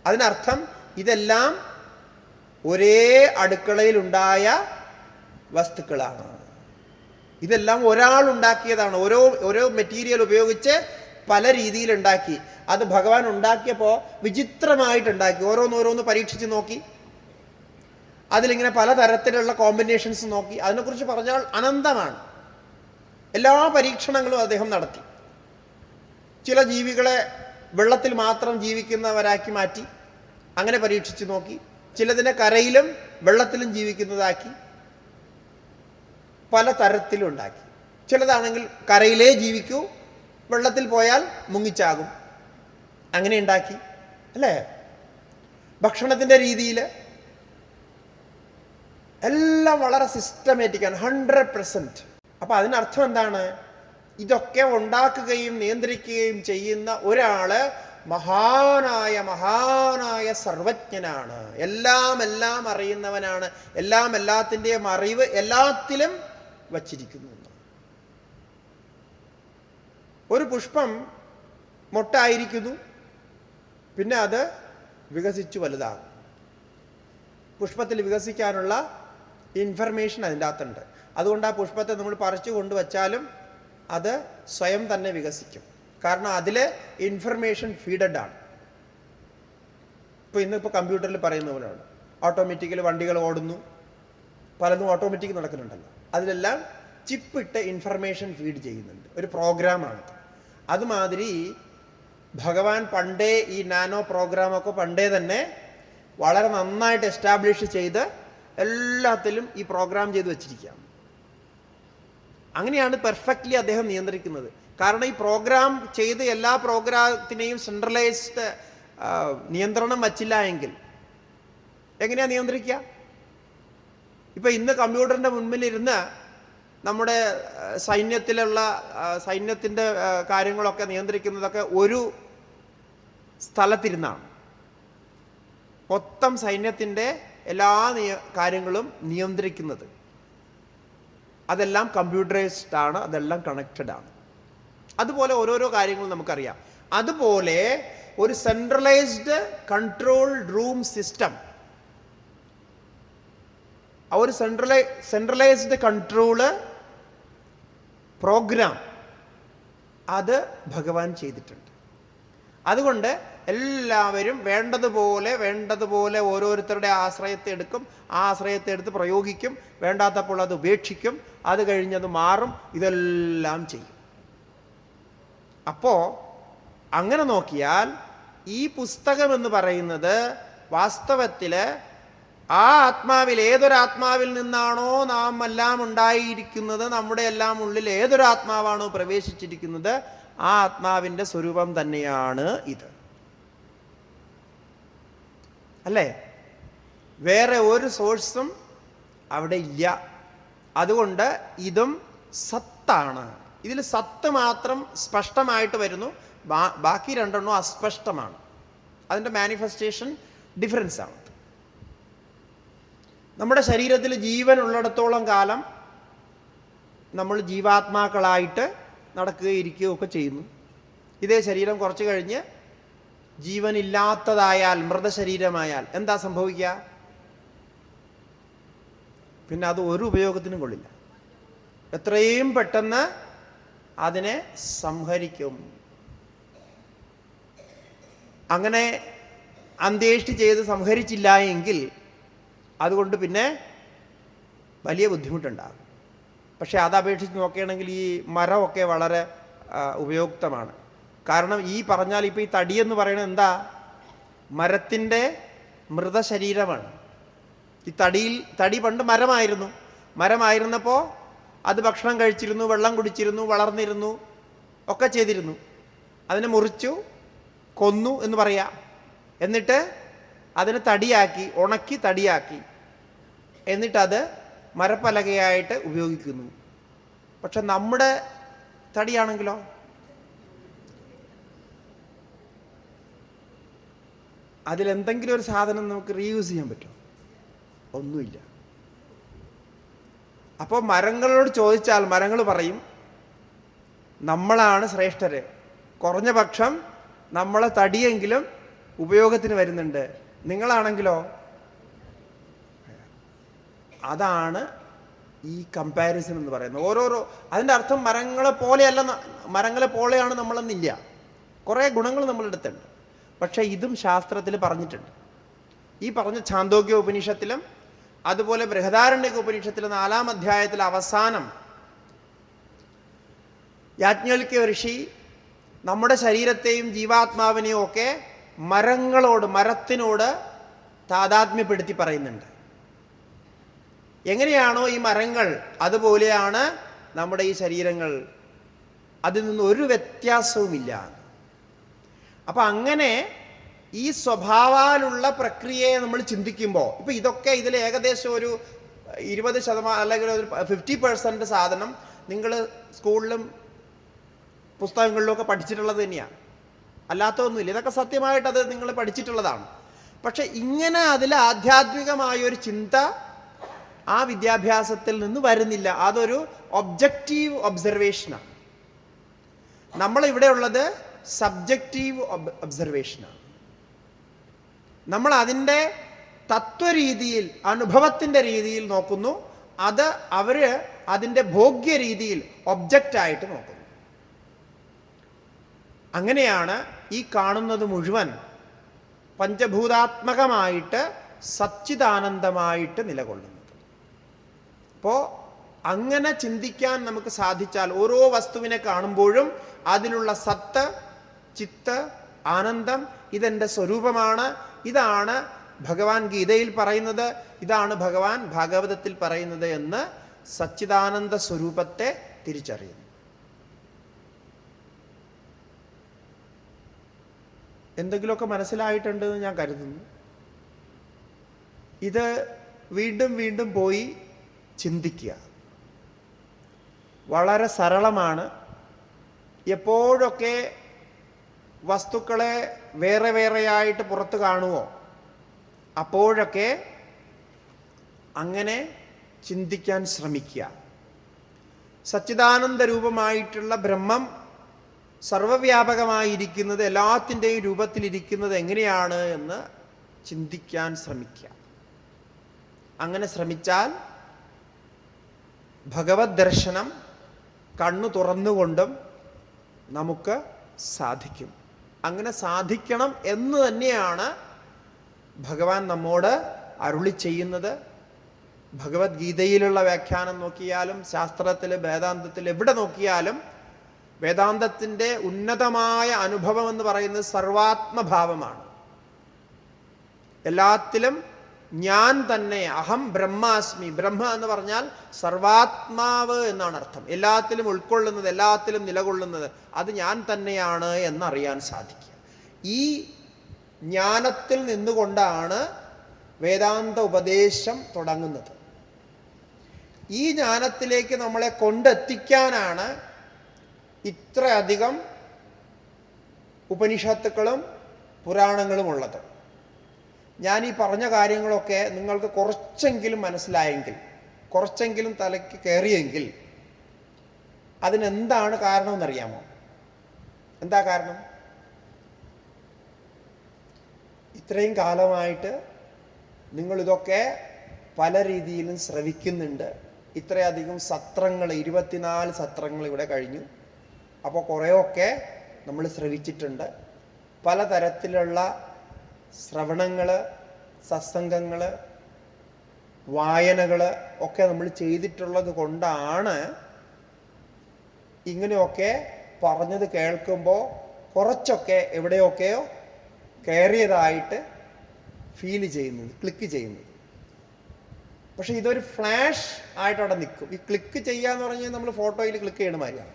അതിനർത്ഥം ഇതെല്ലാം ഒരേ അടുക്കളയിലുണ്ടായ വസ്തുക്കളാണ്. ഇതെല്ലാം ഒരാൾ ഉണ്ടാക്കിയതാണ്. ഓരോ മെറ്റീരിയൽ ഉപയോഗിച്ച് പല രീതിയിലുണ്ടാക്കി. അത് ഭഗവാൻ ഉണ്ടാക്കിയപ്പോൾ വിചിത്രമായിട്ടുണ്ടാക്കി. ഓരോന്നോരോന്ന് പരീക്ഷിച്ച് നോക്കി. അതിലിങ്ങനെ പലതരത്തിലുള്ള കോമ്പിനേഷൻസ് നോക്കി. അതിനെക്കുറിച്ച് പറഞ്ഞാൽ അനന്തമാണ്. എല്ലാ പരീക്ഷണങ്ങളും അദ്ദേഹം നടത്തി. ചില ജീവികളെ വെള്ളത്തിൽ മാത്രം ജീവിക്കുന്നവരാക്കി മാറ്റി, അങ്ങനെ പരീക്ഷിച്ച് നോക്കി. ചിലതിനെ കരയിലും വെള്ളത്തിലും ജീവിക്കുന്നതാക്കി പല തരത്തിലും ഉണ്ടാക്കി. ചിലതാണെങ്കിൽ കരയിലേ ജീവിക്കൂ, വെള്ളത്തിൽ പോയാൽ മുങ്ങിച്ചാകും, അങ്ങനെ ഉണ്ടാക്കി. അല്ലേ? ഭക്ഷണത്തിൻ്റെ രീതിയിൽ എല്ലാം വളരെ സിസ്റ്റമാറ്റിക്കാണ്, 100%. അപ്പം അതിനർത്ഥം എന്താണ്? ഇതൊക്കെ ഉണ്ടാക്കുകയും നിയന്ത്രിക്കുകയും ചെയ്യുന്ന ഒരാൾ മഹാനായ സർവജ്ഞനാണ്. എല്ലാം അറിയുന്നവനാണ്. എല്ലാത്തിൻ്റെയും അറിവ് എല്ലാത്തിലും വച്ചിരിക്കുന്നു. ഒരു പുഷ്പം മൊട്ടായിരിക്കുന്നു, പിന്നെ അത് വികസിച്ചു വലുതാകും. പുഷ്പത്തിൽ വികസിക്കാനുള്ള ഇൻഫർമേഷൻ അതിൻ്റെ അകത്തുണ്ട്. അതുകൊണ്ട് ആ പുഷ്പത്തെ നമ്മൾ പറിച്ചു കൊണ്ടുവച്ചാലും അത് സ്വയം തന്നെ വികസിക്കും. കാരണം അതിൽ ഇൻഫർമേഷൻ ഫീഡഡ് ആണ്. ഇന്നിപ്പോൾ കമ്പ്യൂട്ടറിൽ പറയുന്ന പോലെയാണ്. ഓട്ടോമാറ്റിക്കലി വണ്ടികൾ ഓടുന്നു, പലതും ഓട്ടോമാറ്റിക് നടക്കുന്നുണ്ടല്ലോ. അതിലെല്ലാം ചിപ്പിട്ട് ഇൻഫർമേഷൻ ഫീഡ് ചെയ്യുന്നുണ്ട്. ഒരു പ്രോഗ്രാമാണ്. അതുമാതിരി ഭഗവാൻ പണ്ടേ ഈ നാനോ പ്രോഗ്രാമൊക്കെ പണ്ടേ തന്നെ വളരെ നന്നായിട്ട് എസ്റ്റാബ്ലിഷ് ചെയ്ത് എല്ലാത്തിലും ഈ പ്രോഗ്രാം ചെയ്ത് വെച്ചിരിക്കുകയാണ്. അങ്ങനെയാണ് പെർഫെക്റ്റ്ലി അദ്ദേഹം നിയന്ത്രിക്കുന്നത്. കാരണം ഈ പ്രോഗ്രാം ചെയ്ത് എല്ലാ പ്രോഗ്രാമത്തിനെയും സെൻട്രലൈസ്ഡ് നിയന്ത്രണം വച്ചില്ല എങ്കിൽ എങ്ങനെയാണ് നിയന്ത്രിക്കുക? ഇപ്പം ഇന്ന് കമ്പ്യൂട്ടറിൻ്റെ മുൻപിലിരുന്ന് നമ്മുടെ സൈന്യത്തിൻ്റെ കാര്യങ്ങളൊക്കെ നിയന്ത്രിക്കുന്നതൊക്കെ ഒരു സ്ഥലത്തിരുന്നാണ്. മൊത്തം സൈന്യത്തിൻ്റെ എല്ലാ കാര്യങ്ങളും നിയന്ത്രിക്കുന്നത്. അതെല്ലാം കമ്പ്യൂട്ടറൈസ്ഡ് ആണ്, അതെല്ലാം കണക്റ്റഡ് ആണ്. അതുപോലെ ഓരോരോ കാര്യങ്ങളും നമുക്കറിയാം. അതുപോലെ ഒരു സെൻട്രലൈസ്ഡ് കൺട്രോൾ റൂം സിസ്റ്റം, ഒരു സെൻട്രലൈസ്ഡ് കൺട്രോള് പ്രോഗ്രാം അത് ഭഗവാൻ ചെയ്തിട്ടുണ്ട്. അതുകൊണ്ട് എല്ലാവരും വേണ്ടതുപോലെ ഓരോരുത്തരുടെ ആശ്രയത്തെ എടുക്കും. ആ ആശ്രയത്തെ എടുത്ത് പ്രയോഗിക്കും. വേണ്ടാത്തപ്പോൾ അത് ഉപേക്ഷിക്കും. അത് കഴിഞ്ഞത് മാറും. ഇതെല്ലാം ചെയ്യും. അപ്പോൾ അങ്ങനെ നോക്കിയാൽ ഈ പുസ്തകം എന്ന് പറയുന്നത് വാസ്തവത്തിൽ ആ ആത്മാവിൽ, ഏതൊരാത്മാവിൽ നിന്നാണോ നാം എല്ലാം ഉണ്ടായിരിക്കുന്നത്, നമ്മുടെ എല്ലാം ഉള്ളിൽ ഏതൊരാത്മാവാണോ പ്രവേശിച്ചിരിക്കുന്നത്, ആ ആത്മാവിൻ്റെ സ്വരൂപം തന്നെയാണ് ഇത്. അല്ലേ? വേറെ ഒരു സോഴ്സും അവിടെ ഇല്ല. അതുകൊണ്ട് ഇതും സത്താണ്. ഇതിൽ സത്ത് മാത്രം സ്പഷ്ടമായിട്ട് വരുന്നു, ബാക്കി രണ്ടെണ്ണം അസ്പഷ്ടമാണ്. അതിൻ്റെ മാനിഫെസ്റ്റേഷൻ ഡിഫറൻസ് ആണ്. നമ്മുടെ ശരീരത്തിൽ ജീവൻ ഉള്ളിടത്തോളം കാലം നമ്മൾ ജീവാത്മാക്കളായിട്ട് നടക്കുകയും ഇരിക്കുകയും ഒക്കെ ചെയ്യുന്നു. ഇതേ ശരീരം കുറച്ച് കഴിഞ്ഞ് ജീവനില്ലാത്തതായാൽ, മൃതശരീരമായാൽ എന്താ സംഭവിക്കുക? പിന്നെ അത് ഒരു ഉപയോഗത്തിനും കൊള്ളില്ല. എത്രയും പെട്ടെന്ന് അതിനെ സംഹരിക്കും. അങ്ങനെ അന്ത്യേഷ്ടി ചെയ്ത് സംഹരിച്ചില്ല എങ്കിൽ അതുകൊണ്ട് പിന്നെ വലിയ ബുദ്ധിമുട്ടുണ്ടാകും. പക്ഷേ അതപേക്ഷിച്ച് നോക്കുകയാണെങ്കിൽ ഈ മരമൊക്കെ വളരെ ഉപയുക്തമാണ്. കാരണം ഈ പറഞ്ഞാൽ ഇപ്പോൾ ഈ തടിയെന്ന് പറയുന്നത് എന്താ, മരത്തിൻ്റെ മൃതശരീരമാണ്. ഈ തടി പണ്ട് മരമായിരുന്നപ്പോൾ അത് ഭക്ഷണം കഴിച്ചിരുന്നു, വെള്ളം കുടിച്ചിരുന്നു, വളർന്നിരുന്നു, ഒക്കെ ചെയ്തിരുന്നു. അതിനെ മുറിച്ചു കൊന്നു എന്ന് പറയാം. എന്നിട്ട് അതിനെ തടിയാക്കി, ഉണക്കി തടിയാക്കി, എന്നിട്ടത് മരപ്പലകയായിട്ട് ഉപയോഗിക്കുന്നു. പക്ഷെ നമ്മുടെ തടിയാണെങ്കിലോ അതിലെന്തെങ്കിലും ഒരു സാധനം നമുക്ക് റീയൂസ് ചെയ്യാൻ പറ്റുമോ? ഒന്നുമില്ല. അപ്പോൾ മരങ്ങളോട് ചോദിച്ചാൽ മരങ്ങൾ പറയും, നമ്മളാണ് ശ്രേഷ്ഠര്, കുറഞ്ഞ പക്ഷം നമ്മളെ തടിയെങ്കിലും ഉപയോഗത്തിന് വരുന്നുണ്ട്, നിങ്ങളാണെങ്കിലോ. അതാണ് ഈ കമ്പാരിസൺ എന്ന് പറയുന്നത്. ഓരോരോ അതിൻ്റെ അർത്ഥം മരങ്ങളെ പോലെയാണ് നമ്മളെന്നില്ല. കുറേ ഗുണങ്ങൾ നമ്മളെടുത്തുണ്ട്. പക്ഷേ ഇതും ശാസ്ത്രത്തിൽ പറഞ്ഞിട്ടുണ്ട്. ഈ പറഞ്ഞ ഛാന്തോക്യ ഉപനിഷത്തിലും അതുപോലെ ബൃഹദാരണ്യക ഉപനിഷത്തിലെ 4-ാം അധ്യായത്തിൽ അവസാനം യാജ്ഞവൽക്യ ഋഷി നമ്മുടെ ശരീരത്തെയും ജീവാത്മാവിനെയും ഒക്കെ മരത്തിനോട് താദാത്മ്യപ്പെടുത്തി പറയുന്നുണ്ട്. എങ്ങനെയാണോ ഈ മരങ്ങൾ, അതുപോലെയാണ് നമ്മുടെ ഈ ശരീരങ്ങൾ, അതിൽ നിന്ന് ഒരു വ്യത്യാസവുമില്ല. അപ്പം അങ്ങനെ ഈ സ്വഭാവാലുള്ള പ്രക്രിയയെ നമ്മൾ ചിന്തിക്കുമ്പോൾ, ഇപ്പം ഇതൊക്കെ ഇതിൽ ഏകദേശം ഒരു 20% അല്ലെങ്കിൽ ഒരു 50% സാധനം നിങ്ങൾ സ്കൂളിലും പുസ്തകങ്ങളിലുമൊക്കെ പഠിച്ചിട്ടുള്ളത് തന്നെയാണ്, അല്ലാത്തതൊന്നുമില്ല. ഇതൊക്കെ സത്യമായിട്ട് അത് നിങ്ങൾ പഠിച്ചിട്ടുള്ളതാണ്. പക്ഷെ ഇങ്ങനെ അതിൽ ആധ്യാത്മികമായൊരു ചിന്ത ആ വിദ്യാഭ്യാസത്തിൽ നിന്ന് വരുന്നില്ല. അതൊരു ഒബ്ജക്റ്റീവ് ഒബ്സർവേഷനാണ്. നമ്മളിവിടെ ഉള്ളത് സബ്ജക്റ്റീവ് ഒബ്സർവേഷനാണ്. നമ്മൾ അതിൻ്റെ തത്വരീതിയിൽ, അനുഭവത്തിൻ്റെ രീതിയിൽ നോക്കുന്നു. അത് അവർ അതിൻ്റെ ഭോഗ്യ രീതിയിൽ ഒബ്ജക്റ്റായിട്ട് നോക്കുന്നു. അങ്ങനെയാണ് ഈ കാണുന്നത് മുഴുവൻ പഞ്ചഭൂതാത്മകമായിട്ട് സച്ചിദാനന്ദമായിട്ട് നിലകൊള്ളുന്നത്. അപ്പോൾ അങ്ങനെ ചിന്തിക്കാൻ നമുക്ക് സാധിച്ചാൽ ഓരോ വസ്തുവിനെ കാണുമ്പോഴും അതിലുള്ള സത്ത്, ചിത്ത്, ആനന്ദം, ഇതെൻ്റെ സ്വരൂപമാണ്, ഇതാണ് ഭഗവാൻ ഗീതയിൽ പറയുന്നത്, ഇതാണ് ഭഗവാൻ ഭാഗവതത്തിൽ പറയുന്നത് എന്ന് സച്ചിദാനന്ദ സ്വരൂപത്തെ തിരിച്ചറിയുന്നു. എന്തെങ്കിലുമൊക്കെ മനസ്സിലായിട്ടുണ്ടെന്ന് ഞാൻ കരുതുന്നു. ഇത് വീണ്ടും വീണ്ടും പോയി ചിന്തിക്കുക. വളരെ സരളമാണ്. എപ്പോഴൊക്കെ വസ്തുക്കളെ വേറെ വേറെയായിട്ട് പുറത്ത് കാണുമോ അപ്പോഴൊക്കെ അങ്ങനെ ചിന്തിക്കാൻ ശ്രമിക്കുക. സച്ചിദാനന്ദ രൂപമായിട്ടുള്ള ബ്രഹ്മം സർവവ്യാപകമായിരിക്കുന്നത്, എല്ലാത്തിൻ്റെയും രൂപത്തിലിരിക്കുന്നത് എങ്ങനെയാണ് എന്ന് ചിന്തിക്കാൻ ശ്രമിക്കുക. അങ്ങനെ ശ്രമിച്ചാൽ ഭഗവത് ദർശനം കണ്ണു തുറന്നുകൊണ്ടും നമുക്ക് സാധിക്കും. അങ്ങനെ സാധിക്കണം എന്ന് തന്നെയാണ് ഭഗവാൻ നമ്മോട് അരുളി ചെയ്യുന്നത്. ഭഗവത്ഗീതയിലുള്ള വ്യാഖ്യാനം നോക്കിയാലും ശാസ്ത്രത്തിൽ, വേദാന്തത്തിൽ, എവിടെ നോക്കിയാലും വേദാന്തത്തിൻ്റെ ഉന്നതമായ അനുഭവം എന്ന് പറയുന്നത് സർവാത്മഭാവമാണ്. എല്ലാത്തിലും ഞാൻ തന്നെ, അഹം ബ്രഹ്മാസ്മി. ബ്രഹ്മ എന്ന് പറഞ്ഞാൽ സർവാത്മാവ് എന്നാണ് അർത്ഥം. എല്ലാത്തിലും ഉൾക്കൊള്ളുന്നത്, എല്ലാത്തിലും നിലകൊള്ളുന്നത്, അത് ഞാൻ തന്നെയാണ് എന്നറിയാൻ സാധിക്കുക. ഈ ജ്ഞാനത്തിൽ നിന്നുകൊണ്ടാണ് വേദാന്ത ഉപദേശം തുടങ്ങുന്നത്. ഈ ജ്ഞാനത്തിലേക്ക് നമ്മളെ കൊണ്ടെത്തിക്കാനാണ് ഇത്രയധികം ഉപനിഷത്തുക്കളും പുരാണങ്ങളും ഉള്ളത്. ഞാൻ ഈ പറഞ്ഞ കാര്യങ്ങളൊക്കെ നിങ്ങൾക്ക് കുറച്ചെങ്കിലും മനസ്സിലായെങ്കിൽ, കുറച്ചെങ്കിലും തലയ്ക്ക് കയറിയെങ്കിൽ അതിനെന്താണ് കാരണമെന്നറിയാമോ? എന്താ കാരണം? ഇത്രയും കാലമായിട്ട് നിങ്ങളിതൊക്കെ പല രീതിയിലും ശ്രവിക്കുന്നുണ്ട്. ഇത്രയധികം സത്രങ്ങൾ, 24 സത്രങ്ങൾ ഇവിടെ കഴിഞ്ഞു. അപ്പോൾ കുറേയൊക്കെ നമ്മൾ ശ്രവിച്ചിട്ടുണ്ട്. പലതരത്തിലുള്ള ശ്രവണങ്ങൾ, സത്സംഗങ്ങൾ, വായനകൾ ഒക്കെ നമ്മൾ ചെയ്തിട്ടുള്ളത് കൊണ്ടാണ് ഇങ്ങനെയൊക്കെ പറഞ്ഞത് കേൾക്കുമ്പോൾ കുറച്ചൊക്കെ എവിടെയൊക്കെയോ കയറിയതായിട്ട് ഫീൽ ചെയ്യുന്നത്, ക്ലിക്ക് ചെയ്യുന്നത്. പക്ഷെ ഇതൊരു ഫ്ലാഷ് ആയിട്ട് അവിടെ നിൽക്കും. ഈ ക്ലിക്ക് ചെയ്യാന്ന് പറഞ്ഞാൽ നമ്മൾ ഫോട്ടോയിൽ ക്ലിക്ക് ചെയ്യണ മാതിരിയാണ്.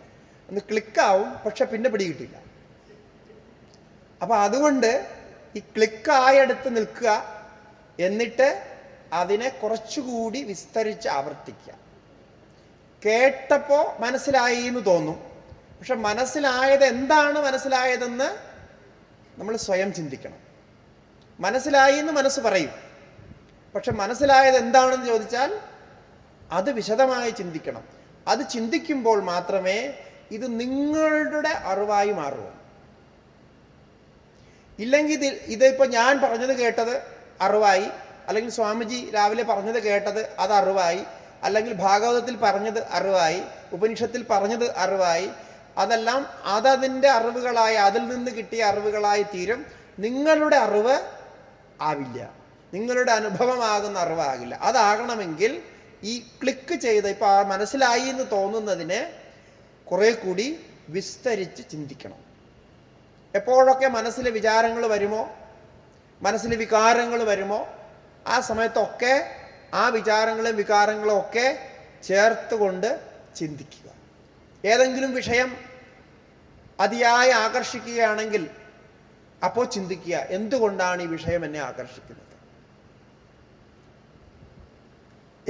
ഒന്ന് ക്ലിക്കാവും, പക്ഷെ പിന്നെ പിടി കിട്ടില്ല. അപ്പം അതുകൊണ്ട് ഈ ക്ലിക്കായടുത്ത് നിൽക്കുക, എന്നിട്ട് അതിനെ കുറച്ചുകൂടി വിസ്തരിച്ച് ആവർത്തിക്കുക. കേട്ടപ്പോൾ മനസ്സിലായി എന്ന് തോന്നും, പക്ഷെ മനസ്സിലായത് എന്താണ് മനസ്സിലായതെന്ന് നമ്മൾ സ്വയം ചിന്തിക്കണം. മനസ്സിലായി എന്ന് മനസ്സ് പറയും, പക്ഷെ മനസ്സിലായത് എന്താണെന്ന് ചോദിച്ചാൽ അത് വിശദമായി ചിന്തിക്കണം. അത് ചിന്തിക്കുമ്പോൾ മാത്രമേ ഇത് നിങ്ങളുടെ അറിവായി മാറൂ. ഇല്ലെങ്കിൽ ഇതിപ്പോൾ ഞാൻ പറഞ്ഞത് കേട്ടത് അറിവായി, അല്ലെങ്കിൽ സ്വാമിജി രാവിലെ പറഞ്ഞത് കേട്ടത് അത് അറിവായി, അല്ലെങ്കിൽ ഭാഗവതത്തിൽ പറഞ്ഞത് അറിവായി, ഉപനിഷത്തിൽ പറഞ്ഞത് അറിവായി, അതെല്ലാം അതതിൻ്റെ അറിവുകളായി, അതിൽ നിന്ന് കിട്ടിയ അറിവുകളായി തീരും. നിങ്ങളുടെ അറിവ് ആവില്ല, നിങ്ങളുടെ അനുഭവമാകുന്ന അറിവാകില്ല. അതാകണമെങ്കിൽ ഈ ക്ലിക്ക് ചെയ്ത് ഇപ്പോൾ മനസ്സിലായി എന്ന് തോന്നുന്നതിനെ കുറേ കൂടി വിസ്തരിച്ച് ചിന്തിക്കണം. എപ്പോഴൊക്കെ മനസ്സിൽ വിചാരങ്ങൾ വരുമോ, മനസ്സിൽ വികാരങ്ങൾ വരുമോ, ആ സമയത്തൊക്കെ ആ വിചാരങ്ങളും വികാരങ്ങളും ഒക്കെ ചേർത്തുകൊണ്ട് ചിന്തിക്കുക. ഏതെങ്കിലും വിഷയം അതിയായി ആകർഷിക്കുകയാണെങ്കിൽ അപ്പോൾ ചിന്തിക്കുക, എന്തുകൊണ്ടാണ് ഈ വിഷയം എന്നെ ആകർഷിക്കുന്നത്?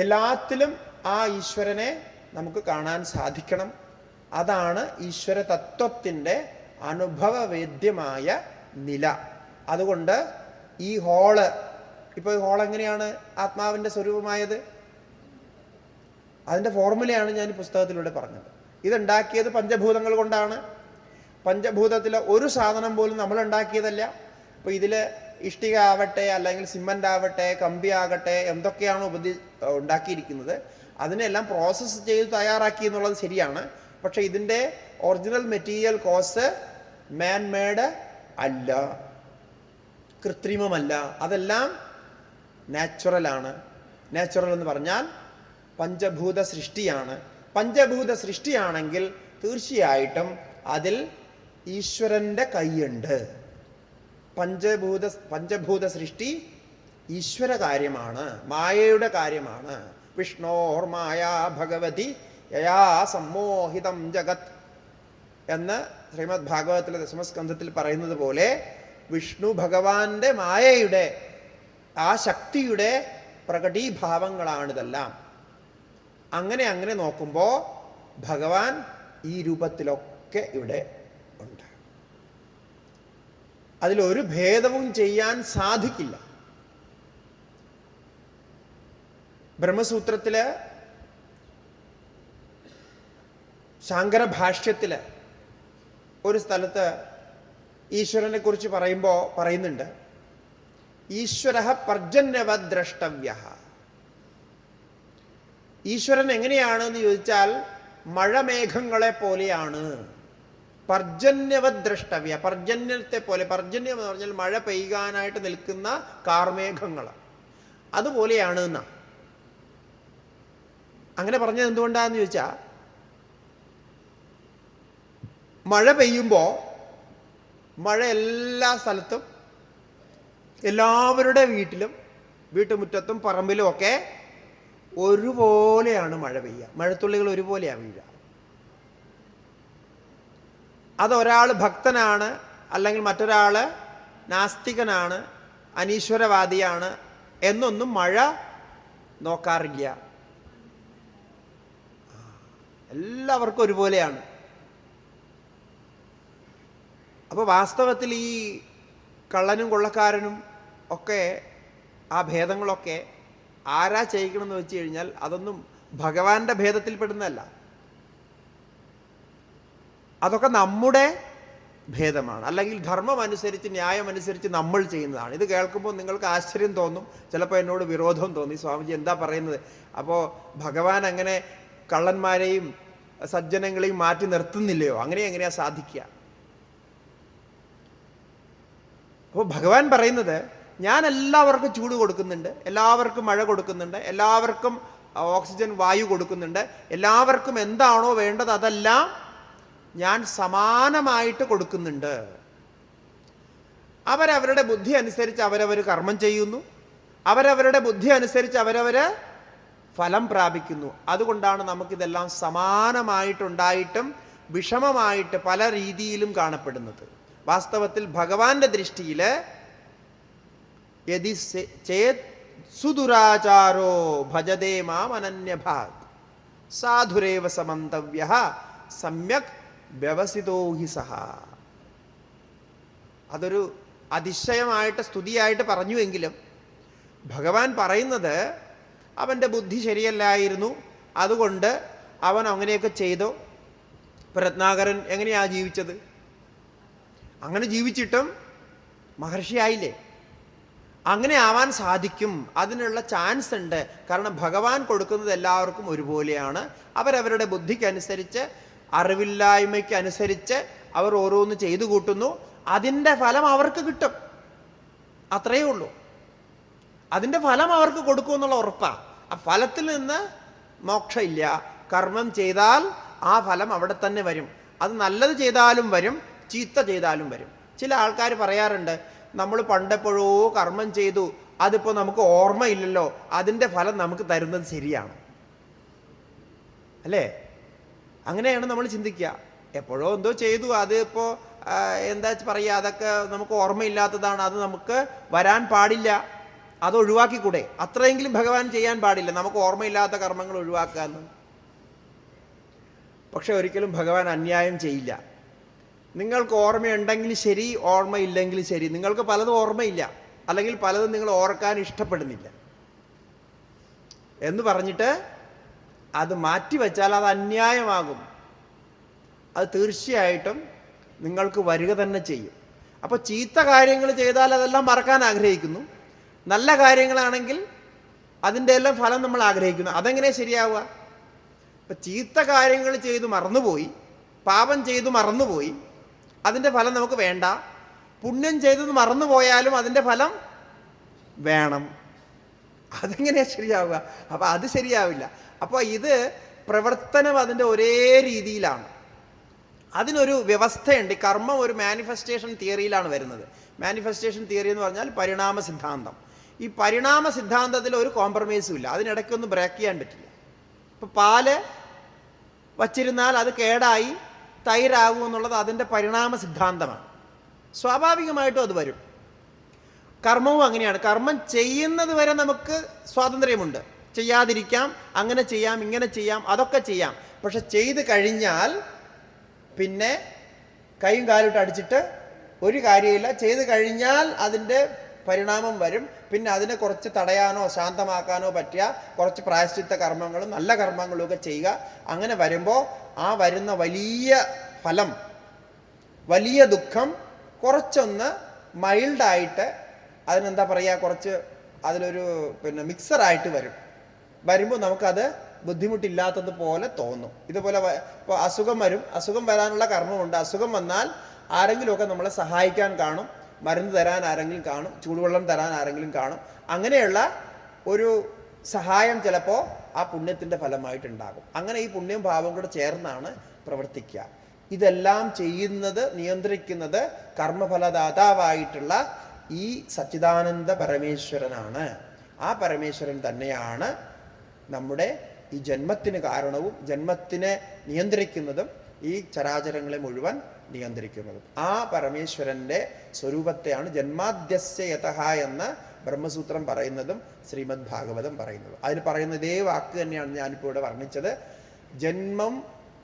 എല്ലാത്തിലും ആ ഈശ്വരനെ നമുക്ക് കാണാൻ സാധിക്കണം. അതാണ് ഈശ്വര തത്വത്തിൻ്റെ അനുഭവവേദ്യമായ നില. അതുകൊണ്ട് ഈ ഹോള്, ഇപ്പോൾ ഈ ഹോൾ എങ്ങനെയാണ് ആത്മാവിൻ്റെ സ്വരൂപമായത്? അതിൻ്റെ ഫോർമുലയാണ് ഞാൻ ഈ പുസ്തകത്തിലൂടെ പറഞ്ഞത്. ഇതുണ്ടാക്കിയത് പഞ്ചഭൂതങ്ങൾ കൊണ്ടാണ്. പഞ്ചഭൂതത്തിലെ ഒരു സാധനം പോലും നമ്മൾ ഉണ്ടാക്കിയതല്ല. അപ്പോൾ ഇതിൽ ഇഷ്ടിക ആവട്ടെ, അല്ലെങ്കിൽ സിമൻ്റ് ആവട്ടെ, കമ്പി ആകട്ടെ, എന്തൊക്കെയാണോ ഉണ്ടാക്കിയിരിക്കുന്നത് അതിനെല്ലാം പ്രോസസ്സ് ചെയ്ത് തയ്യാറാക്കി എന്നുള്ളത് ശരിയാണ്. പക്ഷേ ഇതിൻ്റെ original material cause man made അല്ല, കൃത്രിമമല്ല, അതെല്ലാം നാച്ചുറലാണ്. നാച്ചുറൽ എന്ന് പറഞ്ഞാൽ പഞ്ചഭൂത സൃഷ്ടിയാണ്. പഞ്ചഭൂത സൃഷ്ടിയാണെങ്കിൽ തീർച്ചയായിട്ടും അതിൽ ഈശ്വരൻ്റെ കൈയുണ്ട്. പഞ്ചഭൂത സൃഷ്ടി ഈശ്വര കാര്യമാണ്, മായയുടെ കാര്യമാണ്. വിഷ്ണോർ മായാ ഭഗവതി യയാ സമ്മോഹിതം ജഗത് എന്ന് ശ്രീമദ് ഭാഗവതത്തിലെ ദശമസ്കന്ധത്തിൽ പറയുന്നത് പോലെ വിഷ്ണു ഭഗവാന്റെ മായയുടെ ആ ശക്തിയുടെ പ്രകടീഭാവങ്ങളാണിതെല്ലാം. അങ്ങനെ നോക്കുമ്പോൾ ഭഗവാൻ ഈ രൂപത്തിലൊക്കെ ഇവിടെ ഉണ്ട്. അതിലൊരു ഭേദവും ചെയ്യാൻ സാധിക്കില്ല. ബ്രഹ്മസൂത്രത്തില് ശാങ്കര ഭാഷ്യത്തില് ഒരു സ്ഥലത്ത് ഈശ്വരനെ കുറിച്ച് പറയുമ്പോൾ പറയുന്നുണ്ട്, ഈശ്വര പർജന്യവത് ദ്രഷ്ടവ്യ. ഈശ്വരൻ എങ്ങനെയാണെന്ന് ചോദിച്ചാൽ മഴമേഘങ്ങളെ പോലെയാണ്. പർജന്യവത് ദ്രഷ്ടവ്യ, പർജന്യത്തെ പോലെ. പർജന്യം എന്ന് പറഞ്ഞാൽ മഴ പെയ്യാനായിട്ട് നിൽക്കുന്ന കാർമേഘങ്ങൾ, അതുപോലെയാണ് എന്നാ. അങ്ങനെ പറഞ്ഞത് എന്തുകൊണ്ടാന്ന് ചോദിച്ചാൽ, മഴ പെയ്യുമ്പോൾ മഴ എല്ലാ സ്ഥലത്തും, എല്ലാവരുടെ വീട്ടിലും, വീട്ടുമുറ്റത്തും പറമ്പിലും ഒക്കെ ഒരുപോലെയാണ് മഴ പെയ്യുക. മഴത്തുള്ളികൾ ഒരുപോലെയാണ് വീഴുക. അതൊരാൾ ഭക്തനാണ്, അല്ലെങ്കിൽ മറ്റൊരാൾ നാസ്തികനാണ്, അനീശ്വരവാദിയാണ് എന്നൊന്നും മഴ നോക്കാറില്ല. എല്ലാവർക്കും ഒരുപോലെയാണ്. അപ്പോൾ വാസ്തവത്തിൽ ഈ കള്ളനും കൊള്ളക്കാരനും ഒക്കെ ആ ഭേദങ്ങളൊക്കെ ആരാ ചെയ്യിക്കണമെന്ന് വെച്ച് കഴിഞ്ഞാൽ അതൊന്നും ഭഗവാന്റെ ഭേദത്തിൽപ്പെടുന്നതല്ല, അതൊക്കെ നമ്മുടെ ഭേദമാണ്. അല്ലെങ്കിൽ ധർമ്മം അനുസരിച്ച്, ന്യായം അനുസരിച്ച് നമ്മൾ ചെയ്യുന്നതാണ്. ഇത് കേൾക്കുമ്പോൾ നിങ്ങൾക്ക് ആശ്ചര്യം തോന്നും, ചിലപ്പോൾ എന്നോട് വിരോധം തോന്നി, സ്വാമിജി എന്താ പറയുന്നത്? അപ്പോൾ ഭഗവാൻ അങ്ങനെ കള്ളന്മാരെയും സജ്ജനങ്ങളെയും മാറ്റി നിർത്തുന്നില്ലയോ? അങ്ങനെ എങ്ങനെയാ സാധിക്കുക? അപ്പോൾ ഭഗവാൻ പറയുന്നത് ഞാൻ എല്ലാവർക്കും ചൂട് കൊടുക്കുന്നുണ്ട്, എല്ലാവർക്കും മഴ കൊടുക്കുന്നുണ്ട്, എല്ലാവർക്കും ഓക്സിജൻ വായു കൊടുക്കുന്നുണ്ട്, എല്ലാവർക്കും എന്താണോ വേണ്ടത് അതെല്ലാം ഞാൻ സമാനമായിട്ട് കൊടുക്കുന്നുണ്ട്. അവരവരുടെ ബുദ്ധി അനുസരിച്ച് അവരവർ കർമ്മം ചെയ്യുന്നു, അവരവരുടെ ബുദ്ധി അനുസരിച്ച് അവരവർ ഫലം പ്രാപിക്കുന്നു. അതുകൊണ്ടാണ് നമുക്കിതെല്ലാം സമാനമായിട്ടുണ്ടായിട്ടും വിഷമമായിട്ട് പല രീതിയിലും കാണപ്പെടുന്നത്. വാസ്തവത്തിൽ ഭഗവാന്റെ ദൃഷ്ടിയിൽ യദി ചേത് സുദുരാചാരോ ഭജതേ മാം അനന്യഭാഗ് സാധുരേവ സമന്തവ്യഃ സമ്യക് വ്യവസിതോ ഹി സഹ. അതൊരു അതിശയമായിട്ട് സ്തുതിയായിട്ട് പറഞ്ഞുവെങ്കിലും ഭഗവാൻ പറയുന്നത് അവൻ്റെ ബുദ്ധി ശരിയല്ലായിരുന്നു, അതുകൊണ്ട് അവൻ അങ്ങനെയൊക്കെ ചെയ്തു. രത്നാകരൻ എങ്ങനെയാണ് ജീവിച്ചത്? അങ്ങനെ ജീവിച്ചിട്ടും മഹർഷിയായില്ലേ? അങ്ങനെ ആവാൻ സാധിക്കും, അതിനുള്ള ചാൻസ് ഉണ്ട്. കാരണം ഭഗവാൻ കൊടുക്കുന്നത് എല്ലാവർക്കും ഒരുപോലെയാണ്. അവരവരുടെ ബുദ്ധിക്കനുസരിച്ച് അറിവില്ലായ്മയ്ക്കനുസരിച്ച് അവർ ഓരോന്ന് ചെയ്തു കൂട്ടുന്നു. അതിൻ്റെ ഫലം അവർക്ക് കിട്ടും, അത്രയേ ഉള്ളൂ. അതിൻ്റെ ഫലം അവർക്ക് കൊടുക്കുമെന്നുള്ള ഉറപ്പാണ്. ആ ഫലത്തിൽ നിന്ന് മോക്ഷമില്ല. കർമ്മം ചെയ്താൽ ആ ഫലം അവിടെ തന്നെ വരും. അത് നല്ലത് ചെയ്താലും വരും, ചീത്ത ചെയ്താലും വരും. ചില ആൾക്കാർ പറയാറുണ്ട്, നമ്മൾ പണ്ടെപ്പോഴോ കർമ്മം ചെയ്തു, അതിപ്പോൾ നമുക്ക് ഓർമ്മയില്ലല്ലോ, അതിൻ്റെ ഫലം നമുക്ക് തരുന്നത് ശരിയാണ് അല്ലേ? അങ്ങനെയാണ് നമ്മൾ ചിന്തിക്കുക. എപ്പോഴോ എന്തോ ചെയ്തു, അത് ഇപ്പോൾ എന്താ പറയുക, അതൊക്കെ നമുക്ക് ഓർമ്മയില്ലാത്തതാണ്, അത് നമുക്ക് വരാൻ പാടില്ല, അത് ഒഴിവാക്കിക്കൂടെ? അത്രയെങ്കിലും ഭഗവാൻ ചെയ്യാൻ പാടില്ല, നമുക്ക് ഓർമ്മയില്ലാത്ത കർമ്മങ്ങൾ ഒഴിവാക്കുക എന്ന്. പക്ഷെ ഒരിക്കലും ഭഗവാൻ അന്യായം ചെയ്യില്ല. നിങ്ങൾക്ക് ഓർമ്മയുണ്ടെങ്കിൽ ശരി, ഓർമ്മയില്ലെങ്കിൽ ശരി. നിങ്ങൾക്ക് പലതും ഓർമ്മയില്ല, അല്ലെങ്കിൽ പലതും നിങ്ങൾ ഓർക്കാൻ ഇഷ്ടപ്പെടുന്നില്ല എന്ന് പറഞ്ഞിട്ട് അത് മാറ്റിവെച്ചാൽ അത് അന്യായമാകും. അത് തീർച്ചയായിട്ടും നിങ്ങൾക്ക് വരിക തന്നെ ചെയ്യും. അപ്പോൾ ചീത്ത കാര്യങ്ങൾ ചെയ്താൽ അതെല്ലാം മറക്കാൻ ആഗ്രഹിക്കുന്നു, നല്ല കാര്യങ്ങളാണെങ്കിൽ അതിൻ്റെ എല്ലാം ഫലം നമ്മൾ ആഗ്രഹിക്കുന്നു. അതെങ്ങനെ ശരിയാവുക? ഇപ്പം ചീത്ത കാര്യങ്ങൾ ചെയ്തു മറന്നുപോയി, പാപം ചെയ്തു മറന്നുപോയി, അതിൻ്റെ ഫലം നമുക്ക് വേണ്ട. പുണ്യം ചെയ്തത് മറന്നുപോയാലും അതിൻ്റെ ഫലം വേണം. അതെങ്ങനെയാണ് ശരിയാവുക? അപ്പോൾ അത് ശരിയാവില്ല. അപ്പോൾ ഇത് പ്രവർത്തനം അതിൻ്റെ ഒരേ രീതിയിലാണ്. അതിനൊരു വ്യവസ്ഥയുണ്ട്. കർമ്മം ഒരു മാനിഫെസ്റ്റേഷൻ തിയറിയിലാണ് വരുന്നത്. മാനിഫെസ്റ്റേഷൻ തിയറി എന്ന് പറഞ്ഞാൽ പരിണാമ സിദ്ധാന്തം. ഈ പരിണാമ സിദ്ധാന്തത്തിൽ ഒരു കോംപ്രമൈസും ഇല്ല, അതിനിടയ്ക്കൊന്നും ബ്രേക്ക് ചെയ്യാൻ പറ്റില്ല. ഇപ്പോൾ പാല് വച്ചിരുന്നാൽ അത് കേടായി തൈരാകും എന്നുള്ളത് അതിൻ്റെ പരിണാമ സിദ്ധാന്തമാണ്. സ്വാഭാവികമായിട്ടും അത് വരും. കർമ്മവും അങ്ങനെയാണ്. കർമ്മം ചെയ്യുന്നത് വരെ നമുക്ക് സ്വാതന്ത്ര്യമുണ്ട്, ചെയ്യാതിരിക്കാം, അങ്ങനെ ചെയ്യാം, ഇങ്ങനെ ചെയ്യാം, അതൊക്കെ ചെയ്യാം. പക്ഷെ ചെയ്ത് കഴിഞ്ഞാൽ പിന്നെ കൈയും കാലിട്ട് അടിച്ചിട്ട് ഒരു കാര്യമില്ല. ചെയ്ത് കഴിഞ്ഞാൽ അതിൻ്റെ പരിണാമം വരും. പിന്നെ അതിനെ കുറച്ച് തടയാനോ ശാന്തമാക്കാനോ പറ്റിയ കുറച്ച് പ്രായശ്ചിത്ത കർമ്മങ്ങളും നല്ല കർമ്മങ്ങളും ഒക്കെ ചെയ്യുക. അങ്ങനെ വരുമ്പോൾ ആ വരുന്ന വലിയ ഫലം, വലിയ ദുഃഖം കുറച്ചൊന്ന് മൈൽഡായിട്ട്, അതിനെന്താ പറയുക, കുറച്ച് അതിലൊരു മിക്സറായിട്ട് വരുമ്പോൾ നമുക്കത് ബുദ്ധിമുട്ടില്ലാത്തതുപോലെ തോന്നും. ഇതുപോലെ ഇപ്പോൾ അസുഖം വരും, അസുഖം വരാനുള്ള കർമ്മമുണ്ട്. അസുഖം വന്നാൽ ആരെങ്കിലുമൊക്കെ നമ്മളെ സഹായിക്കാൻ കാണും, മരുന്ന് തരാൻ ആരെങ്കിലും കാണും, ചൂടുവെള്ളം തരാൻ ആരെങ്കിലും കാണും. അങ്ങനെയുള്ള ഒരു സഹായം ചിലപ്പോൾ ആ പുണ്യത്തിൻ്റെ ഫലമായിട്ടുണ്ടാകും. അങ്ങനെ ഈ പുണ്യം ഭാവം കൂടെ ചേർന്നാണ് പ്രവർത്തിക്കുക. ഇതെല്ലാം ചെയ്യുന്നത്, നിയന്ത്രിക്കുന്നത് കർമ്മഫലദാതാവായിട്ടുള്ള ഈ സച്ചിദാനന്ദ പരമേശ്വരനാണ്. ആ പരമേശ്വരൻ തന്നെയാണ് നമ്മുടെ ഈ ജന്മത്തിന് കാരണവും ജന്മത്തിനെ നിയന്ത്രിക്കുന്നതും ഈ ചരാചരങ്ങളെ മുഴുവൻ നിയന്ത്രിക്കുന്നതും. ആ പരമേശ്വരൻ്റെ സ്വരൂപത്തെയാണ് ജന്മാദ്യസ്യ യതഃ എന്ന് ബ്രഹ്മസൂത്രം പറയുന്നതും ശ്രീമദ് ഭാഗവതം പറയുന്നതും. അതിൽ പറയുന്ന ഇതേ വാക്ക് തന്നെയാണ് ഞാനിപ്പോൾ ഇവിടെ വർണ്ണിച്ചത്. ജന്മം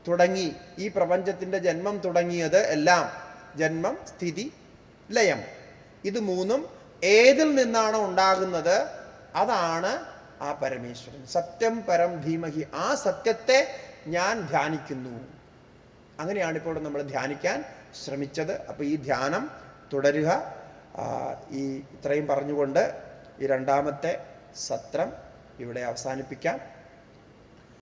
തുടങ്ങി, ഈ പ്രപഞ്ചത്തിൻ്റെ ജന്മം തുടങ്ങിയത് എല്ലാം ജന്മം, സ്ഥിതി, ലയം, ഇത് മൂന്നും ഏതിൽ നിന്നാണോ ഉണ്ടാകുന്നത് അതാണ് ആ പരമേശ്വരൻ. സത്യം പരം ധീമഹി, ആ സത്യത്തെ ഞാൻ ധ്യാനിക്കുന്നു. അങ്ങനെയാണ് ഇപ്പോൾ നമ്മൾ ധ്യാനിക്കാൻ ശ്രമിച്ചത്. അപ്പോൾ ഈ ധ്യാനം തുടരുക. ഈ ഇത്രയും പറഞ്ഞുകൊണ്ട് ഈ രണ്ടാമത്തെ സത്രം ഇവിടെ അവസാനിപ്പിക്കാം.